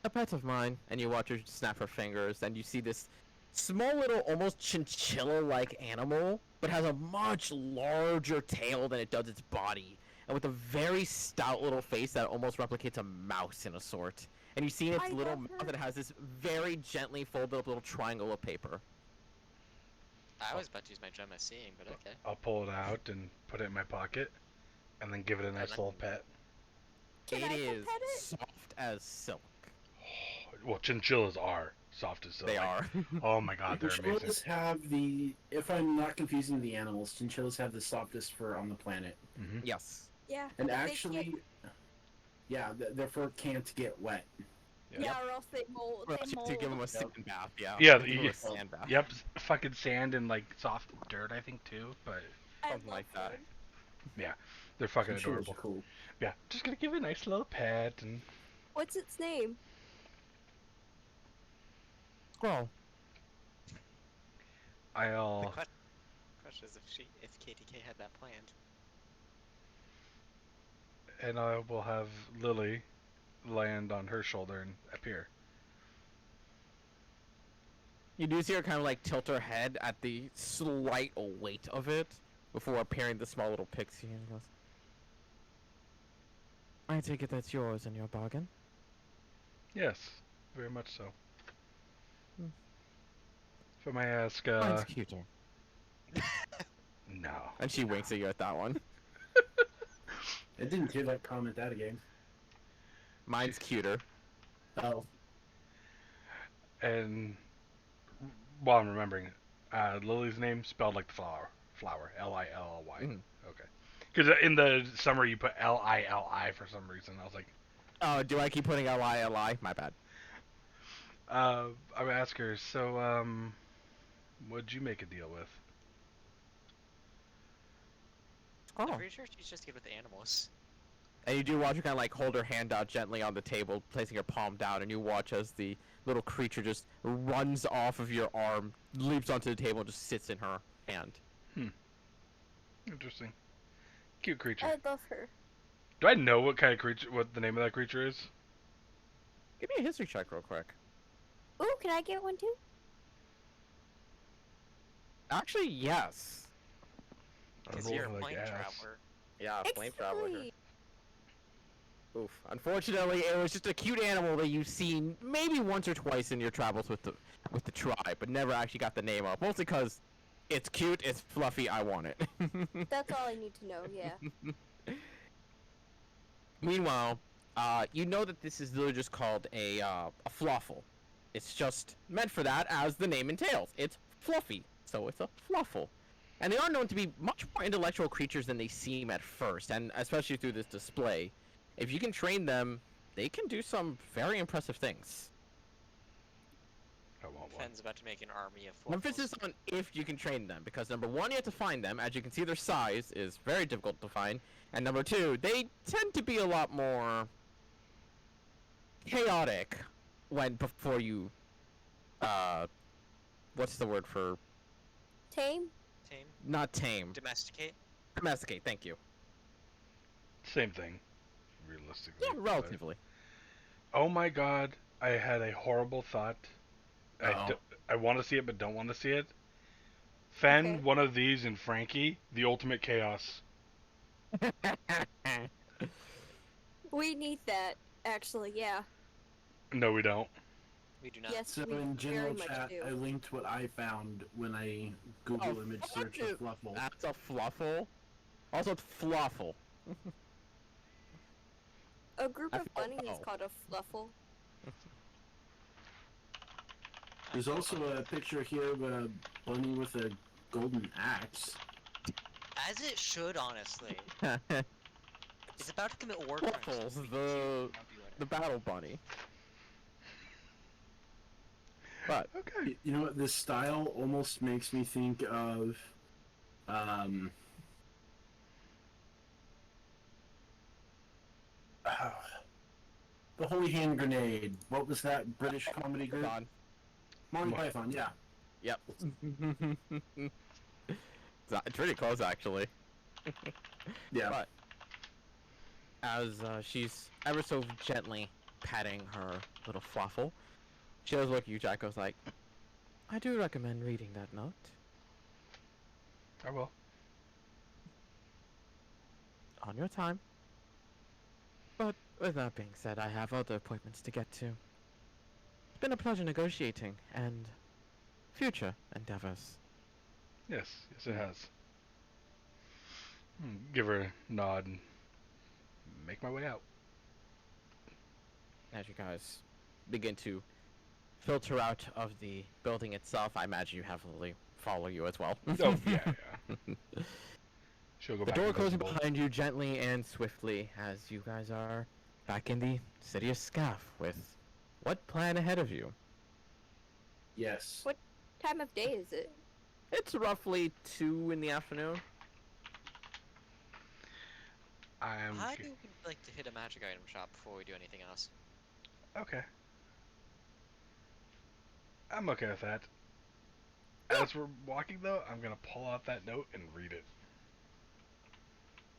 A pet of mine. And you watch her snap her fingers, and you see this small little, almost chinchilla-like animal, but has a much larger tail than it does its body, and with a very stout little face that almost replicates a mouse in a sort. And you see in its I little love mouth her. that it has this very gently folded up little triangle of paper. I was about to use my gem as seeing, but okay. I'll pull it out and put it in my pocket, and then give it a nice little pet. Can It I is pet it? soft as silk. Well, chinchillas are soft as silk. They are. Oh my god, they're amazing. Chinchillas have the, if I'm not confusing the animals, chinchillas have the softest fur on the planet. Hmm. Yes. Yeah. And they actually, yeah, their fur can't get wet. Yeah, or else they mold. Well, They to mold. give them a sand bath, yeah. Yeah, Give 'em you- a sand bath. Yep, fucking sand and like soft dirt, I think too. But I something love like that. them. they're fucking Chinchillas adorable. are cool. Yeah, just gonna give it a nice little pet and What's its name? Squirrel. The I'll. question is if KTK had that planned. And I will have Lily land on her shoulder and appear. You do see her kind of like tilt her head at the slight weight of it before appearing the small little pixie and goes, I take it that's yours in your bargain. Yes, very much so. Hmm. If I may ask, Mine's cuter. no. And she winks at you at that one. I didn't hear that comment out again. Mine's cuter. Oh, And while I'm remembering, Lily's name spelled like the flower, Lilly. Mhm. Okay. Because in the summary you put Lili for some reason. I was like, Oh, do I keep putting Li? My bad. I would ask her. So, what'd you make a deal with? I'm Oh. pretty sure she's just good with animals. And you do watch her kind of like hold her hand out gently on the table, placing her palm down, and you watch as the little creature just runs off of your arm, leaps onto the table, and just sits in her hand. Interesting. Cute creature. I love her. Do I know what kind of creature? What the name of that creature is? Give me a history check real quick. Ooh, can I get one too? Actually, yes. Because roll you're a like flame ass. traveler. Yeah, flame traveler here. Exactly. Oof. Unfortunately, it was just a cute animal that you've seen maybe once or twice in your travels with the tribe, but never actually got the name of. Mostly because it's cute, it's fluffy, I want it. That's all I need to know. Yeah. Meanwhile, you know that this is literally just called a fluffle. It's just meant for that, as the name entails. It's fluffy, so it's a fluffle. And they are known to be much more intellectual creatures than they seem at first, and especially through this display. If you can train them, they can do some very impressive things. I want one. Fenn's about to make an army of Emphasis fluffles. on if you can train them, because number one, you have to find them. As you can see, their size is very difficult to find. And number two, they tend to be a lot more chaotic before you, what's the word for, Tame. Tame? not tame, Domesticate? domesticate, thank you. Same thing, realistically. Yeah, but- relatively. Oh my god, I had a horrible thought. Uh-oh. I want to see it, but don't want to see it. Fen, Okay. one of these, and Frankie, the ultimate chaos. We need that. Actually, yeah. No, we don't. We do not. Yes, So we in very general much chat, do. I linked what I found when I Google Oh, image fuck search it. of Fluffle. That's a fluffle. Also, it's fluffle. A group I of feel- bunnies is oh. called a fluffle. There's also a picture here of a bunny with a golden axe. As it should, honestly. It's about to commit war crimes. Fluffles, so we the- cannot be winning. the battle bunny. But Okay. You know what? This style almost makes me think of, um, the Holy Hand Grenade. What was that British comedy group? Don. Monty Python. Yeah. Yep. It's really close, actually. Yeah. But as she's ever so gently petting her little fluffle, she does look at you, Jack, goes like, I do recommend reading that note. I will. On your time. But with that being said, I have other appointments to get to. It's been a pleasure negotiating, and future endeavors. Yes, yes, it has. Give her a nod and make my way out. As you guys begin to filter out of the building itself, I imagine you have Lily follow you as well. Oh, yeah, yeah. She'll go The back door closing invisible. behind you gently and swiftly as you guys are back in the city of Scaff with what plan ahead of you? Yes. What time of day is it? It's roughly 2 in the afternoon. I'm I would like to hit a magic item shop before we do anything else. okay. I'm okay with that. As we're walking, though, I'm gonna pull out that note and read it.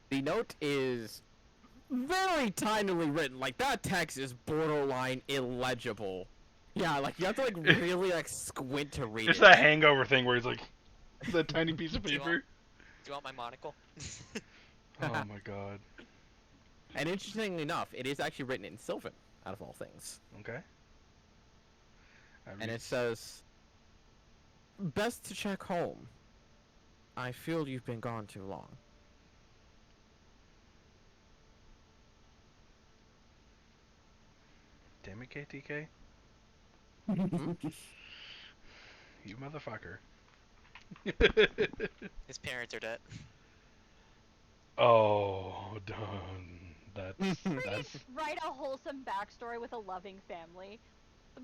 The note is very tinily written. Like, that text is borderline illegible. Yeah, like, you have to, like, really, like, squint to read It's it. that hangover thing where it's like that tiny piece of Do you paper. want- Do you want my monocle? Oh my god. And interestingly enough, it is actually written in Sylvan, out of all things. Okay. And it says, best to check home. I feel you've been gone too long. Damn it, KTK. You motherfucker. His parents are dead. Oh, done. That's Write a wholesome backstory with a loving family.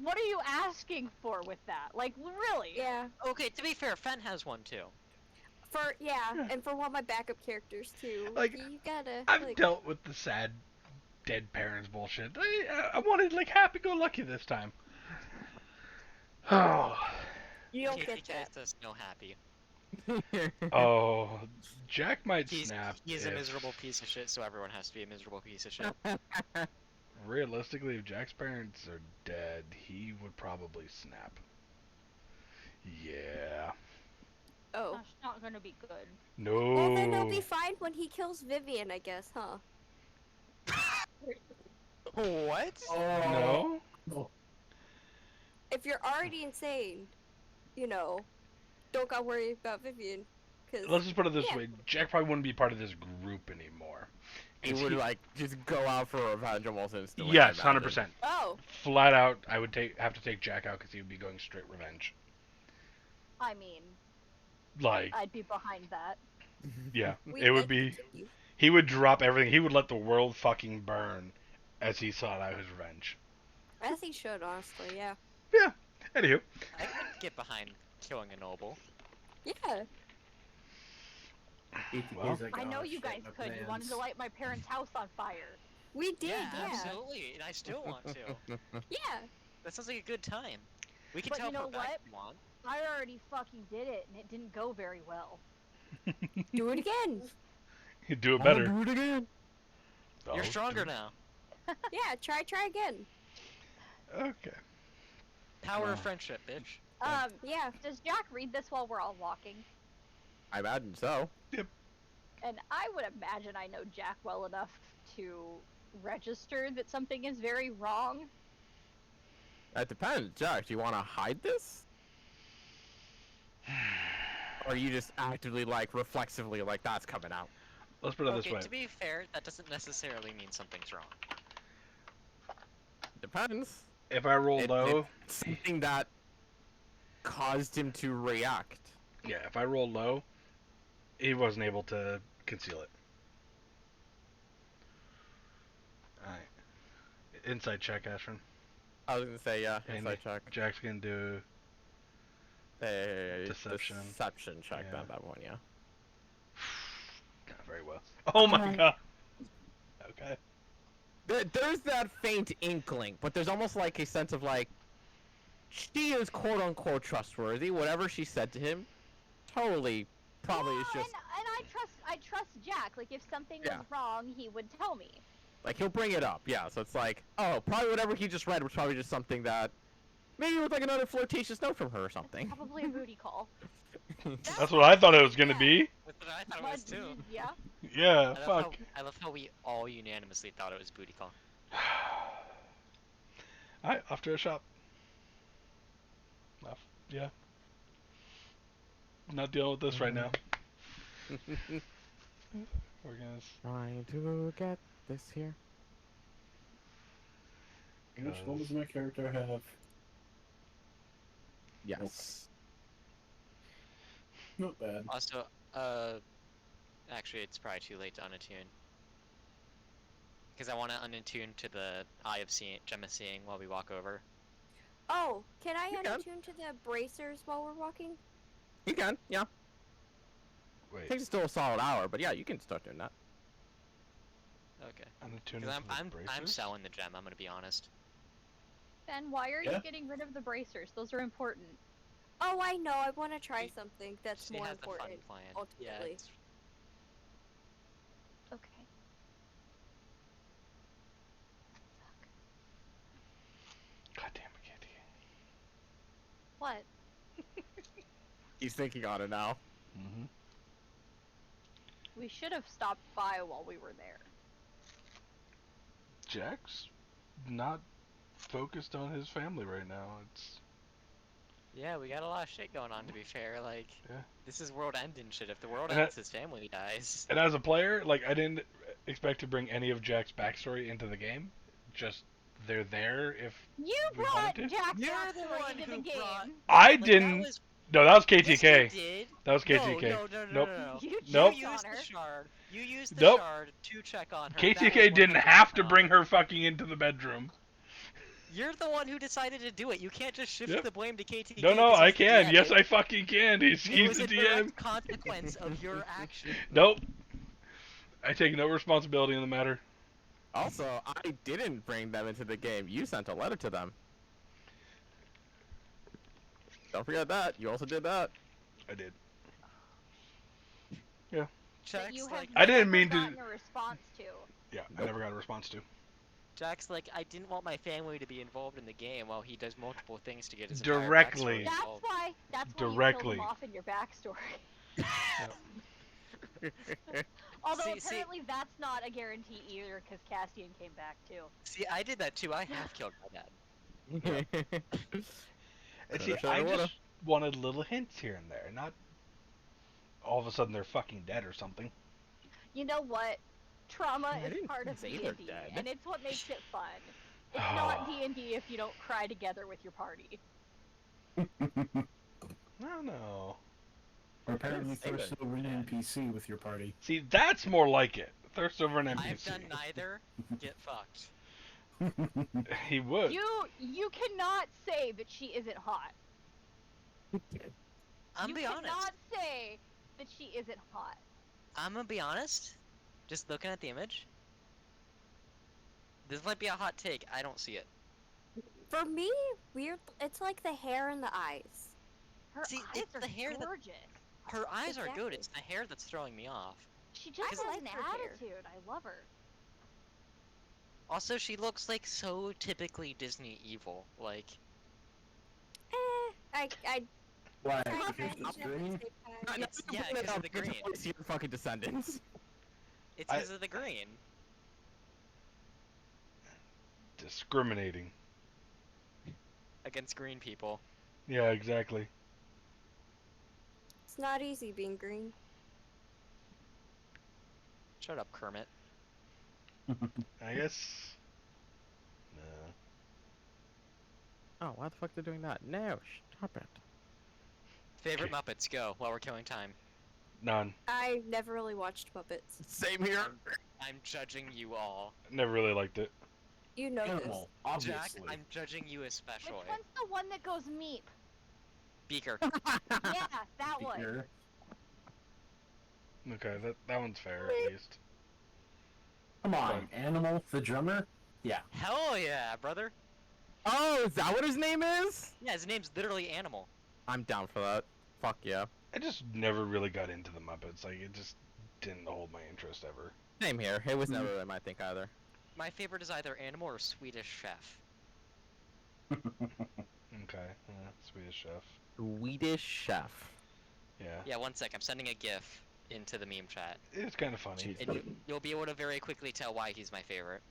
What are you asking for with that? Like, really? Yeah. Okay, to be fair, Fen has one too. And for one of my backup characters too. Like, You gotta I've like. dealt with the sad dead parents bullshit. I wanted like happy-go-lucky this time. Oh, You don't He get guys that. us no happy. oh, Jack might snap. He's a if- miserable piece of shit, so everyone has to be a miserable piece of shit. Realistically, if Jack's parents are dead, he would probably snap. Yeah. Oh. That's not gonna be good. No. Well, then he'll be fine when he kills Vivian, I guess, huh? What? No. If you're already insane, don't gotta worry about Vivian. Let's Cause just put it this Yeah. way: Jack probably wouldn't be part of this group anymore. He 'Cause would like just go out for revenge almost instantly. Yes, I 100%. oh, Flat out, I would have to take Jack out because he would be going straight revenge. I mean, Like, I'd be behind that. yeah, we it would did be. continue. He would drop everything. He would let the world fucking burn as he sought out his revenge. As he should, honestly. Yeah. Anywho, I could get behind killing a noble. Yeah. Well, I know you guys could. You wanted to light my parents' house on fire. We did. Yeah. Absolutely, and I still want to. Yeah. That sounds like a good time. We can But you teleport know back what? if you want. I already fucking did it, and it didn't go very well. Do it again. he'd do it better. Do it again. You're Oh, stronger do- now. Yeah. Try again. Okay. Power Uh, of friendship, bitch. Yeah. Does Jack read this while we're all walking? I imagine so. And I would imagine I know Jack well enough to register that something is very wrong. That depends. Jack, do you want to hide this? Or you just actively, like, reflexively, like, that's coming out? Let's put it this Okay, way. to be fair, that doesn't necessarily mean something's wrong. Depends. If I roll low, It's something that caused him to react. yeah, if I roll low, he wasn't able to conceal it. Alright. Inside check, Ashton. I was gonna say, yeah, And inside check. Jack's gonna do. Deception. Deception check, Yeah. that one, yeah. Not very well. Oh my god. Okay. There's that faint inkling, but there's almost like a sense of like, she is quote unquote trustworthy. Whatever she said to him, totally, probably is just And I trust Jack. Like if something Yeah. was wrong, he would tell me. like he'll bring it up. Yeah, so it's like, oh, probably whatever he just read was probably just something that maybe it was like another flirtatious note from her or something. Probably a booty call. That's what I thought it was gonna be. That's what I thought it was too. Yeah. Yeah, I love, fuck. how, I love how we all unanimously thought it was booty call. Alright, off to a shop. Off. Yeah. Not dealing with this right now. We're gonna. Trying to get this here. How much gold does my character have? Yes. Not bad. Also, actually, it's probably too late to unattune. Because I want to unattune to the Eye of Gemma Seeing while we walk over. Oh, can I You can. unattune to the bracers while we're walking? You can, yeah. Wait. Takes still a solid hour, but yeah, you can start doing that. Okay. Unattune Because to the I'm bracers? selling the gem, I'm gonna be honest. Then why are Yeah. you getting rid of the bracers? Those are important. Oh, I know. I want to try something that's She more has the fun important. plan. ultimately. Yeah, it's, Okay. God damn, I can't hear. What? He's thinking on it now. Mm-hmm. We should have stopped by while we were there. Jack's not focused on his family right now. It's yeah, we got a lot of shit going on, to be fair. Like, Yeah. this is world ending shit. If the world And ends, his family dies. and as a player, like I didn't expect to bring any of Jack's backstory into the game. Just they're there if You We brought wanted to? Jack You're the backstory one into the who game. brought- I Like, didn't. No, that was Yes, KTK. you did. That was No, KTK. no, no, no, Nope. no, no. You Nope. checked You on used her. the shard. You used the Nope. shard to check on her. That KTK was didn't 100% have to on. bring her fucking into the bedroom. You're the one who decided to do it. You can't just shift Yep. the blame to KTK. No, 'cause I he's the can. DM. Yes, I fucking can. It He's was the a DM. direct consequence of your action. Nope. I take no responsibility in the matter. Also, I didn't bring them into the game. You sent a letter to them. Don't forget that. You also did that. I did. That Jack's you like, have I didn't never mean to- gotten a response to. Yeah, I never got a response to. Jack's like, I didn't want my family to be involved in the game while he does multiple things to get his Directly. entire backstory That's involved. why. That's why you Directly. killed him off in your backstory. Although See- apparently that's not a guarantee either, because Castian came back too. See, I did that too. I have killed my dad. And see, Coulda, I shoulda, woulda. just wanted little hints here and there, not all of a sudden they're fucking dead or something. You know what? Trauma I is didn't part of say they're D&D, dead. and it's what makes it fun. It's not D&D if you don't cry together with your party. No. Or apparently say thirst that. over an NPC with your party. See, that's more like it. Thirst over an NPC. I've done neither. Get fucked. He would. You cannot say that she isn't hot. I'm you be honest. cannot say that she isn't hot. I'm gonna be honest. Just looking at the image. This might be a hot take. I don't see it. For me, weird. It's like the hair and the eyes. Her See, eyes it's are the hair that- gorgeous. Her eyes are good. Exactly. It's the hair that's throwing me off. She just I has like an her hair. attitude. I love her. Also, she looks like so typically Disney evil. Like, I Why? I Because it's green? Not- not It's- to yeah, bring it 'cause of up, the it's green. always your fucking descendants. it's because of the green. Discriminating. Against green people. Yeah, exactly. It's not easy being green. Shut up, Kermit. I guess. No. Oh, why the fuck they're doing that? No, stop it. Favorite Muppets, go, while we're killing time. None. I never really watched Muppets. Same here. I'm judging you all. Never really liked it. You know Animal, Jack, obviously. I'm judging you especially. Which one's the one that goes meep? Beaker. Yeah, that one. Here. Okay, that one's fair at least. Come on, Animal, the drummer? Yeah. Hell yeah, brother. Oh, is that what his name is? Yeah, his name's literally Animal. I'm down for that. Fuck yeah. I just never really got into the Muppets. Like, it just didn't hold my interest ever. Same here. It was never really my thing either. My favorite is either Animal or Swedish Chef. Okay, Swedish Chef. Swedish Chef. Yeah, Yeah, one sec, I'm sending a GIF into the meme chat. it's kind of funny. Jeez. And you'll be able to very quickly tell why he's my favorite.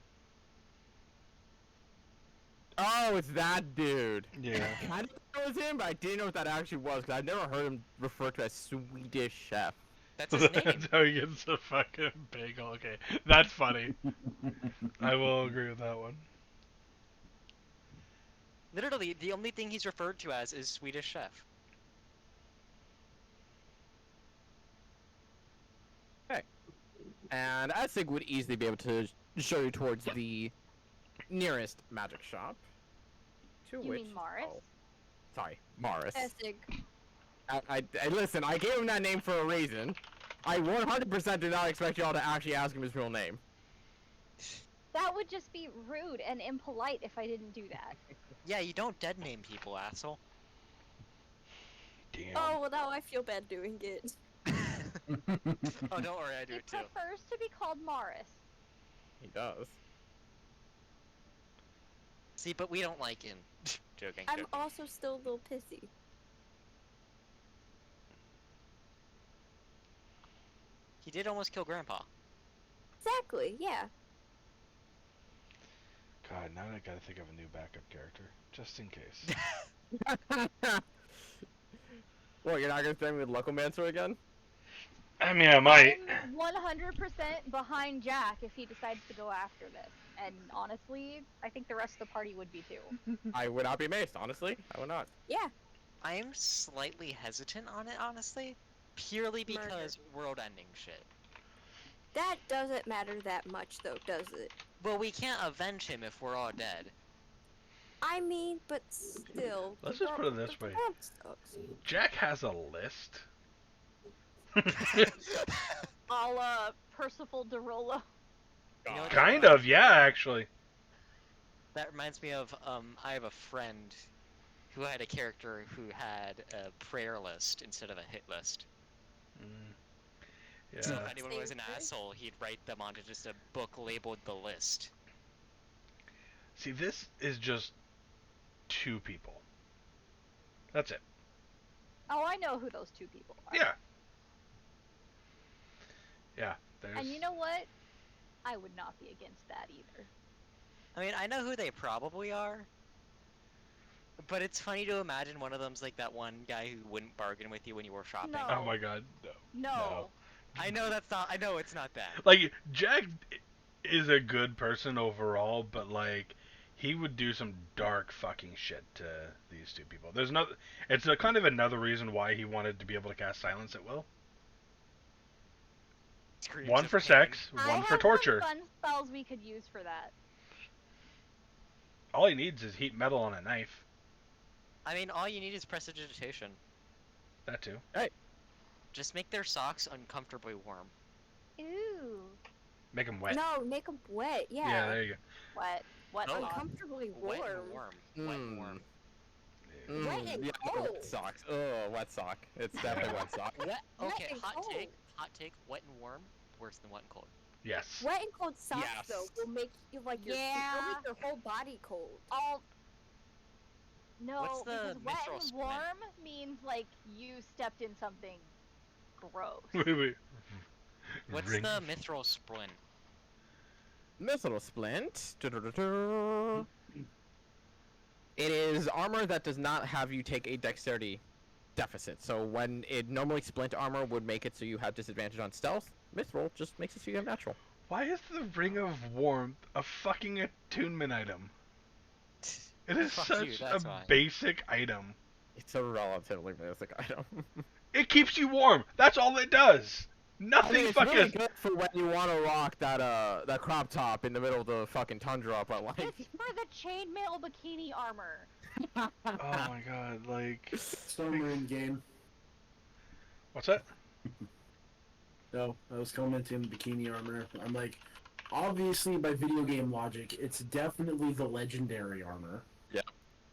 Oh, it's that dude. Yeah. I didn't know it was him, but I didn't know what that actually was, because I've never heard him referred to as Swedish Chef. That's his name. That's how he gets the fucking bagel. Okay, that's funny. I will agree with that one. Literally, the only thing he's referred to as is Swedish Chef. And Essig would easily be able to show you towards the nearest magic shop. To You which, mean Morris? oh, sorry, Morris. Essig. I listen. I gave him that name for a reason. I 100% did not expect y'all to actually ask him his real name. That would just be rude and impolite if I didn't do that. Yeah, you don't dead name people, asshole. Damn. Oh, well, now I feel bad doing it. Oh, don't worry, I do He it too. prefers to be called Morris. He does. See, but we don't like him. Joking. I'm joking. also still a little pissy. He did almost kill Grandpa. Exactly, yeah. God, now I gotta think of a new backup character, just in case. What, you're not gonna threaten me with Locomancer again? I mean, I might. I'm 100% behind Jack if he decides to go after this. And honestly, I think the rest of the party would be too. I would not be amazed, honestly. I would not. Yeah. I'm slightly hesitant on it, honestly. Purely Murder. because world-ending shit. That doesn't matter that much, though, does it? Well, we can't avenge him if we're all dead. I mean, but still. Let's the just put it world- this the way. world sucks. Jack has a list. A la Percival DeRollo. You know what Kind that of, yeah, actually. That reminds me of, I have a friend who had a character who had a prayer list instead of a hit list. Mm. So Yeah. if anyone was an Same thing. asshole, he'd write them onto just a book labeled The List. See, this is just 2 people. That's it. Oh, I know who those 2 people are. Yeah. Yeah. There's... And you know what? I would not be against that either. I mean, I know who they probably are, but it's funny to imagine one of them's like that one guy who wouldn't bargain with you when you were shopping. No. Oh my god, no. No. I know that's not. I know it's not that. Like, Jack is a good person overall, but, like, he would do some dark fucking shit to these 2 people. There's no... It's a kind of another reason why he wanted to be able to cast silence at will. Screams One of for pain. sex, I one have for torture. some fun spells we could use for that. All he needs is heat metal on a knife. I mean, all you need is prestidigitation. That too. Just make their socks uncomfortably warm. Ooh. Make him wet. No, make them wet. Yeah. Yeah, there you go. What Oh. socks? Uncomfortably warm. Wet and warm. Wet and warm. Wet and Yeah, cold. wet socks. Oh, wet sock. It's definitely wet sock. Wet. Wet Okay, and hot cold. take. Hot take. Wet and warm. Worse than wet and cold. Yes. Wet and cold socks, Yes. though, will make you like your Yeah. it'll make your whole body cold. All. No, What's the because wet mithril and splint? warm means like you stepped in something gross. Wait. What's Ring. the mithril splint? This little splint. It is armor that does not have you take a dexterity deficit. So when it normally splint armor would make it so you have disadvantage on stealth, mithril just makes it so you have natural. Why is the Ring of Warmth a fucking attunement item? It is Fuck such you, that's a why. basic item. It's a relatively basic item. It keeps you warm. That's all it does. I Nothing mean, it's fucking. really good for when you want to rock that crop top in the middle of the fucking tundra, but like, It's for the chainmail bikini armor. Oh my god, like. Submarine game. What's that? No, I was commenting bikini armor. I'm like, obviously by video game logic, it's definitely the legendary armor.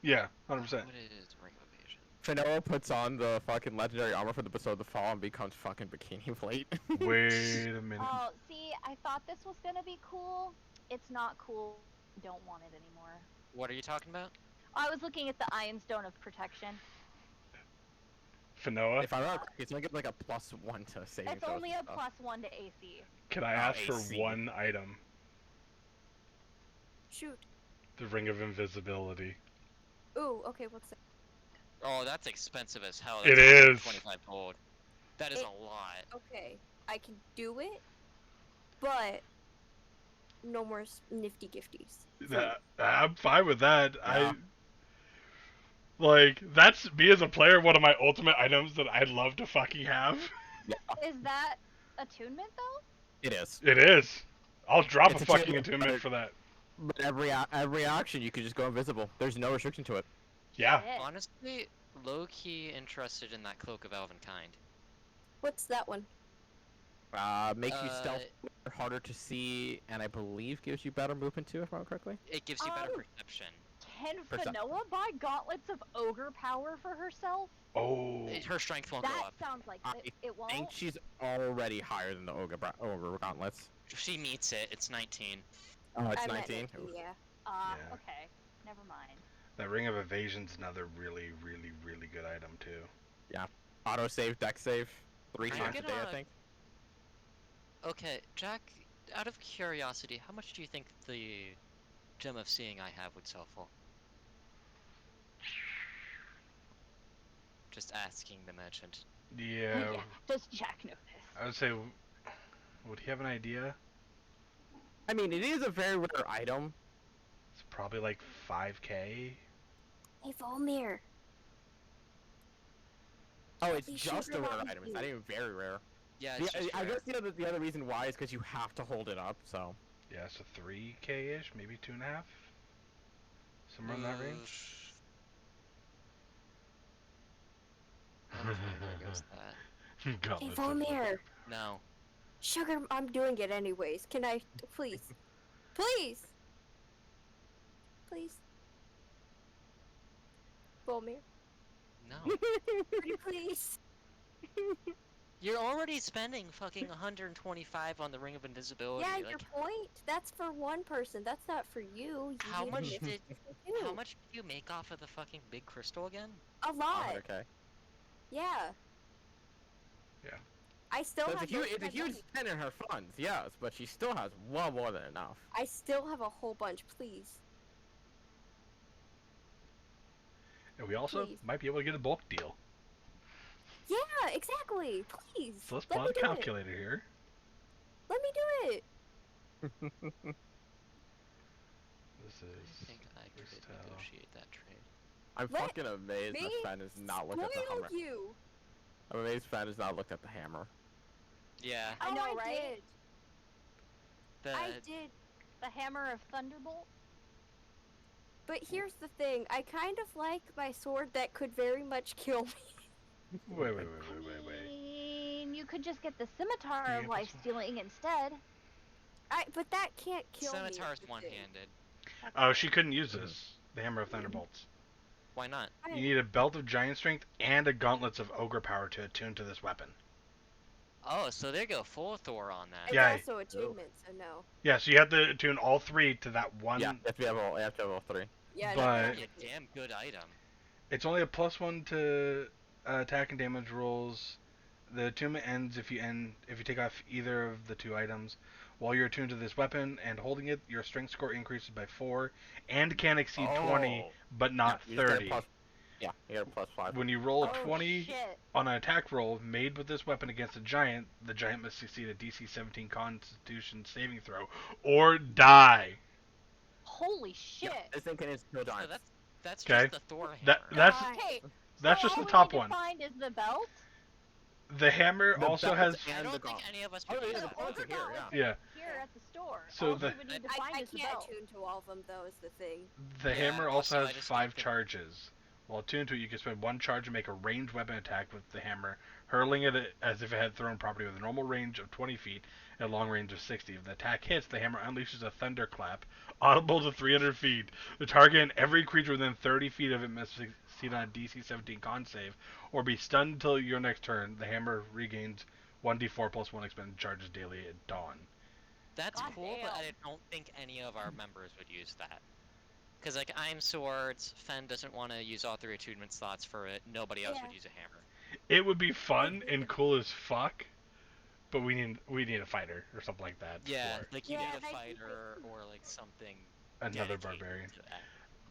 Yeah, 100%. What is ring of evasion? Fanoa puts on the fucking legendary armor for the Bestow of the Fall and becomes fucking bikini plate. Wait a minute. Oh, see, I thought this was gonna be cool. It's not cool. I don't want it anymore. What are you talking about? I was looking at the Iron Stone of Protection. Fanoa, If I remember, correctly, it's only get like a +1 to saving It's throws only and a stuff. +1 to AC. can I ask for AC. one item? Shoot. The Ring of Invisibility. Ooh, okay, what's that? Oh, that's expensive as hell. It That's is. 25 gold. That is It- a lot. Okay, I can do it, but no more nifty gifties. I'm fine with that. Yeah. That's me as a player, one of my ultimate items that I'd love to fucking have. Is that attunement though? It is. It is. I'll drop It's a a fucking attunement, attunement but- for that. But every action you could just go invisible. There's no restriction to it. Yeah. Shit. Honestly, low-key interested in that Cloak of Elvenkind. What's that one? Makes you Uh, stealth harder to see, and I believe gives you better movement too, if I remember correctly. It gives you better Oh. perception. Can Perception. Fanoa buy gauntlets of ogre power for herself? Oh. Her strength won't go That up. sounds like I it I won't. think she's already higher than the ogre gauntlets. If she meets it, it's 19. Oh, it's I'm at 19. 19, yeah. Yeah. Okay. Never mind. That Ring of Evasion's another really, really, really good item too. Auto save, deck save, 3 Can I times a get day, I a- think. Okay, Jack, out of curiosity, how much do you think the Gem of Seeing I have would sell for? Just asking the merchant. Yeah. Does Jack know this? I would say, would he have an idea? I mean, it is a very rare item. It's probably like 5k. Hey, Volmir. Oh, it's These just the sugar rare ones items. do. Not even very rare. Yeah, The, it's just I rare. guess the other reason why is because you have to hold it up. So. Yeah, so 3K ish, maybe 2.5, somewhere in that range. How much longer goes that? Hey, Gauntlets of Volmir, No. sugar. I'm doing it anyways. Can I, please, please, please, Volmir, No. pretty please. You're already spending fucking 125 on the Ring of Invisibility. Yeah, Like, your point. That's for one person. That's not for you. You how need much a did too. how much did you make off of the fucking big crystal again? A lot. Okay. Yeah. Yeah. I still So have it's most of a my huge money. spend in her funds, yes, but she still has well more than enough. I still have a whole bunch. Please. And we also Please. might be able to get a bulk deal. Yeah, exactly. Please. So let's Let pull me out the do it. calculator here. Let me do it. This I is think I could Crystal. negotiate that trade. I'm Let fucking amazed me that Sven has not looked at the spoil hammer. you. I'm amazed Sven has not looked at the hammer. Yeah. I know, right? Did. The I did. The Hammer of Thunderbolt. But here's the thing. I kind of like my sword that could very much kill me. Wait. I mean, you could just get the Scimitar Yeah, of that's Life Stealing instead. But that can't kill me. Scimitar's is the thing. one-handed. Oh, she couldn't use this. The Hammer of Thunderbolts. Why not? You need a Belt of Giant Strength and a Gauntlets of Ogre Power to attune to this weapon. Oh, so there you go, full Thor on that. It's Yeah. also attunement, so no. Yeah, so you have to attune all three to that one. Yeah, you have to have all three. Yeah, But- no, That'd be no. a damn good item. It's only a +1 to attack and damage rolls. The attunement ends if you take off either of the two items. While you're attuned to this weapon and holding it, your strength score increases by 4 and can exceed 20, but not Yeah, you just get a 30. plus- yeah, you get a +5. When you roll a Oh 20 shit! on an attack roll made with this weapon against a giant, the giant must succeed a DC 17 Constitution saving throw or die. Holy shit! Yeah, this thing can kill So giants. that's Okay. just the Thor hammer. That's Okay, that's so just all the we top need to one. find is the belt. The hammer The also belt has I and don't the think gauntlet. any of us Oh, could yeah, use the that. gauntlets are here, yeah. yeah. Here at the store. So all the- we would need to I find is the can't belt. attune to all of them, though, is the thing. The Yeah, hammer also, also I has just 5 don't think- charges. While attuned to it, you can spend 1 charge to make a ranged weapon attack with the hammer, hurling it as if it had thrown property with a normal range of 20 feet and a long range of 60. If the attack hits, the hammer unleashes a thunderclap, audible to 300 feet. The target and every creature within 30 feet of it must succeed on a DC 17 con save, or be stunned until your next turn. The hammer regains 1d4 plus 1 expended charges daily at dawn. That's God cool, but I damn. don't think any of our members would use that. Because, like, I'm swords, Fen doesn't want to use all 3 attunement slots for it, nobody else would Yeah. use a hammer. It would be fun and cool as fuck, but we need a fighter or something like that. Yeah, for like, you Yeah, need a they- fighter or, like, something another dedicated barbarian. to that.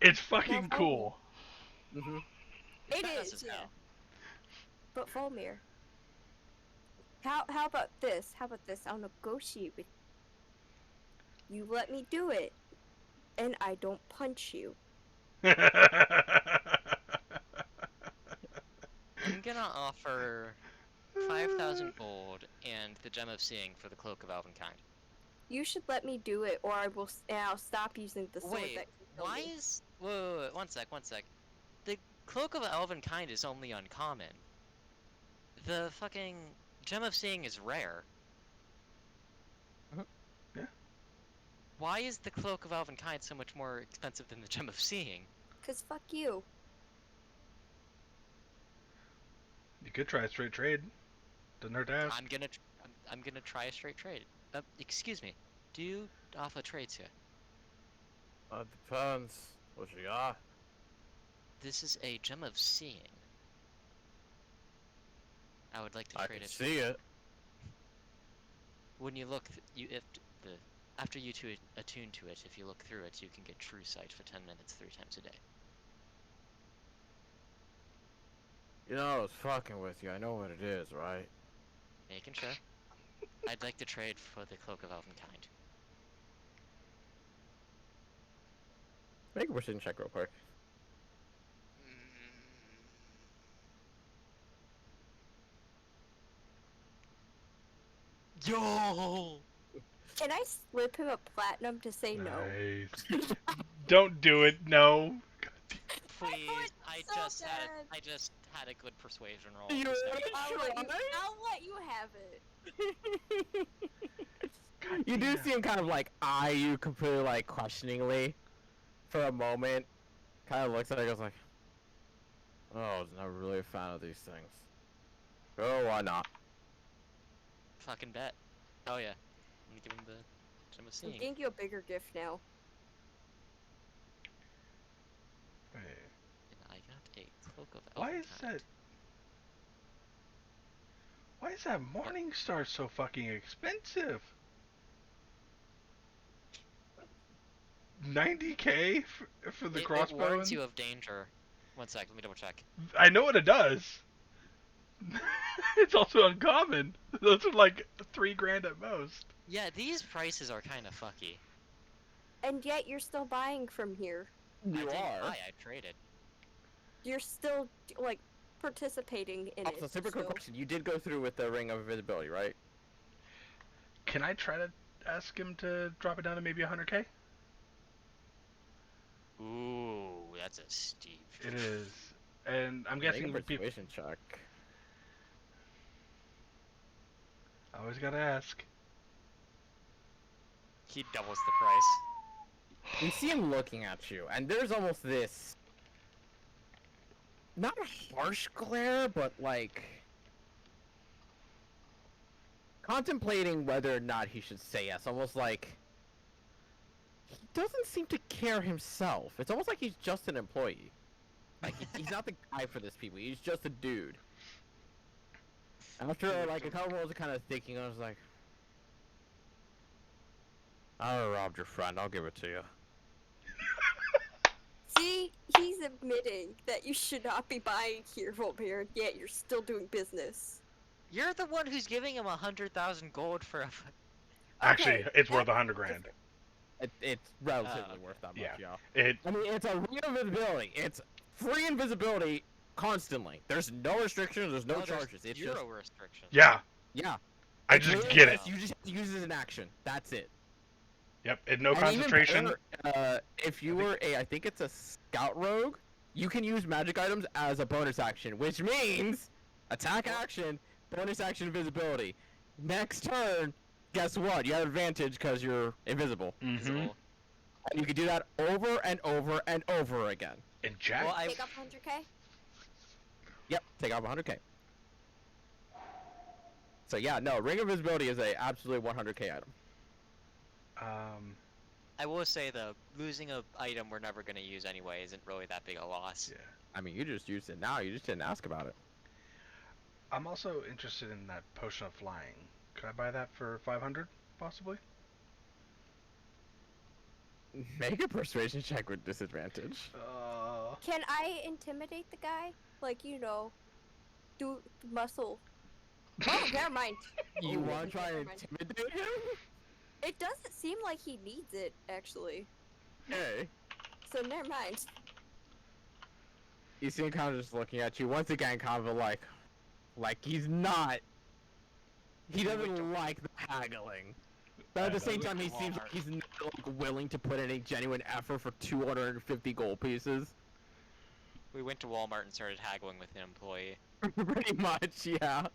It's fucking No, cool. Mm-hmm. It Badass is, as yeah. hell. But Volmir. How about this? How about this? I'll negotiate with you. You let me do it, and I don't punch you. I'm gonna offer 5,000 gold and the Gem of Seeing for the Cloak of Elvenkind. You should let me do it, or I will. And I'll stop using the sword Wait, that can kill why me. is... Wait, one sec. The Cloak of Elvenkind is only uncommon. The fucking Gem of Seeing is rare. Yeah. Why is the Cloak of Elvenkind so much more expensive than the Gem of Seeing? 'Cause fuck you. You could try a straight trade. Doesn't hurt to ask. I'm gonna try a straight trade. Excuse me. Do you offer trades here? Depends. What you got? This is a Gem of Seeing. I would like to I trade can it. see it. When you look, after you two attune to it, if you look through it, you can get True Sight for 10 minutes 3 times a day. You know, I was fucking with you. I know what it is, right? Making sure. I'd like to trade for the Cloak of Elvenkind. Make a perception check real quick. No. Can I slip him a platinum to say no? Nice. Don't do it. No. Please. I so just had bad. I just had a good persuasion roll. You Just really I'll let you have it. You do damn. see him kind of like eye you completely like questioningly for a moment. Kind of looks at it and goes like, "Oh, I was never really a fan of these things. Oh, why not?" fucking bet. Oh yeah. Let me give him the gem of I'm seeing. getting you a bigger gift now. Wait, And I got a cloak of why elven is kind. that? Why is that Morning Star so fucking expensive? 90K for the It crossbow? warns you of danger. One sec, let me double check. I know what it does. It's also uncommon. Those are like 3 grand at most. Yeah, these prices are kind of fucky. And yet you're still buying from here. I You didn't are. buy, I traded. You're still like participating in Also, it. super quick so- question: you did go through with the ring of invisibility, right? Can I try to ask him to drop it down to maybe 100K? Ooh, that's a steep. It is. And I'm Make a guessing people persuasion check. always gotta ask. He doubles the price. You see him looking at you, and there's almost this, not a harsh glare, but like contemplating whether or not he should say yes. Almost like he doesn't seem to care himself. It's almost like he's just an employee. Like he's not the guy for this people. He's just a dude. After like a couple moments of kind of thinking, I was like, "I robbed your friend. I'll give it to you." See, he's admitting that you should not be buying here, Volbear, and yet you're still doing business. You're the one who's giving him 100,000 gold for a. Actually, Okay, it's worth that's 100 grand. different. It's relatively okay. worth that much, Yeah. yeah. It I mean, it's a ring of invisibility. It's free invisibility constantly. There's no restrictions. There's no there's charges. It's zero just restrictions. yeah, yeah. I It's just literally get it. just- You just have to use it as an action. That's it. Yep, and no And even concentration. better, if you were I think it's a scout rogue, you can use magic items as a bonus action, which means attack action, bonus action invisibility. Next turn, guess what? You have advantage because you're invisible. Mm-hmm. Visible. And you can do that over and over and over again. And Jack, Well, I Take off 100k? Yep, take off 100k. So yeah, no, Ring of Invisibility is a absolutely 100k item. I will say though, losing a item we're never gonna use anyway isn't really that big a loss. yeah. I mean, you just used it now. You just didn't ask about it. I'm also interested in that potion of flying. Could I buy that for 500, possibly? Make a persuasion check with disadvantage. Can I intimidate the guy? Like, do muscle. Oh, never mind. You Oh, want to try and never mind. intimidate him? It doesn't seem like he needs it, actually. Hey. So never mind. You see him kind of just looking at you. Once again, kind of like he's not. He doesn't like the haggling. But at the same time, he seems like he's not like, willing to put any genuine effort for 250 gold pieces. We went to Walmart and started haggling with an employee. Pretty much, yeah.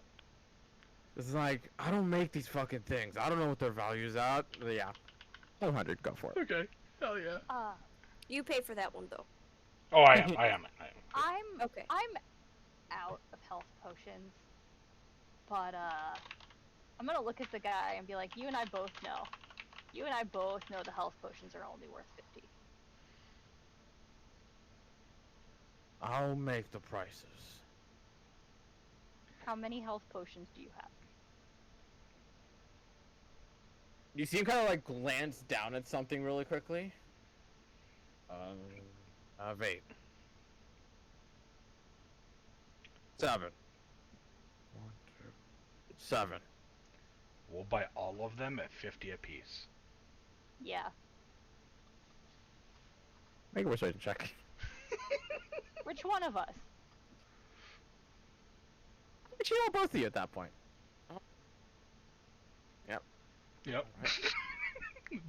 It's like, I don't make these fucking things. I don't know what their value's at. But yeah. 500, go for it. Okay. Hell yeah. You pay for that one, though. Oh, I am. Okay. I'm out of health potions, but I'm gonna look at the guy and be like, you and I both know. You and I both know the health potions are only worth 50. I'll make the prices. How many health potions do you have? You see him kind of like glance down at something really quickly. Vape. 7. 1, 2, 7. We'll buy all of them at 50 apiece. Yeah. Make a persuasion check. Which one of us? But you know both of you at that point. Yep. Yep.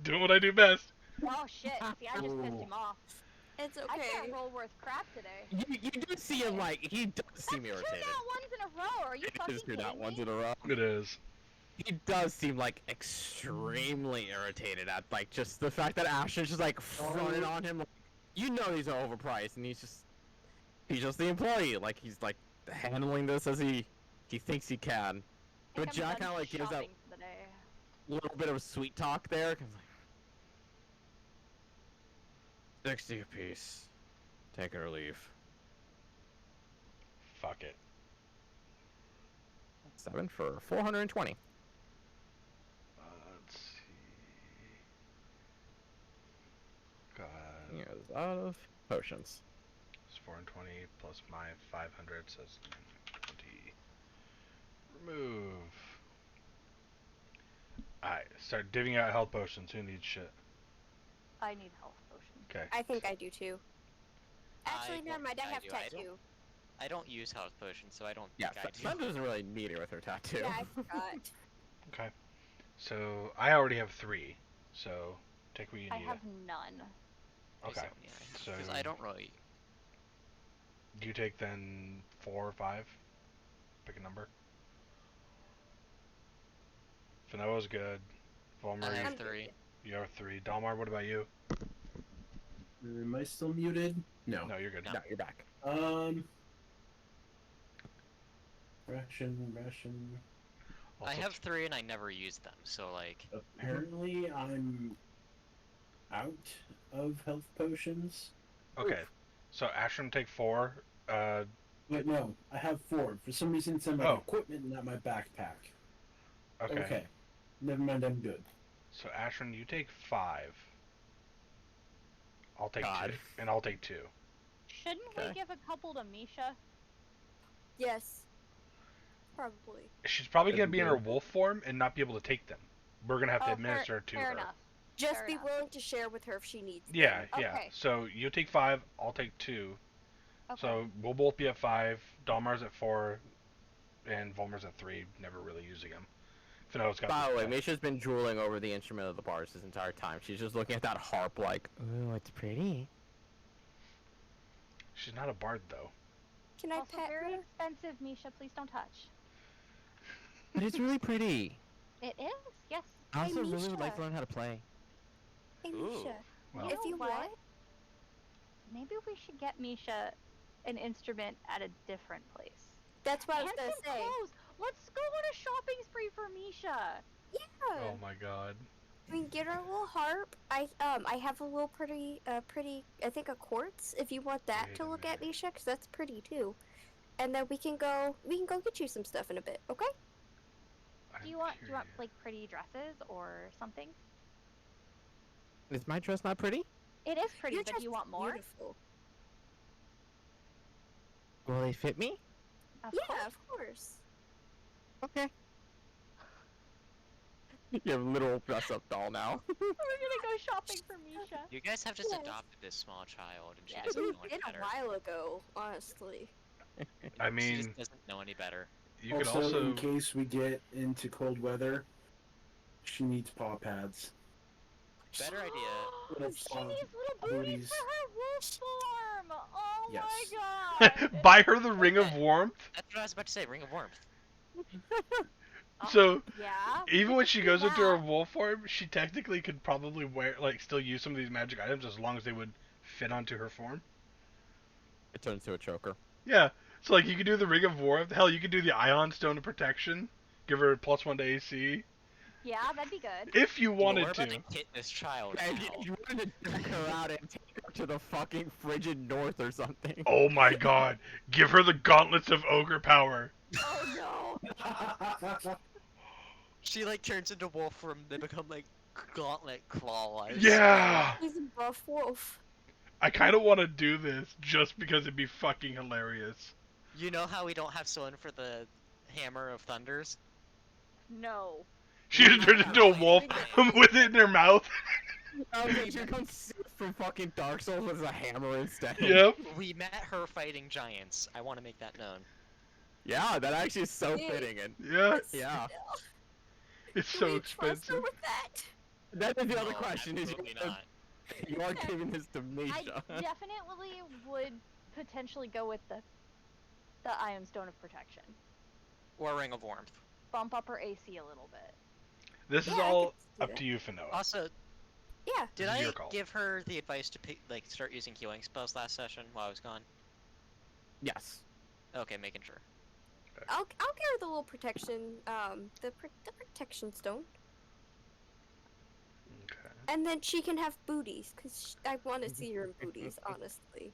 Doing what I do best. Oh shit! See, I just pissed him off. It's I can't okay. roll worth crap today. You do see him like he does seem That's irritated. two nat ones in a row. Are you fucking Just do kidding that ones me? in a row. It is. He does seem like extremely irritated at like just the fact that Ashton's just like fronting on him. Like, you know these are overpriced, and he's just the employee. Like he's like handling this as he thinks he can. I think But Jack I'm kind done of like gives that shopping for the day. little bit of sweet talk there. 'Cause like, 60 apiece. Take it or leave. Fuck it. 7 for 420. Let's see. God. Here's out of potions. It's 420 plus my 500 says 20. Remove. Alright, start divvying out health potions. Who needs shit? I need health potion. Okay. I think I do too. Actually, never mind. I have do. tattoo. I don't use health potions, so I don't Yeah, think I do. Sun doesn't really need it with her tattoo. Yeah, I forgot. Okay. So, I already have 3. So, take what you I need. have none. Okay. So, Because I don't really. do you take then 4 or 5? Pick a number. Finoa's good. Volmer, I you, have 3. you have 3. Dalmar, what about you? Am I still muted? No. No, you're good. No, you're back. Ration. I Also, have 3 and I never use them, so like. Apparently, I'm out of health potions. Okay. So, Ashram take 4. Wait, no, I have 4. For some reason, it's in my Oh. equipment, not my backpack. Okay. Never mind, I'm good. So, Ashram, you take 5. I'll take God. 2. And I'll take 2. Shouldn't Okay. we give a couple to Misha? Yes. Probably. She's probably going to That'd be be in her good. wolf form and not be able to take them. We're going to have to Oh, administer to fair her. enough. Just Fair be enough. willing to share with her if she needs. Yeah, them. yeah. Okay. So, you take 5, I'll take 2. Okay. So, we'll both be at 5. Dalmar's at 4. And Volmer's at 3. Never really using them. Finoa's got By the way, the- Misha's been drooling over the instrument of the bars this entire time. She's just looking at that harp like, ooh, it's pretty. She's not a bard, though. Can I Also pet very her? expensive, Misha. Please don't touch. But it's really pretty. It is. Yes. I also Hey, really would like Misha. to learn how to play. Hey, Ooh. Misha. Well, If know you what? want, Maybe we should get Misha an instrument at a different place. that's what I was And gonna some say. clothes. Let's go on a shopping spree for Misha. Yeah. oh my god. We can get her a little harp. I have a little pretty, I think a quartz. If you want that Wait to a look at, minute. Misha, 'cause that's pretty too. And then we can go get you some stuff in a bit. Okay? Do you want like pretty dresses or something? Is my dress not pretty? It is pretty, Your but dress do you is want more? Beautiful. Will they fit me? Of Yeah, course. of course. Okay. You have a literal dress-up doll now. We're gonna go shopping for Misha. You guys have just Yes. adopted this small child, and she Yeah. doesn't We know any did a better. while ago, honestly. I She mean, just doesn't know any better. you could also, also. in case we get into cold weather, she needs paw pads. Better idea. Little She paw needs little booties booties. for her wolf form. Oh Yes. my god. Buy her the Ring of Warmth. That's what I was about to say. Ring of Warmth. So, Yeah. even when she goes into her that. wolf form, she technically could probably wear, like, still use some of these magic items as long as they would fit onto her form. It turns into a choker. Yeah. So, like, you could do the Ring of Warmth. Hell, you could do the Ion Stone of Protection. Give her +1 to AC. Yeah, that'd be good. If you Well, wanted we're about to. to hit this child And now. you wanted to deck her out and take her to the fucking frigid north or something. Oh my god. Give her the Gauntlets of Ogre Power. Oh no. She like turns into wolf form. They become like gauntlet claw-wise. Yeah! He's a buff wolf. I kind of want to do this just because it'd be fucking hilarious. You know how we don't have someone for the Hammer of Thunders? No. She just turned into a wolf with it in her mouth. I was like, she comes Sith from fucking Dark Souls with a hammer instead. Yep. We met her fighting giants. I want to make that known. Yeah, that actually is so Yeah. fitting. And Yeah. yeah. It's Do so we trust her expensive. with that? That is the other No, question. Is absolutely not. you are giving this to I Misha. definitely would potentially go with the Ion Stone of Protection. Or Ring of Warmth. Bump up her AC a little bit. This is Yeah, I all could see up that. to you, Fanoa. Also, Yeah. did This is your I call. give her the advice to start using healing spells last session while I was gone? Yes. Okay, making sure. I'll give her the little protection, the protection stone, Okay. and then she can have booties, cause I want to see her in booties, honestly.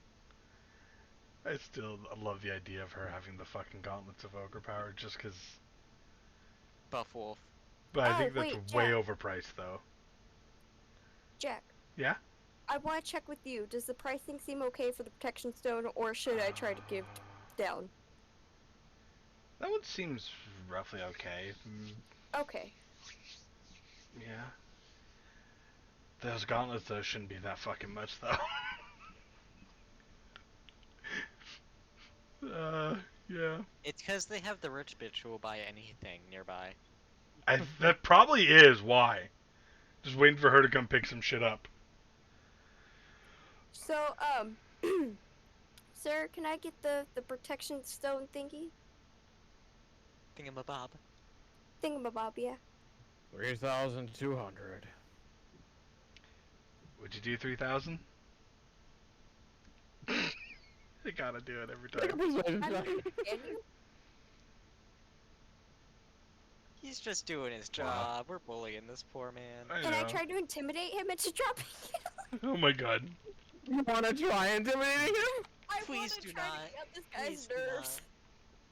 I still love the idea of her having the fucking gauntlets of ogre power, just because. Buff Wolf. But I Oh, think that's wait, way Jack. overpriced, though. Jack. Yeah. I want to check with you. Does the pricing seem okay for the protection stone, or should I try to give down? That one seems roughly okay. Okay. Yeah. Those gauntlets, though, shouldn't be that fucking much, though. Yeah. It's because they have the rich bitch who will buy anything nearby. That probably is why. Just waiting for her to come pick some shit up. So, sir, can I get the protection stone thingy? Thingamabob. Thingamabob, yeah. 3,200. Would you do 3,000? I gotta do it every time. I mean, can you? He's just doing his job. We're bullying this poor man. Can I know. try to intimidate him into dropping it? Oh my god. You wanna try intimidating him? I Please want do to try not. to get this Please guy's do nerves.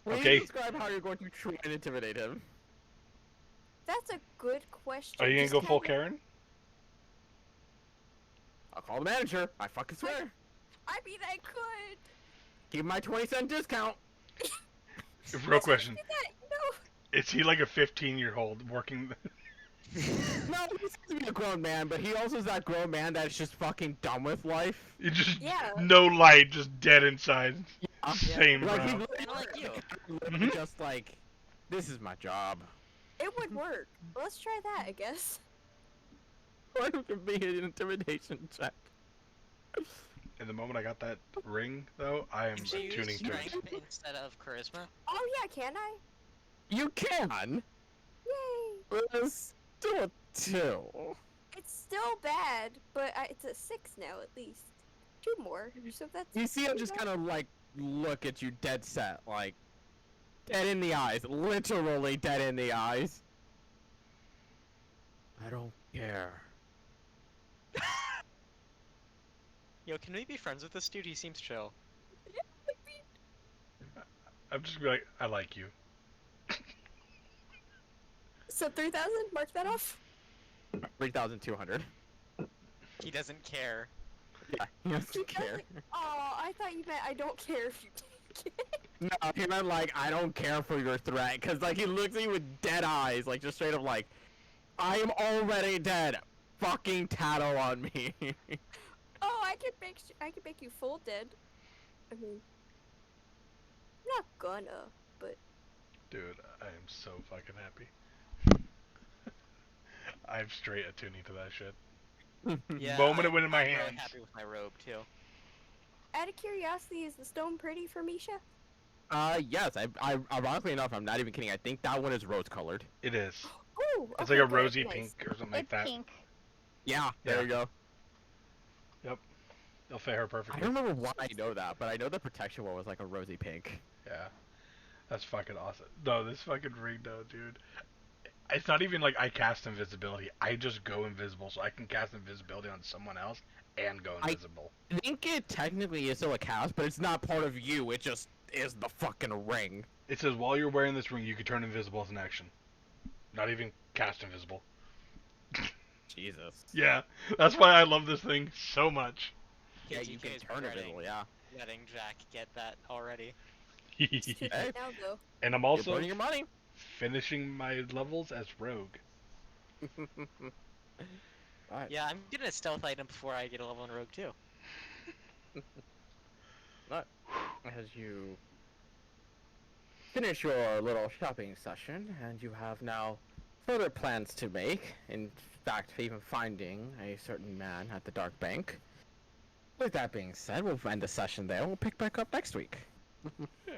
Please Okay. describe how you're going to try and intimidate him. That's a good question. Are you gonna Just go full kinda- Karen? I'll call the manager. I fucking swear. I mean, I could. Give my 20-cent discount. Real question. Do that, no. Is he like a 15-year-old working? No, he's gonna be a grown man, but he also is that grown man that's just fucking done with life. You just Yeah. no light, just dead inside. Yeah. Same, Like he bro. Kinda like you. literally just like, this is my job. It would work. Let's try that, I guess. Why would it be an intimidation check? And the moment I got that ring, though, I am Can you tuning use to it. strength instead of charisma? Oh yeah, can I? You can. Yay! But it's still a 2. It's still bad, but it's a 6 now at least. 2 more. So that's. You see him just kind of like look at you dead set, like dead in the eyes, literally dead in the eyes. I don't care. Yo, can we be friends with this dude? He seems chill. I'm just gonna be like, I like you. So 3,000. Mark that off. 3,200. He doesn't care. Yeah, he doesn't care. Oh, I thought you meant I don't care if you take it. No, he meant like I don't care for your threat, cause like he looks at you with dead eyes, like just straight up like, I am already dead. Fucking tattle on me. Oh, I could make you full dead. I mean, I'm not gonna, but Dude, I am so fucking happy. I'm straight attuning to that shit. Yeah. Moment it went in my I'm really hands. happy with my robe too. out of curiosity, is the stone pretty for Misha? Yes. I ironically enough, I'm not even kidding. I think that one is rose colored. It is. Oh, It's okay, like a good, rosy nice. pink or something like It's that. pink. Yeah, there Yeah. you go. They'll fit her I perfectly. don't remember why I know that, but I know the protection one was like a rosy pink. Yeah. That's fucking awesome. No, this fucking ring though, dude. It's not even like I cast invisibility. I just go invisible, so I can cast invisibility on someone else and go invisible. I think it technically is still a cast, but it's not part of you. It just is the fucking ring. It says while you're wearing this ring, you can turn invisible as an action. Not even cast invisible. Jesus. Yeah, that's why I love this thing so much. Yeah, KTK you can is turn regretting invisible. Yeah. letting Jack get that already. It's too late Hey. now, though. And I'm You're also burning your money. finishing my levels as rogue. Alright. Yeah, I'm getting a stealth item before I get a level in rogue too. As you finish your little shopping session, and you have now further plans to make. In fact, even finding a certain man at the Dark Bank. With that being said, we'll end the session there. We'll pick back up next week. Yeah.